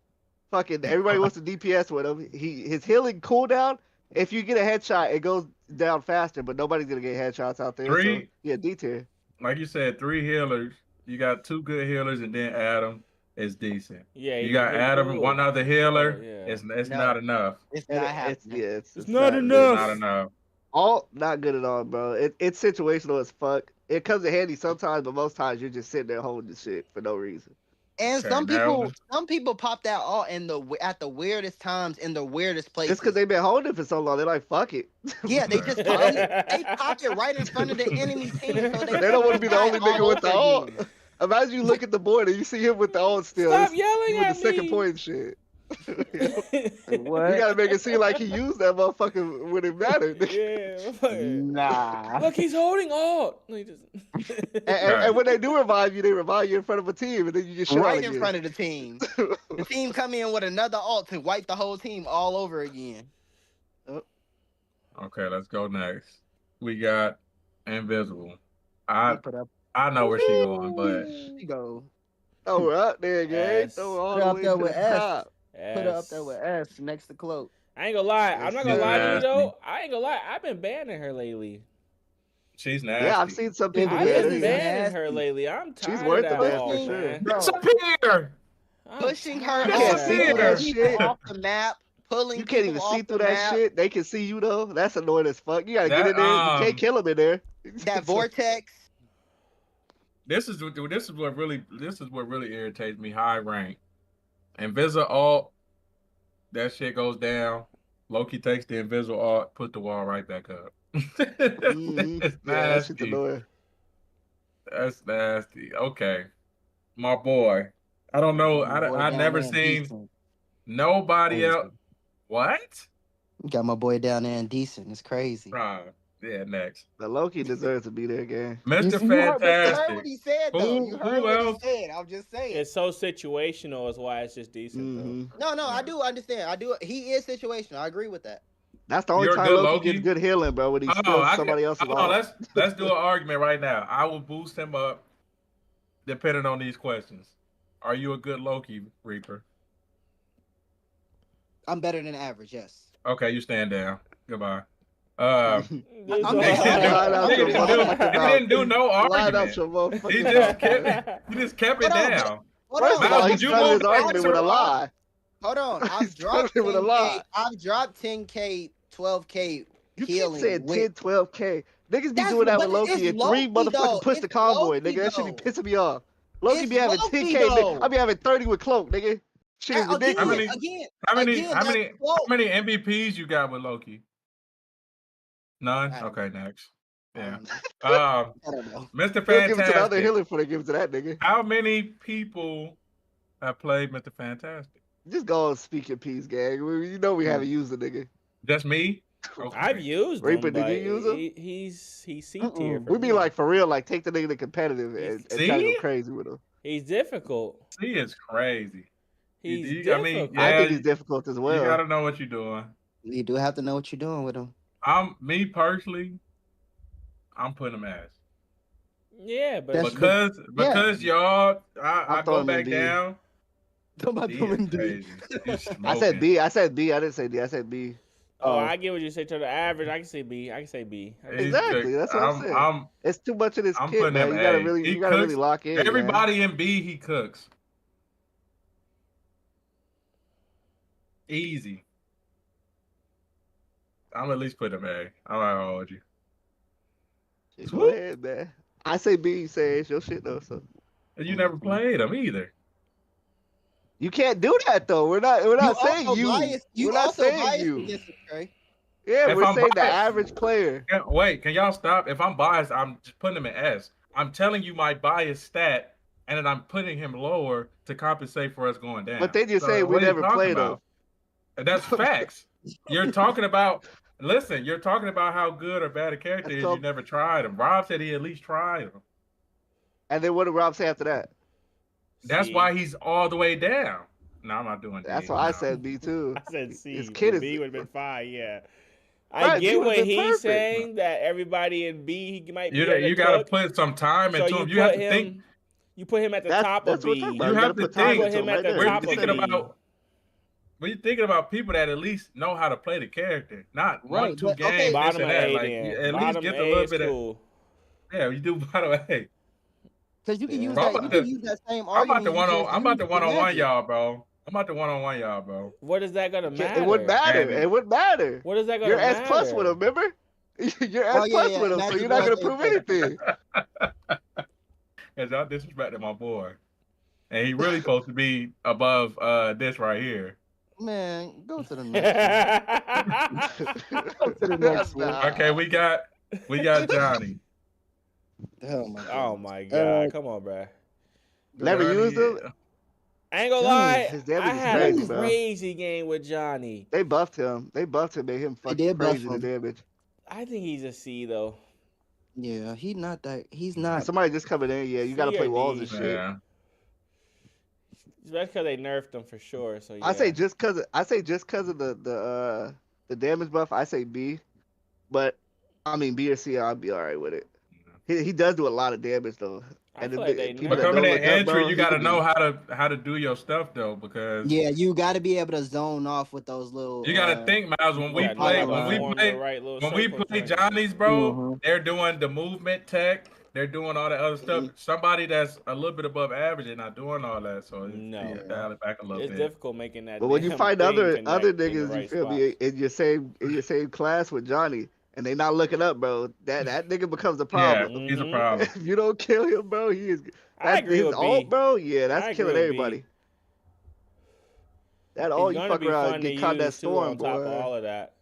Fucking everybody wants to DPS with him. His healing cooldown. If you get a headshot, it goes down faster, but nobody's gonna get headshots out there. So, Three. yeah, D tier. Like you said, 3 healers. You got 2 good healers, and then Adam is decent. Yeah. You got Adam, one other healer. Oh, yeah. It's No. not enough. It's And not it's happening. yeah, It's not enough. Not enough. Alt not good at all, bro. It's situational as fuck. It comes in handy sometimes, but most times you're just sitting there holding the shit for no reason. And Okay, some people pop that all at the weirdest times in the weirdest places. Just because they've been holding it for so long, they're like, fuck it. Yeah, they just they pop it right in front of the enemy team. So They don't want to be the only die nigga all with the over ult. again. Imagine you look at the board and you see him with the ult still. Stop He's yelling doing at the second me. point shit. You What? gotta make it seem like he used that motherfucker when it mattered. Yeah. Nah. Look, he's holding alt. No, he doesn't. And when they do revive you, they revive you in front of a team, and then you just shit Right on in again. front of the team. The team come in with another ult to wipe the whole team all over again. Okay, let's go next. We got Invisible. He I put up, know where she going, but she go. Throw her up there, gang. Yes. Throw her all Put the up way there to with the S. top. Put her up there with S next to Cloak. I ain't gonna lie. I'm not gonna She's lie to you nasty. though. I ain't gonna lie. I've been banning her lately. she's nasty. Yeah, I've seen some people Yeah, I've get been she's it. banning her nasty. lately. I'm She's tired worth of the that ban alt, for sure. man. Bro, Disappear. I'm pushing her You tired can't of see that through that alt. shit. off the map, pulling You can't people even see off through the that map. shit. They can see you though. That's annoying as fuck. You gotta get That, in there. You can't kill him in there. That vortex. This is what really irritates me. High rank. Invisible alt. That shit goes down. Loki takes the invisible alt, put the wall right back up. Mhm. It's Yeah, that shit's nasty. annoying. That's nasty. Okay. My boy. I don't know. My boy I down never there in seen Decent. nobody Crazy. else. What? Got my boy down there in Decent. It's crazy. Right. Yeah, next. The Loki deserves to be there, gang. Mr. You heard what Fantastic. he said, though. Who- You who heard what else? he said. I'm just saying. It's so situational, is why it's just decent. Mhm. No, I do understand. I do. He is situational. I agree with that. That's the only You're a time good Loki Loki? gets good healing, bro. When he Hold on, steals I somebody can- else's hold on, ult. let's do an argument right now. I will boost him up depending on these questions. Are you a good Loki, Reaper? I'm better than average. Yes. Okay, you stand down. Goodbye. Though. I'm Nigga next. didn't do no Line out argument. your motherfucking He just mouth. kept it Hold on, down. Hold First on. of all, Miles, he would you started his want argument with a answer? lie. Hold on. I've He's dropped struggling with a 10K. lot. I've dropped 10K, 12K You keep healing. saying 10, 12K. Niggas be That's- doing that but with Loki it's and 3 Loki, though. motherfucking push the It's convoy, Loki, nigga. That should be though. pissing me off. Loki It's be having Loki, 10K, nigga. though. I be having 30 with Cloak, nigga. Shit is Again, ridiculous. How many that's close. MVPs you got with Loki? None? I don't- Okay, next. I Yeah. don't know. Um, I don't know. Mr. They'll give it to the other Fantastic. healer before they give it to that nigga. How many people have played Mr. Fantastic? Just go and speak your piece, gang. You know we haven't used the nigga. Just me? Okay. I've used Reaper, him, did but you use him? he's C tier. We be like, for real, like, take the nigga to competitive and try to go See? crazy with him. he's difficult. C is crazy. He's I mean, difficult. yeah, I think he's difficult as well. You gotta know what you're doing. You do have to know what you're doing with him. Me personally, I'm putting him as. Yeah, but That's- because y'all, I throwing go him back in B. down. Don't D put him is in D. crazy. He's I said smoking. B. I said B. I didn't say D. I said B. oh, I get what you say to the average. I can say B. I can say B. He's Exactly, good. that's what I'm saying. It's too much of this I'm kid, putting man. him You gotta A. really, He you gotta really cooks. lock in. Man. Everybody in B, he cooks. Easy. I'm at least putting him A. I'm not gonna hold you. Go ahead, man. I say B. You say it's your shit though. So And you never played him either. you can't do that though. We're not saying also you. biased- You We're not also saying biased you. against him, Trey. Yeah, If we're I'm saying the biased- average player. Can y'all stop? If I'm biased, I'm just putting him in S. I'm telling you my biased stat, and then I'm putting him lower to compensate for us going down. But then you're So saying we what are you never talking played about? And that's facts. You're talking about. Listen, you're talking about how good or bad a character That's is. all- You never tried him. Rob said he at least tried him. And then what did Rob say after that? That's C. why he's all the way down. No, I'm not doing that. That's why I said B too. I said C. His kid B is. would have been fine. Yeah. Right, I B get would've what been he's perfect. saying that everybody in B he might be. You able to got to cook. put some time So into you him. You have put to him. think. You put him at the That's top what of we're B. talking about. You gotta have to put time think. into Put him right at the there. We're top of thinking B. about. We're thinking about people that at least know how to play the character, not Right, 1-2 but- games. okay, This Bottom and of that. A Like, then. at Bottom least get A a little is bit of. cool. Yeah, you do bottom A. Because you can Yeah. use Bro, that. I'm You about can use that same I'm about argument. to you one on. just I'm about used to for one-on-one Magic. y'all, bro. I'm about to one-on-one y'all, bro. What is that gonna matter? It wouldn't matter. Abby. It wouldn't matter. What is that gonna You're matter? S plus with him, remember? You're S Oh, yeah, plus yeah, with him, so Magic you're not was gonna A prove plus. anything. Cause y'all disrespected my boy, and he really supposed to be above this right here. Man, go to the next one. Go to the next one. Nah. Okay, we got Johnny. Oh my god. Oh my god! Come on, bro. Never Johnny, used him? yeah. I ain't gonna Johnny, lie. his damage I is had crazy, a bro. crazy game with Johnny. They buffed him. They made him fucking did buff crazy the him. damage. I think he's a C though. Yeah, he's not that. He's not. Somebody just coming in, yeah, you gotta C or play walls D? and shit. Yeah. That's because they nerfed him for sure. So yeah. I say just cause of the damage buff, I say B. But I mean B or C, I'll be alright with it. He does do a lot of damage though. I and feel the like big- they people But that nerfed coming don't in look up, entry, bro, you he got to could know be- how to do your stuff though, because Yeah, you got to be able to zone off with those little. you got to think, Miles. When we Yeah, play, know how to form the play, right little when we circle play joint. Johnny's, bro, Mhm. they're doing the movement tech. They're doing all that other stuff. Mhm. Somebody that's a little bit above average and not doing all that, so it's, No. you dial it back a little It's bit. difficult making that. But when you damn find thing other connect in the niggas, you right feel me, spots. in your same class with Johnny, and they not looking up, bro, that nigga becomes a Yeah, problem. he's a Mhm. problem. If you don't kill him, bro, he is. I agree his with ult, B. bro. Yeah, I that's agree killing with B. everybody. That He's all you gonna fuck be around fun and to get caught in that use too storm, on top of boy. all of that.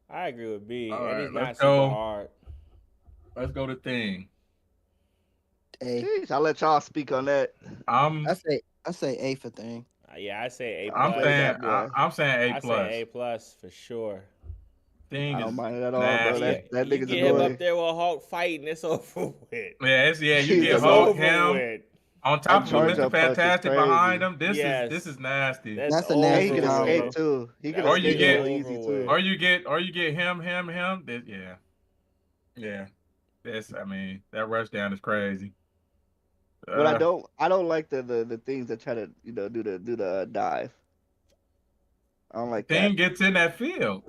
I agree with B, All and right, he's not let's super go. hard. Let's go to thing. A. Jeez, I'll let y'all speak on that. I'm I say A for thing. Yeah, I say A I'm plus. saying- saying that boy. I'm saying I A plus. say A plus for sure. Thing I is don't mind it at all, nasty. bro. That you nigga's get him annoying. up there with Hulk fighting, it's over with. Yeah, you He's get a Hulk, over him with. on top of charge Mr. up punch is Fantastic crazy. behind him. This Yes. is nasty. That's a over And he nasty can combo. escape too. He can Or you escape get- real easy over too. with. Or you get him. Yeah. I mean, that rush down is crazy. But I don't like the things that try to do the dive. I don't like Thing that. gets in that field.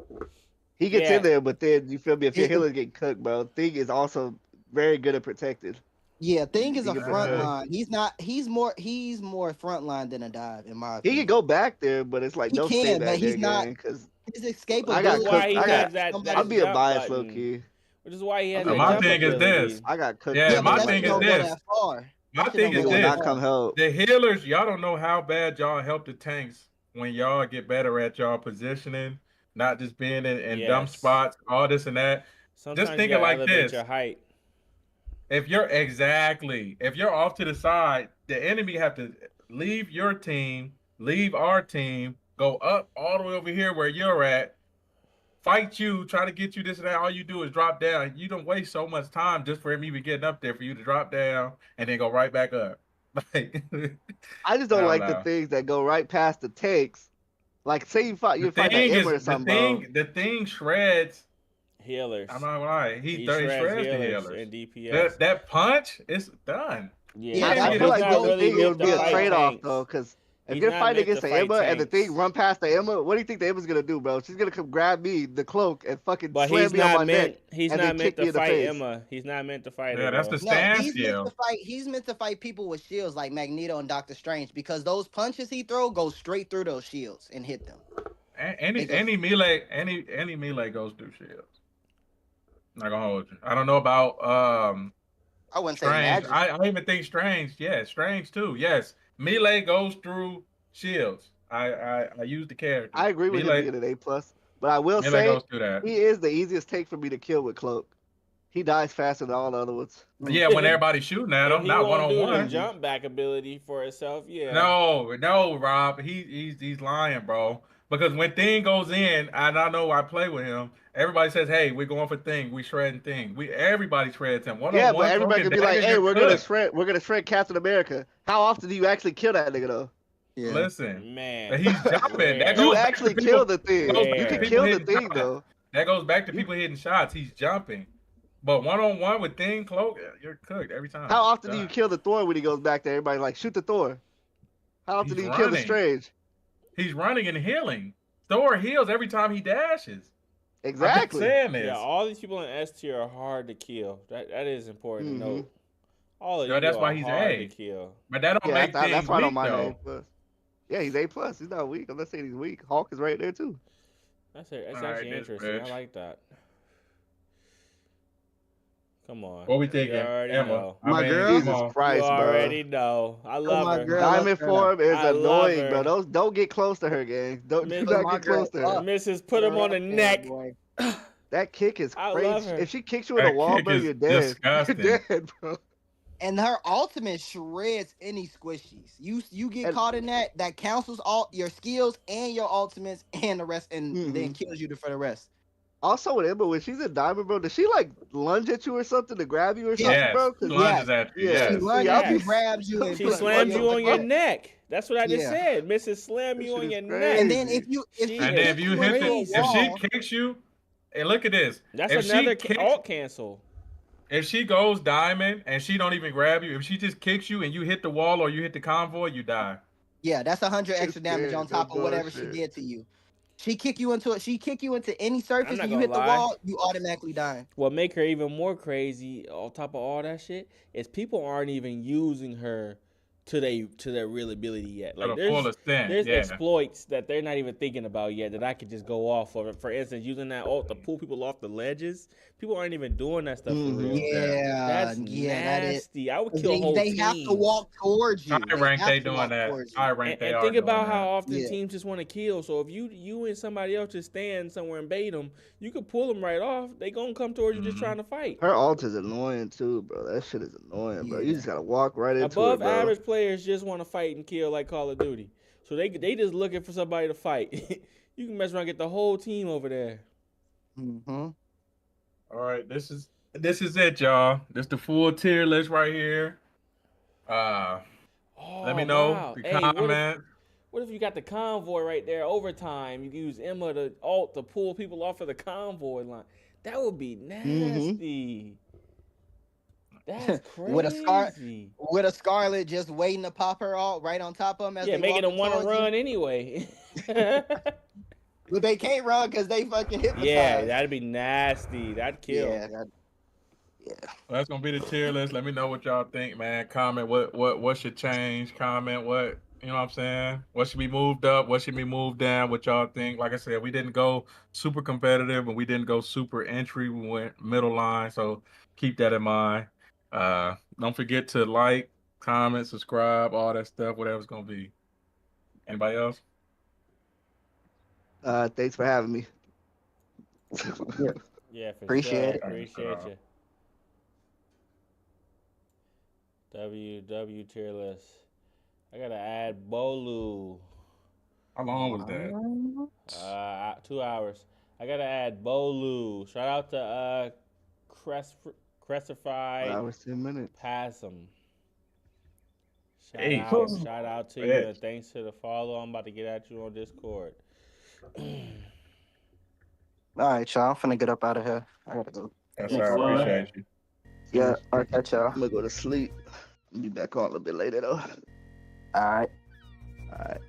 He gets Yeah. in there, but then you feel me? If your He- healers get cooked, bro, Thing is also very good at protected. Yeah, Thing is He a can front protect. line. He's not. He's more front line than a dive, in my He opinion. can go back there, but it's like He don't stay can, but back there, he's not. gang. Because His I escapability. got Which is why cooked. he I has got. that somebody- I'm being jump biased, low button. key. Which is why he has So that my jump thing is ability. this. I got cooked. Yeah, Yeah, my but that thing shit is don't go this. that far. My That shit thing don't is He go will that this. not come far. help. The healers, y'all don't know how bad y'all help the tanks when y'all get better at y'all positioning, not just being in dumb Yes. spots, all this and that. Sometimes Just you think gotta it like elevate this. your height. If you're off to the side, the enemy have to leave your team, leave our team, go up all the way over here where you're at, fight you, try to get you this and that. All you do is drop down. You don't waste so much time just for him even getting up there for you to drop down and then go right back up. Like I just I don't don't like the know. things that go right past the tanks. Like say you fight an Emma or something, bro. the thing shreds. Healers. I'm not gonna lie. He He shreds shreds the healers healers. and DPS. That punch is done. Yeah, Yeah, I He's feel like not with the really thing, it meant would to be a fight trade-off tanks. though, because if He's you're not fighting meant to against the fight Emma and the thing tanks. run past the Emma, what do you think the Emma's gonna do, bro? She's gonna come grab me, the cloak, and fucking But slam he's me on not my meant. neck. He's and not then meant kick me to in the fight face. Emma. He's not meant to fight Yeah, her. that's bro. the No, stand he's meant skill. to fight. He's meant to fight people with shields like Magneto and Doctor Strange because those punches he throw go straight through those shields and hit them. Any melee goes through shields. Not gonna hold you. I don't know about I wouldn't say Strange. magic. I even think Strange. Yeah, Strange too. Yes, melee goes through shields. I use the character. I agree with him Melee, being an A+, but I will melee say goes through that. he is the easiest take for me to kill with cloak. He dies faster than all the other ones. Yeah, when everybody's shooting at If him, he not one won't on do the one. jump back ability for itself, yeah. No, Rob. He's lying, bro. Because when Thing goes in, and I know I play with him, everybody says, "Hey, we're going for Thing. We shredding Thing. Everybody shreds him. Yeah, One-on-one, but everybody Cloak can and be like, Dagger, "Hey, you're we're gonna shred Captain America." How often do you actually kill that nigga though? Yeah. Listen, Man, he's jumping. Rare. That You goes back actually to kill people. the thing. goes back You to can people kill the hitting thing shots. though. That goes back to people hitting shots. He's jumping. But one-on-one with Thing, Cloak, you're cooked every time. How often do you Done. kill the Thor when he goes back there? Everybody's like, shoot the Thor. How often He's do you kill the running. Strange? He's running and healing. Thor heals every time he dashes. Exactly. I'm saying this. yeah, all these people in S tier are hard to kill. That is important to Mhm. note. All of Yo, you that's are why he's hard A. to kill. But that don't Yeah, make that's Thing why I don't weak, mind though. A+. Yeah, he's A+. He's not weak. I'm not saying he's weak. Hulk is right there too. That's All right, actually this interesting. bitch. I like that. Come on. What we You thinking? already Emma. know. My I mean, girl? come Jesus on. Christ, You bro. already know. I love my her. girl. Diamond up there. form is I love annoying, her. bro. Those don't get close to her, gang. Don't do Miss- not My get close to girl her. up. Mrs. Put him on the neck. Boy. That kick is I crazy. love her. If she kicks you in the That wall, kick bro, is you're dead. disgusting. You're dead, bro. And her ultimate shreds any squishies. You get And- caught in that cancels all your skills and your ultimates and the rest, and then kills you for the rest. Also with Emma, when she's in Diamond, bro, does she like lunge at you or something to grab you or something, Yes, bro? 'Cause- lunges at you. Yeah. Yes. She lunges I'll you, be- grabs you, and She puts slams you on your butt. neck. That's what I just Yeah. said. Mrs. Slam That you shit on is your crazy. neck. And then if you She And then if you hit crazy. if she kicks you, and look at this. That's if another she kicks, alt cancel. if she goes diamond and she don't even grab you, if she just kicks you and you hit the wall or you hit the convoy, you die. yeah, that's 100 extra It's damage good, on top no of whatever she bullshit. did to you. She kick you into it. She kick you into any surface, not and you gonna hit the lie. wall, you automatically die. What make her even more crazy on top of all that shit is people aren't even using her to their real ability yet. To Like the full extent. there's Yeah. exploits that they're not even thinking about yet that I could just go off of. For instance, using that ult to pull people off the ledges. People aren't even doing that stuff for real. Yeah, That's that is. nasty. I would kill whole They have to teams. walk towards you. High rank have they to doing walk that. towards you. High rank they And are think about doing how that. often Yeah. teams just want to kill. So if you and somebody else just stand somewhere and bait them, you could pull them right off. They gonna come towards you just Mhm. trying to fight. Her ult is annoying too, bro. That shit is annoying, bro. You Yeah. just gotta walk right into Above it, bro. average players just want to fight and kill like Call of Duty. So they just looking for somebody to fight. You can mess around and get the whole team over there. Mm-hmm. All right, this is it, y'all. This the full tier list right here. Let me Oh, know wow. the Hey, comment. what if you got the convoy right there overtime? You can use Emma to ult to pull people off of the convoy line. That would be nasty. That's crazy. With a Scarlet just waiting to pop her all right on top of them. As Yeah, they making them walking want to towards you. run anyway. But they can't run because they fucking hypnotized. Yeah, that'd be nasty. That'd kill. Yeah, Well, that's gonna be the tier list. Let me know what y'all think, man. Comment what should change. Comment what you know what I'm saying. What should be moved up? What should be moved down? What y'all think? Like I said, we didn't go super competitive and we didn't go super entry. We went middle line. So keep that in mind. Don't forget to like, comment, subscribe, all that stuff, whatever it's gonna be. Anybody else? Thanks for having me. Yeah, for Appreciate sure. it. Appreciate you. W tier list. I gotta add Bolu. How long was that? 2 hours. I gotta add Bolu. Shout out to Crestified Hours, 10 minutes. Passum. Hey. Shout out to you, Yes. and thanks to the follow. I'm about to get at you on Discord. All right, y'all. I'm finna get up out of here. I gotta go. That's Yes, all. sir. Appreciate you. Yeah, I'll catch y'all. I'm gonna go to sleep. I'll be back on a little bit later though. All right. All right.